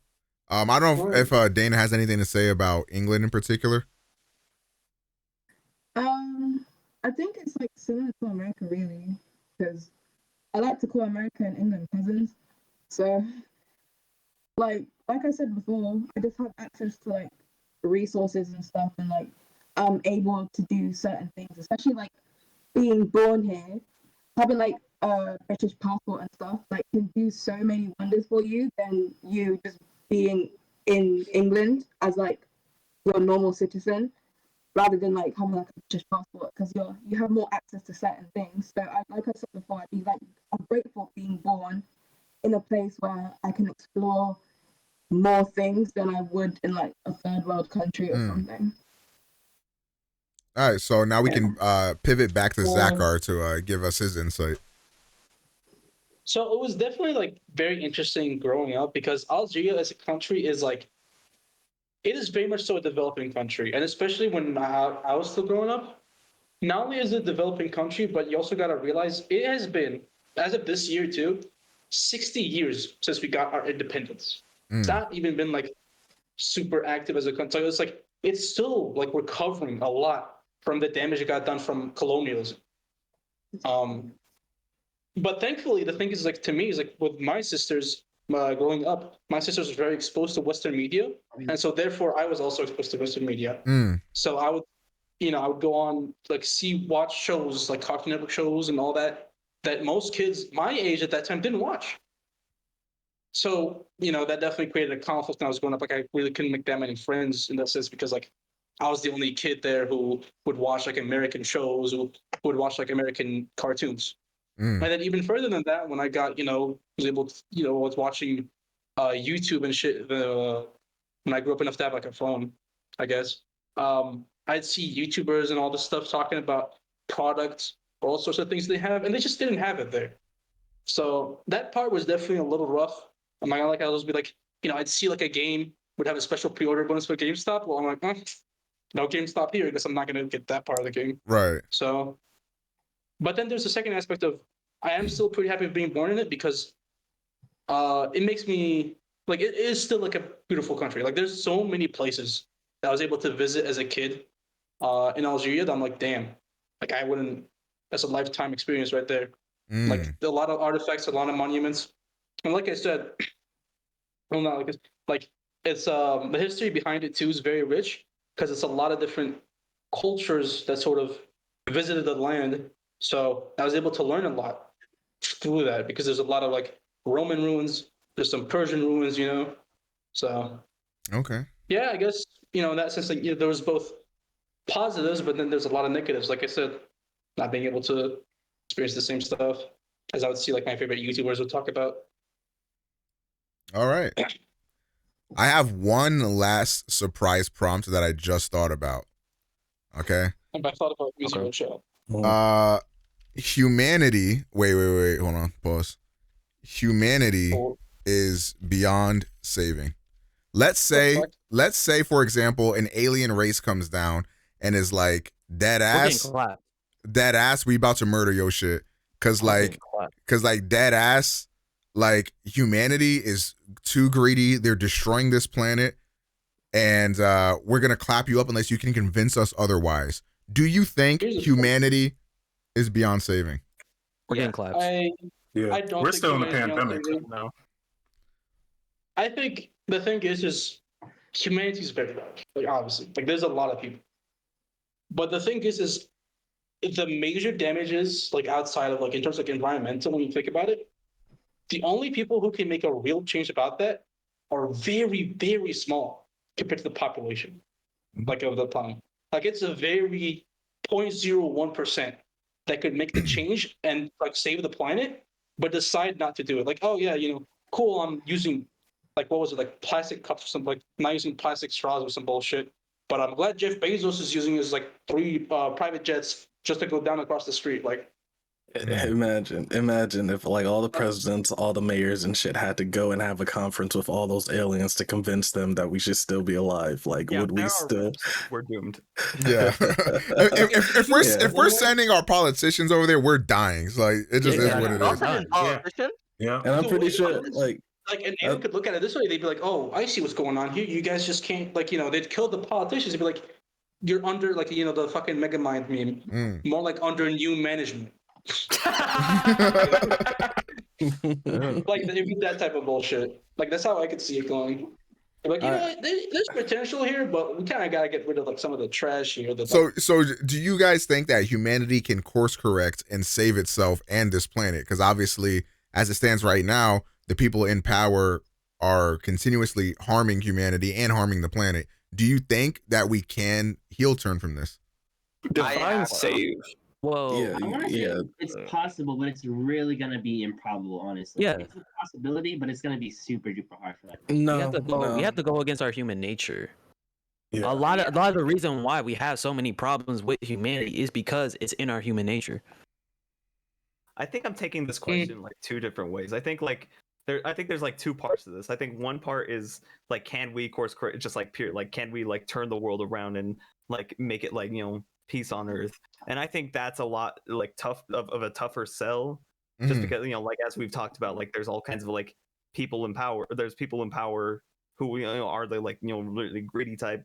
I don't know if Dana has anything to say about England in particular. I think it's like similar to America, really, because I like to call America and England cousins. So, like I said before, I just have access to like resources and stuff, and like I'm able to do certain things, especially like being born here, having like a British passport and stuff, like can do so many wonders for you than you just being in England as like your normal citizen, rather than like having like a British passport, because you have more access to certain things. So like I said before, I'm grateful being born in a place where I can explore more things than I would in like a third world country or something. All right, so now we can pivot back to Zachar to give us his insight. So it was definitely like very interesting growing up, because Algeria as a country is like, it is very much so a developing country, and especially when I was still growing up, not only is it a developing country, but you also got to realize it has been, as of this year too, 60 years since we got our independence. It's not even been like super active as a country. So it's like, it's still like recovering a lot from the damage it got done from colonialism. But thankfully, the thing is, like, to me, is like with my sisters growing up, my sisters were very exposed to Western media, and so therefore I was also exposed to Western media. So I would, I would go on like watch shows like Cartoon Network shows and all that most kids my age at that time didn't watch. So that definitely created a conflict when I was growing up. Like I really couldn't make that many friends in that sense, because like I was the only kid there who would watch like American shows, who would watch like American cartoons. And then even further than that, when I got, was able to, was watching YouTube and shit, when I grew up enough to have like a phone, I guess, I'd see YouTubers and all this stuff talking about products, all sorts of things they have, and they just didn't have it there. So that part was definitely a little rough. I'm not gonna, like, I'll just be like, I'd see like a game would have a special pre-order bonus for GameStop. Well, I'm like, no GameStop here, because I'm not gonna get that part of the game. Right. So, but then there's the second aspect of, I am still pretty happy with being born in it, because it makes me like, it is still like a beautiful country. Like there's so many places that I was able to visit as a kid in Algeria that I'm like, damn, like I wouldn't. That's a lifetime experience right there. Like a lot of artifacts, a lot of monuments, and like I said, well, not like it's the history behind it too is very rich, because it's a lot of different cultures that sort of visited the land. So I was able to learn a lot through that, because there's a lot of like Roman ruins, there's some Persian ruins, So okay. Yeah, I guess in that sense, like there was both positives, but then there's a lot of negatives. Like I said, not being able to experience the same stuff as I would see like my favorite YouTubers would talk about. All right. I have one last surprise prompt that I just thought about. Okay. And I thought about musical show. Humanity. Wait. Hold on. Pause. Humanity is beyond saving. Let's say, for example, an alien race comes down and is like, dead ass, we about to murder your shit. Cause like dead ass, like humanity is too greedy. They're destroying this planet, and we're gonna clap you up unless you can convince us otherwise. Do you think humanity is beyond saving? We're getting claps. I don't. We're think still in the humanity's beyond pandemic saving. now. I think the thing is just humanity's very large. Like obviously, like there's a lot of people. But the thing is the major damages, like outside of like in terms of like environmental, when you think about it, the only people who can make a real change about that are very, very small compared to the population, like of the planet. Like it's a very 0.01% that could make the change and like save the planet, but decide not to do it. Like, oh yeah, cool, I'm using like what was it, like plastic cups or something, like not using plastic straws or some bullshit. But I'm glad Jeff Bezos is using his like 3 private jets just to go down across the street. Like, imagine if like all the presidents, all the mayors and shit had to go and have a conference with all those aliens to convince them that we should still be alive. Like, would we still? We're doomed. Yeah. if we're sending our politicians over there, we're dying. It's like it just is what it is. Yeah, and I'm pretty sure like an alien could look at it this way. They'd be like, "Oh, I see what's going on here. You guys just can't like they'd kill the politicians. They'd be like, you're under like the fucking Megamind meme, more like under new management." Like it'd be that type of bullshit. Like that's how I could see it going. Like, you know what? There's potential here, but we kind of gotta get rid of like some of the trash here. So do you guys think that humanity can course correct and save itself and this planet? Because obviously, as it stands right now, the people in power are continuously harming humanity and harming the planet. Do you think that we can heel turn from this? Define save. Whoa. I want to say it's possible, but it's really gonna be improbable. Honestly, Yeah. it's a possibility, but it's gonna be super duper hard for that. We have to go against our human nature. Yeah. A lot of the reason why we have so many problems with humanity is because it's in our human nature. I think I'm taking this question like two different ways. I think there's like two parts to this. I think one part is like, can we course correct, just like pure, like, can we like turn the world around and like make it like, peace on earth? And I think that's a lot like tough of a tougher sell, just because, like, as we've talked about, like, there's all kinds of like people in power. There's people in power who are the like really greedy type,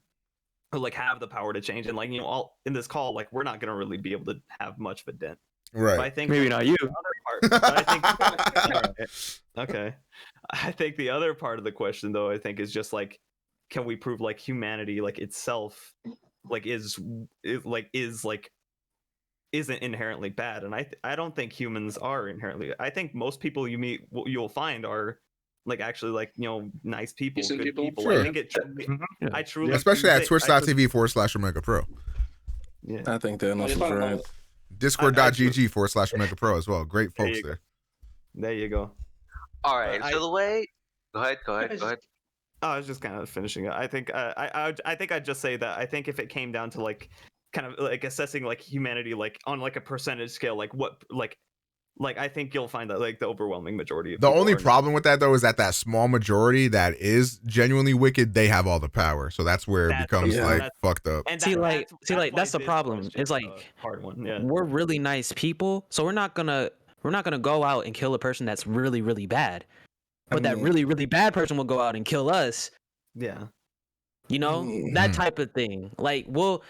who like have the power to change, and like all in this call, like, we're not gonna really be able to have much of a dent. Right. But I think maybe not you. the other part, I think, okay. I think the other part of the question, though, I think is just like, can we prove like humanity, like itself, like isn't inherently bad? And I don't think humans are inherently. I think most people you meet, you'll find are like actually like nice people, Decent good people. people. Sure. I think it. I truly, Especially at think- I just- twitch.tv/OmegaPro. Yeah. I think Dennis is right. Discord.gg/OmegaPro as well. Great folks there. There you go. All right. So the way. Go ahead. I was just kind of finishing it. I think I think I'd just say that I think if it came down to like kind of like assessing like humanity like on like a percentage scale, like what like I think you'll find that like the overwhelming majority of The people only are problem with that though is that small majority that is genuinely wicked, they have all the power. So that's where it becomes like fucked up. And See, that's the why problem. this It's question like is a hard one. Yeah. we're really nice people, so we're not gonna go out and kill a person that's really, really bad. But that really, really bad person will go out and kill us. Yeah. That type of thing. Like, well,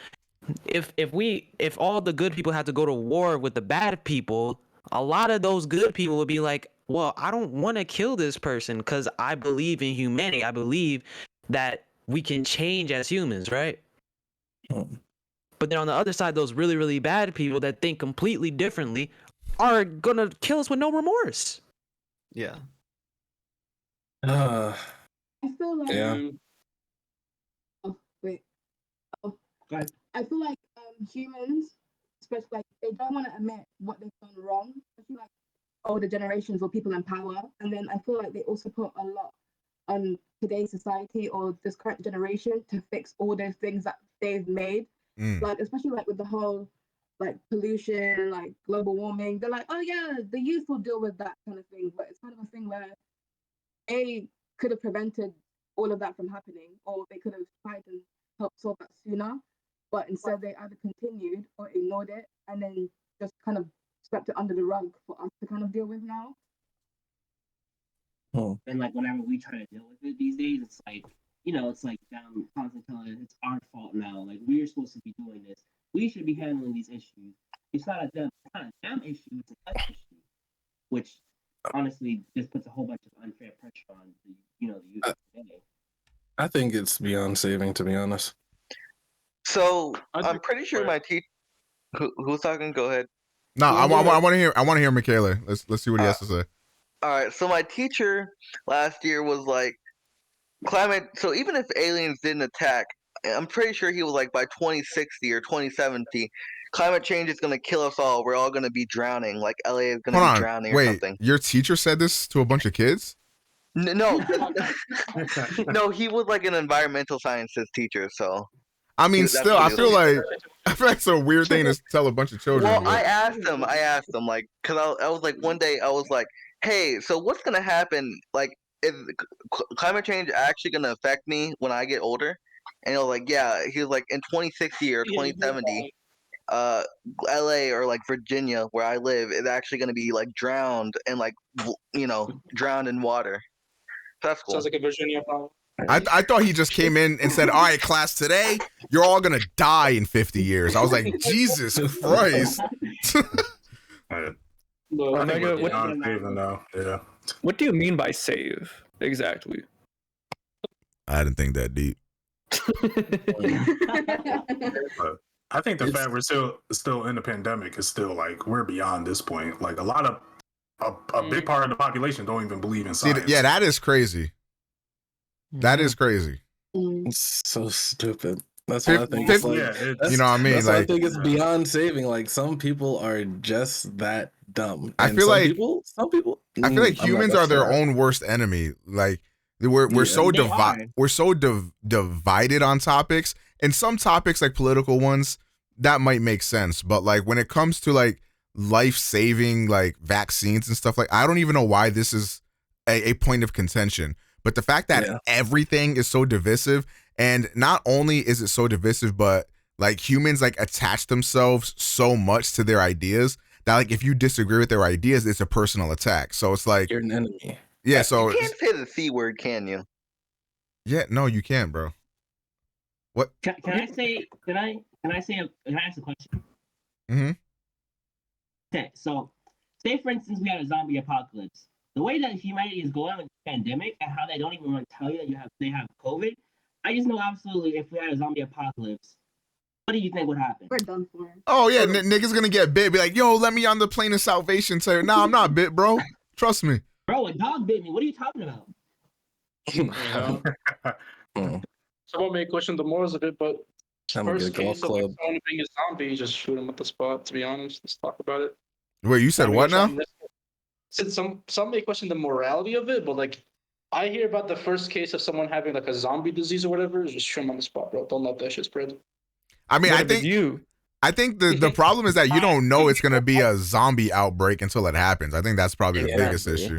if all the good people have to go to war with the bad people, a lot of those good people would be like, well, I don't want to kill this person because I believe in humanity. I believe that we can change as humans, right? But then on the other side, those really, really bad people that think completely differently are gonna kill us with no remorse. Yeah. I feel like I feel like humans, especially like they don't want to admit what they've done wrong. Especially like older generations or people in power, and then I feel like they also put a lot on today's society or this current generation to fix all those things that they've made. Like especially like with the whole like pollution, like global warming. They're like, oh yeah, the youth will deal with that kind of thing. But it's kind of a thing where they could have prevented all of that from happening, or they could have tried and helped solve that sooner. But instead, they either continued or ignored it, and then just kind of swept it under the rug for us to kind of deal with now. And like whenever we try to deal with it these days, it's like it's like them constantly telling us it's our fault now. Like we're supposed to be doing this. We should be handling these issues. It's not a them issue. It's a us issue, which honestly just puts a whole bunch of unfair pressure on the youth today. I think it's beyond saving, to be honest. So I'm pretty sure my teacher. Who's talking? Go ahead. No, I want to hear Michaela. Let's see what he has to say. All right. So my teacher last year was like, climate. So even if aliens didn't attack, I'm pretty sure he was like by 2060 or 2070, climate change is gonna kill us all. We're all gonna be drowning. Like LA is gonna be drowning or something. Your teacher said this to a bunch of kids? No, no, he was like an environmental sciences teacher. So I mean, still, I feel like it's a weird thing to tell a bunch of children. Well, I asked him, like, cause I was like, one day I was like, hey, so what's gonna happen? Like, is climate change actually gonna affect me when I get older? And he was like, yeah. He was like, in 2060 or 2070, LA or like Virginia, where I live, is actually gonna be like drowned and like drowned in water. So that's cool. Sounds like a Virginia problem. I thought he just came in and said, all right, class, today you're all gonna die in 50 years. I was like, Jesus Christ. What do you mean by save exactly? I didn't think that deep. But I think the fact we're still in the pandemic is still like we're beyond this point. Like a big part of the population don't even believe in science. Yeah, that is crazy. That is crazy. It's so stupid. That's what I think. It's like, you know what I mean? That's like, what I think it's beyond saving. Like some people are just that dumb. I And feel some like people. I feel like I'm not humans gonna are their say own worst enemy. Like we're so divided on topics, and some topics like political ones that might make sense, but like when it comes to like life-saving like vaccines and stuff, like I don't even know why this is a point of contention. But the fact that everything is so divisive, and not only is it so divisive, but like humans like attach themselves so much to their ideas that like if you disagree with their ideas, it's a personal attack. So it's like you're an enemy. Yeah, so you can't say the C word, can you? Yeah, no, you can't, bro. What? Can I say? Can I ask a question? Mm-hmm. Okay, so say for instance we had a zombie apocalypse. The way that humanity is going with the pandemic and how they don't even want to tell you that they have COVID, I just know absolutely if we had a zombie apocalypse, what do you think would happen? We're done for. Oh yeah, niggas gonna get bit. Be like, yo, let me on the plane of salvation. Say, nah, I'm not bit, bro. Trust me. Bro, a dog bit me. What are you talking about? Someone may question the morals of it, but I'm gonna first get a golf case of like, club. someone being a zombie, just shoot him at the spot. To be honest, let's talk about it. Wait, you said what now? Since some may question the morality of it, but like I hear about the first case of someone having like a zombie disease or whatever, just shoot him on the spot, bro. Don't let that shit spread. I mean, I think the problem is that you don't know it's gonna be a zombie outbreak until it happens. I think that's probably the biggest issue.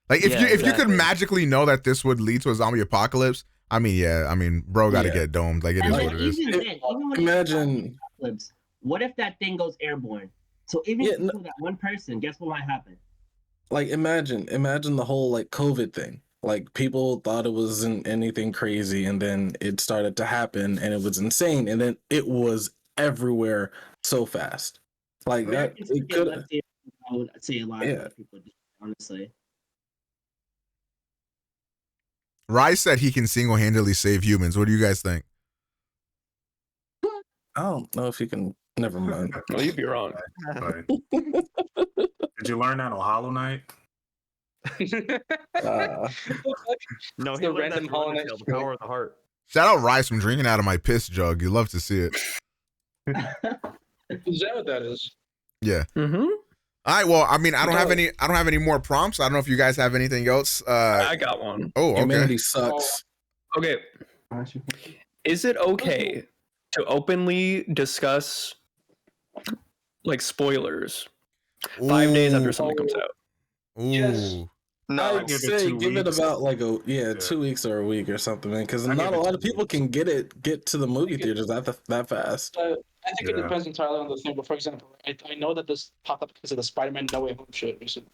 Like if you could magically know that this would lead to a zombie apocalypse, I mean, bro, got to get domed. Like it is what it is. Imagine. What if that thing goes airborne? So even if you kill that one person, guess what might happen? Like imagine the whole like COVID thing. Like people thought it wasn't anything crazy, and then it started to happen, and it was insane, and then it was everywhere so fast. Like that. It could. I would say a lot of people do, honestly. Rise said he can single-handedly save humans. What do you guys think? I don't know if you can. Never mind. Well, you'd be wrong. Did you learn that on Hollow Knight? No, he the learned random that Hollow Knight the power of the heart. Shout out Rise from drinking out of my piss jug. You love to see it. Is that what that is? Yeah. Mm-hmm. All right. Well, I mean, I don't have any more prompts. I don't know if you guys have anything else. I got one. Oh, okay. Humanity sucks. Okay. Is it okay to openly discuss like spoilers 5 days after something comes out? Ooh. Yes. No, I'd say give it about like 2 weeks or a week or something, man. Because not a lot of people can get to the movie theaters that fast. I think it depends entirely on the thing. But for example, I know that this popped up because of the Spider-Man No Way Home shit recently.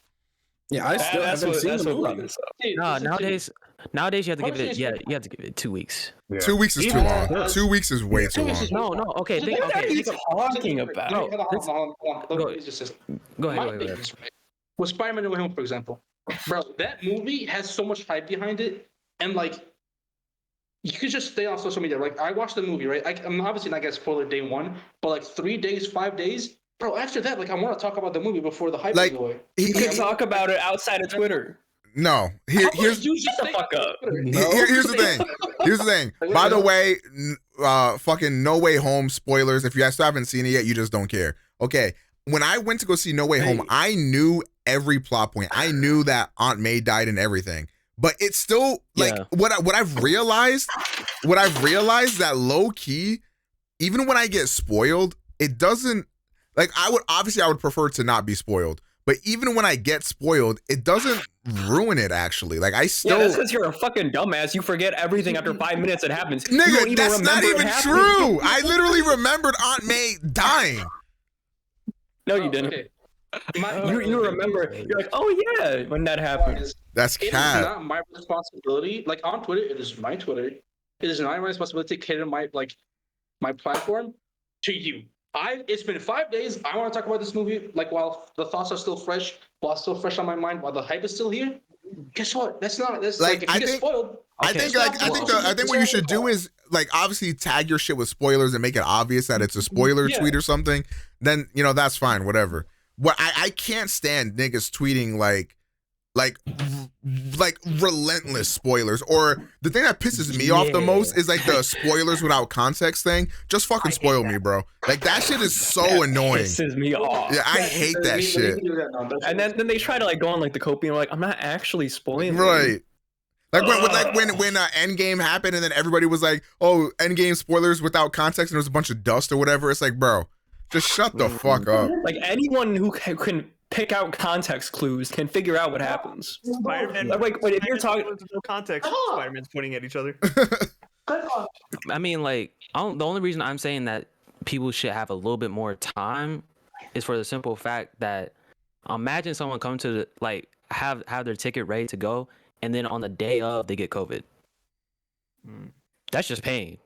Yeah, I still haven't seen the movie. No, nowadays you have to give it. Yeah, you have to give it 2 weeks. Yeah. 2 weeks is too long. 2 weeks is way too long. No. Okay, think. What are you talking Hold about? on. Go ahead. With Spider-Man No Way Home, for example, bro, that movie has so much hype behind it, and like, you could just stay on social media. Like, I watched the movie, right? I'm obviously not gonna spoil it day one, but like 3 days, 5 days, bro. After that, like, I want to talk about the movie before the hype goes away. You can talk about it outside of Twitter. No, here's the fuck up. Here's the thing. By the way, fucking No Way Home spoilers. If you guys still haven't seen it yet, you just don't care. Okay, when I went to go see No Way Home, I knew every plot point. I knew that Aunt May died and everything. But it's still like what I've realized that low key, even when I get spoiled, it doesn't like I would prefer to not be spoiled. But even when I get spoiled, it doesn't ruin it actually. Like I still that's because you're a fucking dumbass. You forget everything after 5 minutes it happens. Nigga, that's not even true. I literally remembered Aunt May dying. No, you didn't. Okay. You remember, you're like, oh yeah, when that happened. That's It is not my responsibility. Like on Twitter, it is my Twitter. It is not my responsibility to cater my platform to you. It's been 5 days. I want to talk about this movie like while the thoughts are still fresh, while it's still fresh on my mind, while the hype is still here. guess what? That's if Like, you I get think- spoiled. I think what you should do is like obviously tag your shit with spoilers and make it obvious that it's a spoiler tweet or something. Then that's fine, whatever. What I can't stand niggas tweeting like relentless spoilers, or the thing that pisses me off the most is like the spoilers without context thing. Just fucking spoil me, bro. Like that shit is so annoying. Pisses me off. Yeah, I hate that shit. And then they try to like go on like the copy and like I'm not actually spoiling. Right. Like when Endgame happened and then everybody was like, "Oh, Endgame spoilers without context," and there was a bunch of dust or whatever. It's like, bro, just shut the fuck up. Like anyone who can pick out context clues can figure out what happens. Spider-Man. Like, but if you're talking no context, Spider-Man's pointing at each other. I mean, like, the only reason I'm saying that people should have a little bit more time is for the simple fact that imagine someone come to the have their ticket ready to go, and then on the day of they get COVID. That's just pain.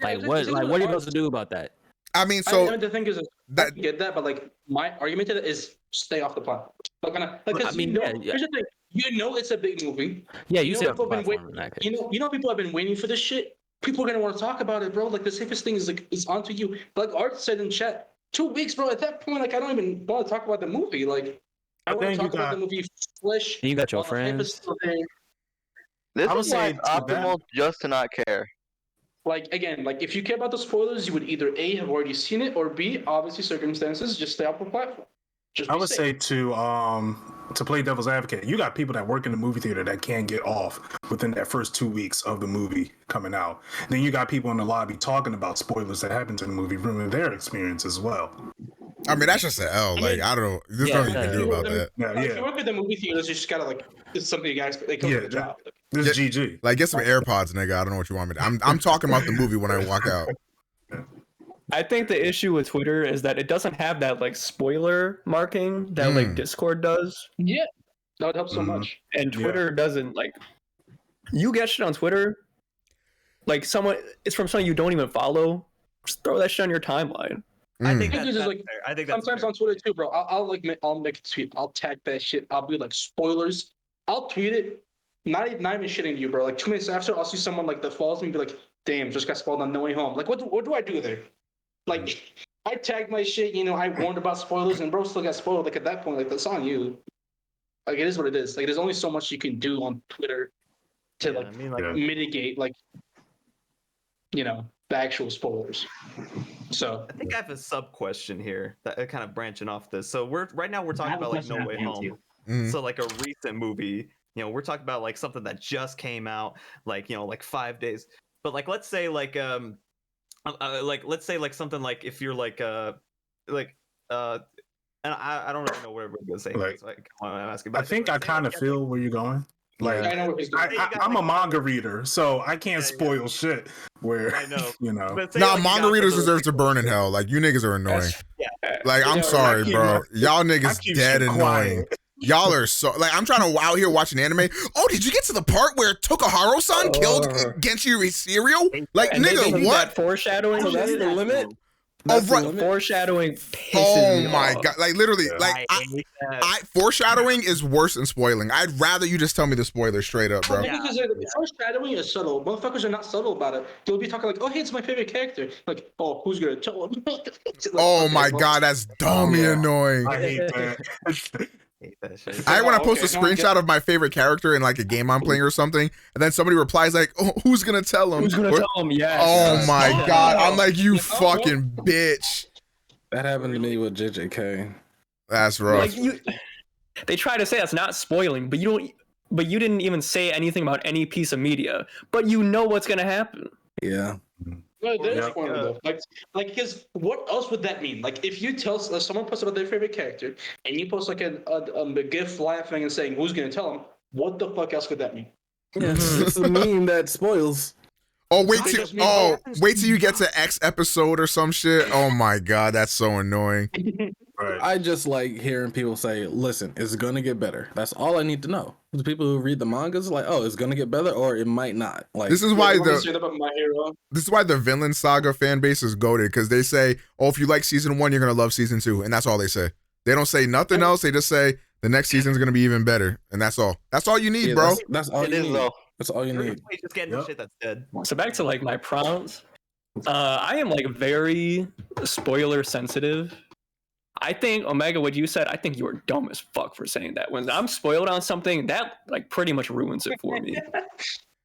Like what are you supposed to do about that? I mean, the thing is, I get that, but like my argument to that is stay off the platform. Here's the thing. It's a big movie. Yeah, you said people have been waiting for this shit. People are gonna want to talk about it, bro. Like the safest thing is onto you. But like Art said in chat, 2 weeks, bro. At that point, like I don't even want to talk about the movie. Like I want to talk about the movie flesh. You got your friends. This is why it's optimal just to not care. Like again, like if you care about the spoilers, you would either A, have already seen it, or B, obviously circumstances, just stay off the platform. I would say to play devil's advocate, you got people that work in the movie theater that can't get off within that first 2 weeks of the movie coming out. Then you got people in the lobby talking about spoilers that happened in the movie, ruining their experience as well. I mean, that's just an L. Like, I don't know. There's nothing you can do about that. If you work at the movie theaters, you just gotta it's something you guys they come to the job. This is GG. Like, get some AirPods, nigga. I don't know what you want me to. I'm talking about the movie when I walk out. I think the issue with Twitter is that it doesn't have that like spoiler marking that like Discord does. Yeah, that would help so much. And Twitter doesn't like. You get shit on Twitter, like it's from someone you don't even follow. Just throw that shit on your timeline. I think that's fair. I think that's sometimes fair. on Twitter too, bro. I'll make a tweet. I'll tag that shit. I'll be like spoilers. I'll tweet it. Not even shitting you, bro. Like 2 minutes after, I'll see someone like that follows me and be like, "Damn, just got spoiled on the way home." Like, what do I do there? Like, I tagged my shit. I warned about spoilers, and bro still got spoiled. Like at that point, like that's on you. Like it is what it is. Like there's only so much you can do on Twitter to mitigate the actual spoilers. So I think I have a sub question here that kind of branching off this. So right now we're talking about like No Way Home. So like a recent movie. We're talking about like something that just came out, like like 5 days. But like let's say like let's say like something like if you're and I don't really know what we're gonna say. Like, so I'm asking. I think I kind of feel where you're going. Like I'm a manga reader, so I can't spoil shit. Where I know, manga readers deserve to burn in hell. Like you niggas are annoying. Like I'm sorry, bro. Y'all niggas dead annoying. Y'all are so like I'm trying to out here watching anime. Oh, did you get to the part where Tokuharo-san killed Genshi Cereal? Like nigga, what? Foreshadowing. So that's the limit. Foreshadowing pisses oh me my off. god! Like literally, like I foreshadowing is worse than spoiling. I'd rather you just tell me the spoiler straight up, bro. Because foreshadowing is subtle. Motherfuckers are not subtle about it. They'll be talking like, "Oh, hey, it's my favorite character." Like, "Oh, who's gonna tell him?" Oh my god, that's dummy annoying. I hate that. I when I post a screenshot of my favorite character in like a game I'm playing or something, and then somebody replies like, "Oh, who's gonna tell him?" Who's gonna tell him? Yes. Oh my god! I'm like, you fucking bitch. That happened to me with JJK. That's rough. Like they try to say that's not spoiling, but you don't. But you didn't even say anything about any piece of media. But you know what's gonna happen. Yeah. No, there's one though. Like, because what else would that mean? Like, if you tell someone posts about their favorite character, and you post like a GIF laughing and saying, "Who's gonna tell them?" What the fuck else could that mean? It's a meme that spoils. Oh wait till you get to X episode or some shit. Oh my god, that's so annoying. Right. I just like hearing people say, "Listen, it's gonna get better." That's all I need to know. The people who read the mangas like, "Oh, it's gonna get better," or it might not. Like this is why the Vinland Saga fan base is goated because they say, "Oh, if you like season 1, you're gonna love season 2," and that's all they say. They don't say nothing else. They just say The next season's gonna be even better, and that's all. That's all you need, bro. That's all you need. That's all you need. Just getting the shit that's dead. So back to like my prompts. I am like very spoiler sensitive. I think Omega, what you said, I think you were dumb as fuck for saying that. When I'm spoiled on something, that like pretty much ruins it for me.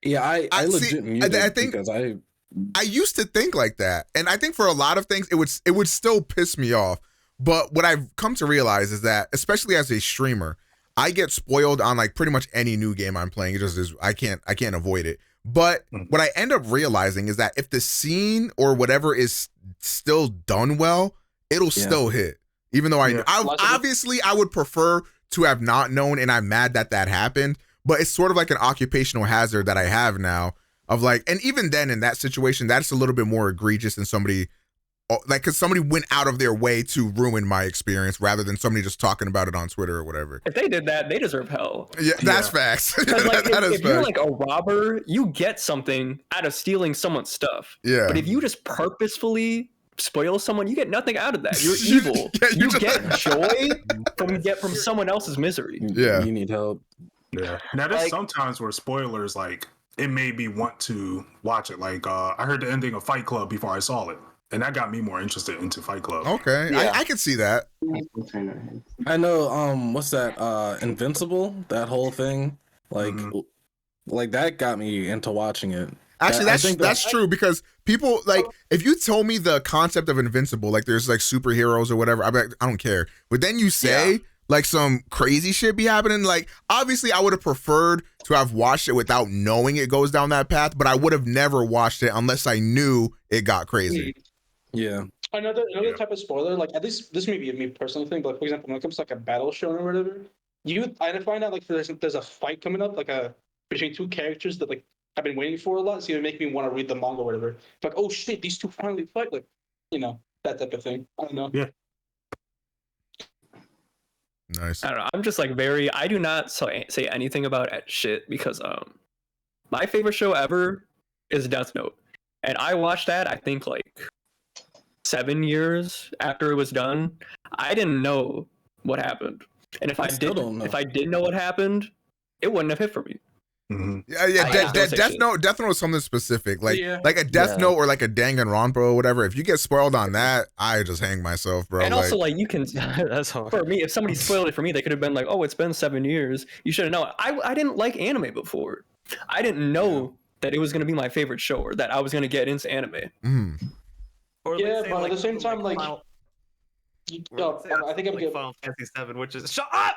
Yeah, I legit muted I think because I used to think like that, and I think for a lot of things it would still piss me off. But what I've come to realize is that, especially as a streamer, I get spoiled on like pretty much any new game I'm playing. It just is, I can't avoid it. But what I end up realizing is that if the scene or whatever is still done well, it'll still hit. Even though I obviously I would prefer to have not known, and I'm mad that that happened. But it's sort of like an occupational hazard that I have now of like, and even then in that situation, that's a little bit more egregious than somebody like, because somebody went out of their way to ruin my experience rather than somebody just talking about it on Twitter or whatever. If they did that, they deserve hell. Yeah, that's facts. Like, that is if you're facts. like a robber, you get something out of stealing someone's stuff. Yeah. But if you just purposefully spoil someone, you get nothing out of that. You're evil. you get joy from someone else's misery. Yeah. You need help. Yeah. Now there's sometimes where spoilers like it made me want to watch it. Like I heard the ending of Fight Club before I saw it, and that got me more interested into Fight Club. Okay, Yeah. I can see that. I know. What's that? Invincible. That whole thing. Like, like that got me into watching it. Actually, that's true, because people like, if you told me the concept of Invincible, like there's like superheroes or whatever, I'd be like, I don't care. But then you say like some crazy shit be happening. Like, obviously, I would have preferred to have watched it without knowing it goes down that path, but I would have never watched it unless I knew it got crazy. Yeah. Another type of spoiler, like at least this may be a me personal thing, but for example, when it comes to like a battle show or whatever, I find out like there's a fight coming up, like between two characters that like I've been waiting for a lot, so it make me want to read the manga or whatever. It's like, oh shit, these two finally fight, like, you know, that type of thing. I don't know. Yeah. Nice. I don't know. I'm just like I do not say anything about shit because my favorite show ever is Death Note. And I watched that, I think like 7 years after it was done. I didn't know what happened. And if I did know what happened, it wouldn't have hit for me. Yeah. Death Note is something specific, like a Death Note or like a Danganronpa or whatever. If you get spoiled on that, I just hang myself, bro. And also, like you can. That's hard. For me, if somebody spoiled it for me, they could have been like, "Oh, it's been 7 years. You should have known." I didn't like anime before. I didn't know that it was going to be my favorite show or that I was going to get into anime. Or yeah, say, but like, at the same time, like, I think I'm like Final Fantasy 7, which is shut up.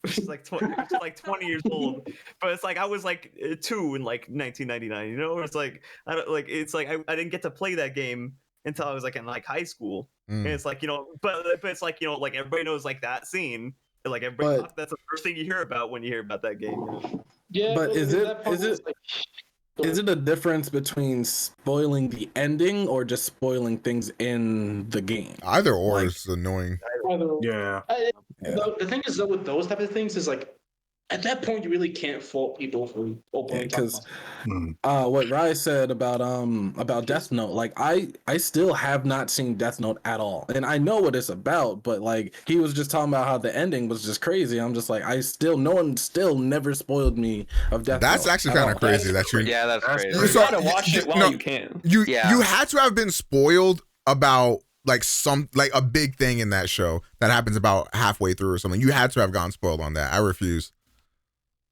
Which is like 20 years old, but it's like I was like 2 in like 1999. You know, it's like I didn't get to play that game until I was like in like high school, and it's like, you know, but it's like, you know, like everybody knows like that scene, and like everybody that's the first thing you hear about when you hear about that game. You know? Yeah, but is it a difference between spoiling the ending or just spoiling things in the game? Either or is annoying. Yeah. The thing is, though, with those type of things is like, at that point, you really can't fault people for openly talking because what Rai said about Death Note, like I still have not seen Death Note at all, and I know what it's about, but like he was just talking about how the ending was just crazy. I'm just like, no one still never spoiled me of Death Note. That's actually kind of crazy. That's crazy. You gotta watch it while you can. You had to have been spoiled about like a big thing in that show that happens about halfway through or something. You had to have gotten spoiled on that. I refuse.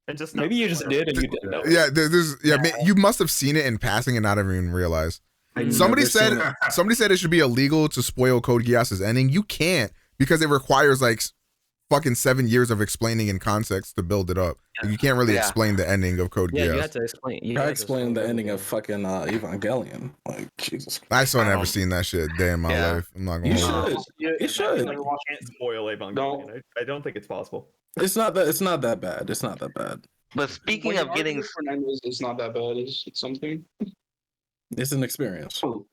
And just maybe you just did and you didn't know. Yeah, you must have seen it in passing and not even realize. Somebody said it should be illegal to spoil Code Geass's ending. You can't, because it requires like fucking 7 years of explaining in context to build it up. You can't really explain the ending of Code Geass. You have to explain. I explained the ending of fucking Evangelion. Like, Jesus Christ. I still never seen that shit a day in my life. I'm not gonna lie. You should. Like, you can't spoil Evangelion. I don't think it's possible. It's not that bad. It's not that bad. But speaking of getting, it's not that bad. It's something. It's an experience. The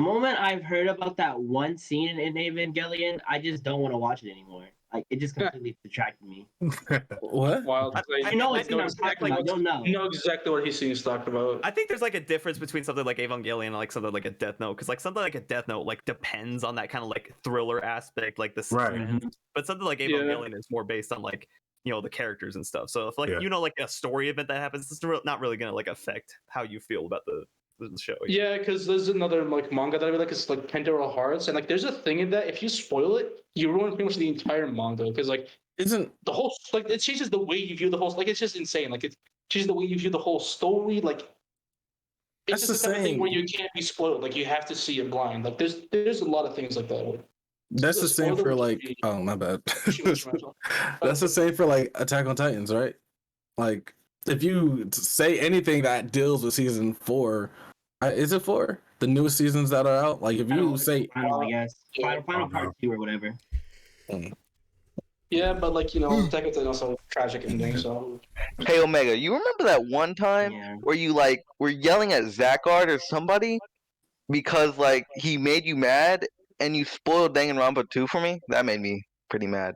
moment I've heard about that one scene in Evangelion, I just don't want to watch it anymore. Like it just completely distracted me. What? Wild. I know it's gonna happen. I don't know. You know exactly what he's talking about. I think there's like a difference between something like Evangelion and like something like a Death Note, because like something like a Death Note like depends on that kind of like thriller aspect, like the suspense. But something like Evangelion is more based on like the characters and stuff. So if like like a story event that happens, it's not really gonna like affect how you feel about the show. Yeah, because there's another like manga that I really like. It's like Penderal Hearts, and like there's a thing in that if you spoil it, you ruin pretty much the entire manga. Because like isn't the whole like it changes the way you view the whole like it's just insane. Like it changes the way you view the whole story. Like it's just the type of thing where you can't be spoiled. Like you have to see it blind. Like there's a lot of things like that. That's the same for like oh my bad. That's the same for like Attack on Titans, right? Like if you say anything that deals with season 4, is it 4? The newest seasons that are out? Like if you say I guess final part 2 or whatever. Yeah, but like Attack on Titan also a tragic ending. So hey Omega, you remember that one time where you like were yelling at Zachard or somebody because like he made you mad and you spoiled Danganronpa 2 for me? That made me pretty mad.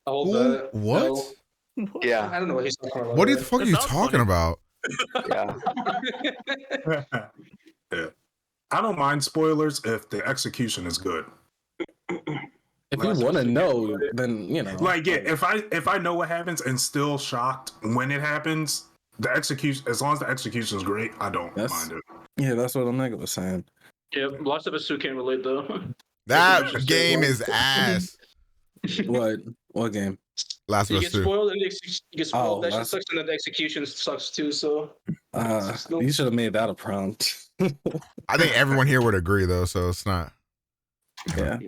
What? Yeah. I don't know what he's talking about. What the fuck are you talking about? Yeah. Yeah. I don't mind spoilers if the execution is good. If you want to know, then Like if I know what happens and still shocked when it happens, the execution, as long as the execution is great, I don't mind it. Yeah, that's what Omega was saying. Yeah, lots of us who can't relate though. That game is ass. What game? Last of You Us get 2. spoiled and you get spoiled. Oh, That shit sucks, and then the execution sucks too. So you should have made that a prompt. I think everyone here would agree though, so it's not. Yeah.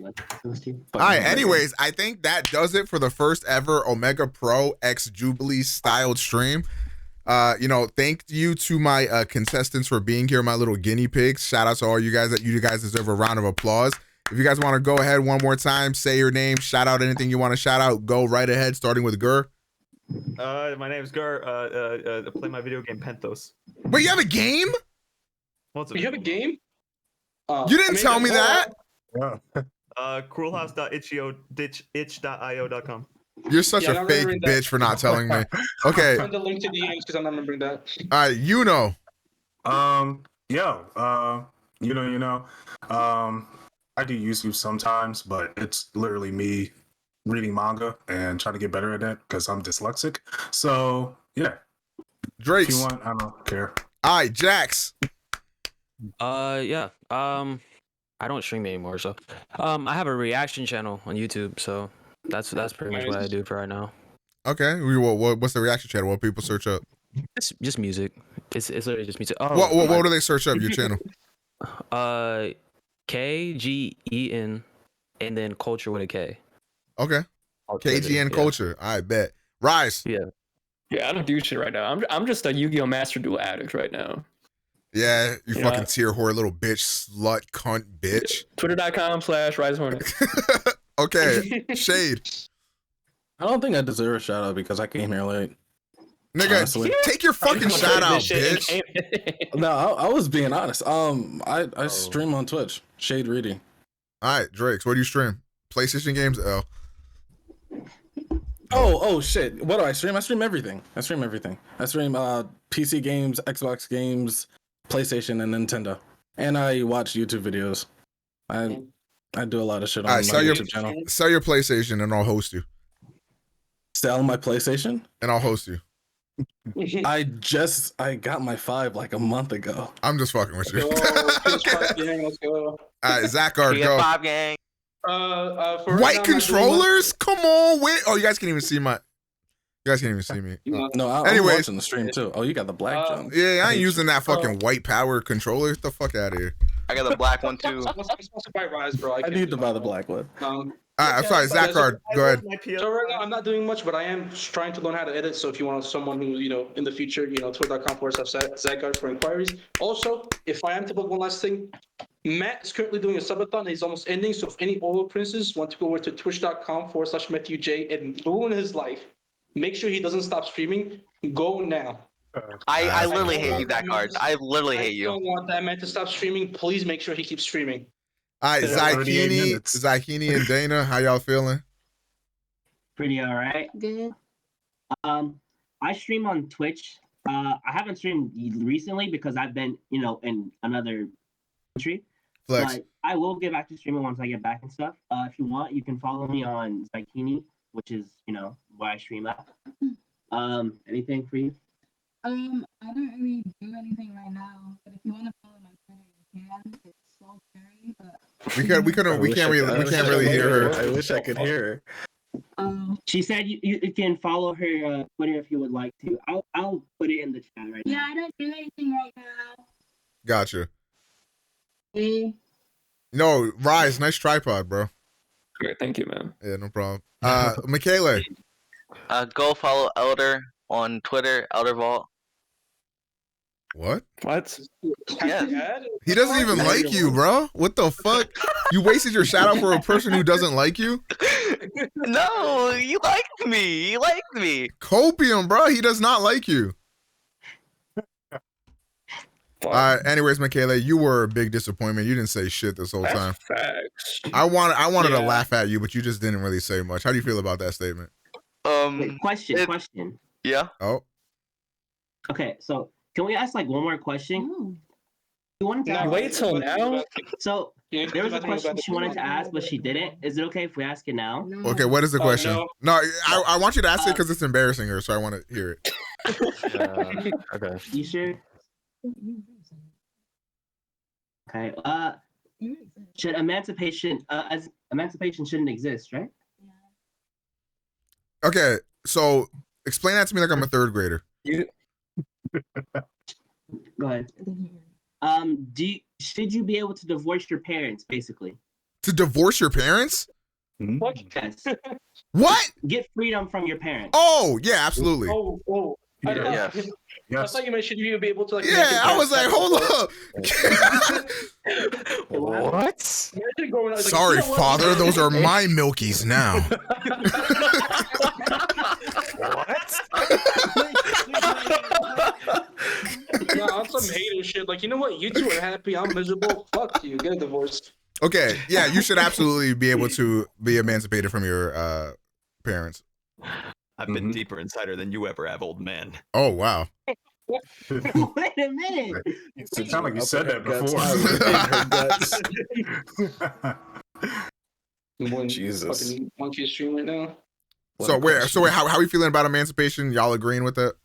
All right. Anyways, I think that does it for the first ever OmegaPro X Jubilee styled stream. Thank you to my contestants for being here, my little guinea pigs. Shout out to all you guys. You guys deserve a round of applause. If you guys want to go ahead one more time, say your name, shout out anything you want to shout out, go right ahead, starting with Gur. My name is Gur. I play my video game Penthos. Wait, you have a game? You have a game? You didn't tell me that. cruelhouse.itch.io.com. You're such a fake bitch for not telling me. Okay. Send the link to DMs because I'm not remembering that. All right, I do YouTube sometimes, but it's literally me reading manga and trying to get better at that because I'm dyslexic. So yeah, Drake. If you want, I don't care. All right, Jax. Yeah. I don't stream anymore, so I have a reaction channel on YouTube, so that's pretty much what I do for right now. Okay. What's the reaction channel? What people search up? Just music. It's literally just music. Oh, what do they search up your channel? KGEN and then culture with a K. Okay. KGN culture. I bet. Rise. Yeah, I don't do shit right now. I'm just a Yu-Gi-Oh! Master Duel addict right now. Yeah, you fucking tier whore, little bitch, slut, cunt, bitch. Twitter.com/RiseHornet. Okay, Shade. I don't think I deserve a shout out because I came here late. Nigga, honestly. take your fucking shout out, bitch. No, I was being honest. I stream on Twitch. Shade Reading. All right, Drakes, what do you stream? PlayStation games? Oh shit. What do I stream? I stream everything. I stream PC games, Xbox games, PlayStation, and Nintendo. And I watch YouTube videos. I do a lot of shit on my YouTube channel. Sell your PlayStation and I'll host you. Sell my PlayStation? And I'll host you. I got my 5 like a month ago. I'm just fucking with you. Let's go. All right, Zachard, go. PS5 gang. White controllers? Come on, wait. Oh, you guys can't even see me. No, I'm watching the stream too. Oh, you got the black jump. Yeah, I ain't using that fucking white power controller. Get the fuck out of here. I got the black one too. I need to buy the black one. I'm sorry, Zachard, go ahead. So right now I'm not doing much, but I am trying to learn how to edit. So if you want someone who, in the future, twitter.com/Zachard for inquiries. Also, if I am to book one last thing, Matt is currently doing a subathon and he's almost ending. So if any oil princes want to go over to twitch.com/MatthewJ and ruin his life, make sure he doesn't stop streaming. Go now. I literally hate you, Zachard. I literally hate you. I don't want that man to stop streaming. Please make sure he keeps streaming. All right, Zykini and Dana, how y'all feeling? Pretty all right. Good. I stream on Twitch. I haven't streamed recently because I've been, in another country. Flex. But I will get back to streaming once I get back and stuff. If you want, you can follow me on Zykini, which is, where I stream at. Anything for you? I don't really do anything right now, but if you want to follow my Twitter, you can. It's so scary, but We can't really hear her. I wish I could hear her. She said you can follow her Twitter if you would like to. I'll put it in the chat right now. yeah, I don't do anything right now. Gotcha. Eh. No, Rise, nice tripod, bro. Great, thank you, man. Yeah, no problem. Michaela. Go follow Elder on Twitter, Elder Vault. What? What? Yeah. He doesn't even like you, bro. What the fuck? You wasted your shout out for a person who doesn't like you? No, you liked me. You liked me. Copium, bro. He does not like you. Anyways, Michaela, you were a big disappointment. You didn't say shit this whole time. Facts. I wanted to laugh at you, but you just didn't really say much. How do you feel about that statement? Wait, question. Yeah. Oh. Okay, so can we ask one more question? You wanted to ask, wait till now? So there was a question she wanted to ask, but she didn't. Is it okay if we ask it now? Okay, what is the question? No. I want you to ask it because it's embarrassing her, so I want to hear it. Okay. You sure? Okay. Should emancipation shouldn't exist, right? Okay, so explain that to me like I'm a third grader. Go ahead. Should you be able to divorce your parents, basically? To divorce your parents? Yes. What? Get freedom from your parents. Oh, yeah, absolutely. Oh. I thought you mentioned you'd be able to Yeah, I was like, hold up. What? Sorry, father, those are my milkies now. Yeah, on some hater shit. Like, you know what? You two are happy. I'm miserable. Fuck you. Get a divorce. Okay, yeah, you should absolutely be able to be emancipated from your parents. I've been deeper insider than you ever have, old man. Oh, wow. Wait a minute. It sounds like you said that before. Jesus. Monkey stream right now. So wait, how are you feeling about emancipation? Y'all agreeing with that?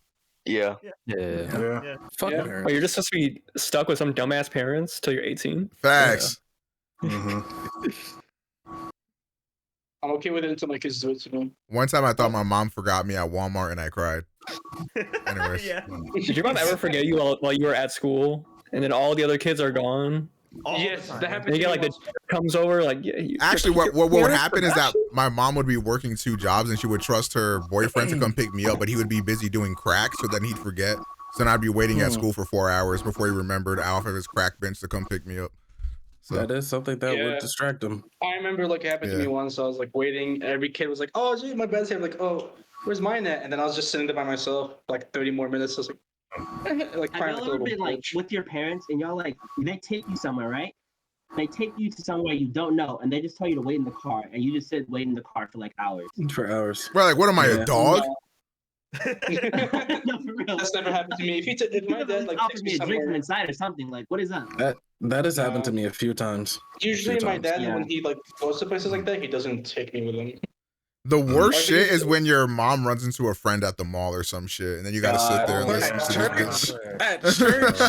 Yeah. Fuck her. Oh, you're just supposed to be stuck with some dumbass parents till you're 18? Facts. I'm okay with it until my kids do it to me. One time I thought my mom forgot me at Walmart and I cried. Anyways. Did your mom ever forget you while you were at school and then all the other kids are gone? Yes, that happened. And you get the comes over Actually, what would happen is that my mom would be working 2 jobs and she would trust her boyfriend to come pick me up, but he would be busy doing crack, so then he'd forget. So then I'd be waiting at school for 4 hours before he remembered off of his crack bench to come pick me up. So that is something that would distract him. I remember it happened to me once. I was like waiting. Every kid was like, "Oh, gee, my bed's here." I'm like, "Oh, where's mine at?" And then I was just sitting there by myself, 30 more minutes. I was like, I feel a little bit with your parents, and y'all they take you somewhere, right? They take you to somewhere you don't know, and they just tell you to wait in the car, and you just wait in the car for hours. For hours. Bro, what am I, a dog? No, for real. That's never happened to me. If my dad offers me a drink from inside or something, what is up? That has happened to me a few times. Usually, my dad, when he goes to places like that, he doesn't take me with him. The worst shit is when your mom runs into a friend at the mall or some shit, and then you gotta sit there and listen to this bitch. At church.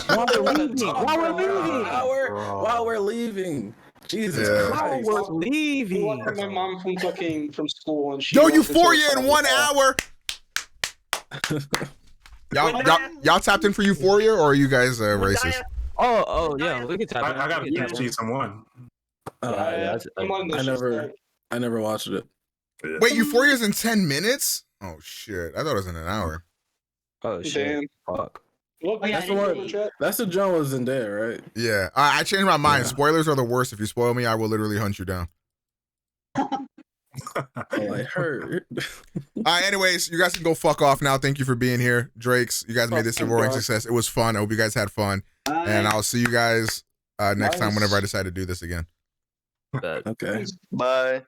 While we're leaving. Jesus Christ. While we're leaving. My mom from school, and she Euphoria in 1 hour. Y'all tapped in for Euphoria, or are you guys racist? Oh yeah, we can tap in. I got to catch season 1. I never watched it. Wait, Euphoria's in 10 minutes? Oh shit! I thought it was in an hour. Oh shit! Damn. Fuck. That's the one. That's the John was in there, right? Yeah, I changed my mind. Spoilers are the worst. If you spoil me, I will literally hunt you down. I heard. Anyways, you guys can go fuck off now. Thank you for being here, Drakes. You guys made this a roaring success. It was fun. I hope you guys had fun, and I'll see you guys next time whenever I decide to do this again. Okay. Bye.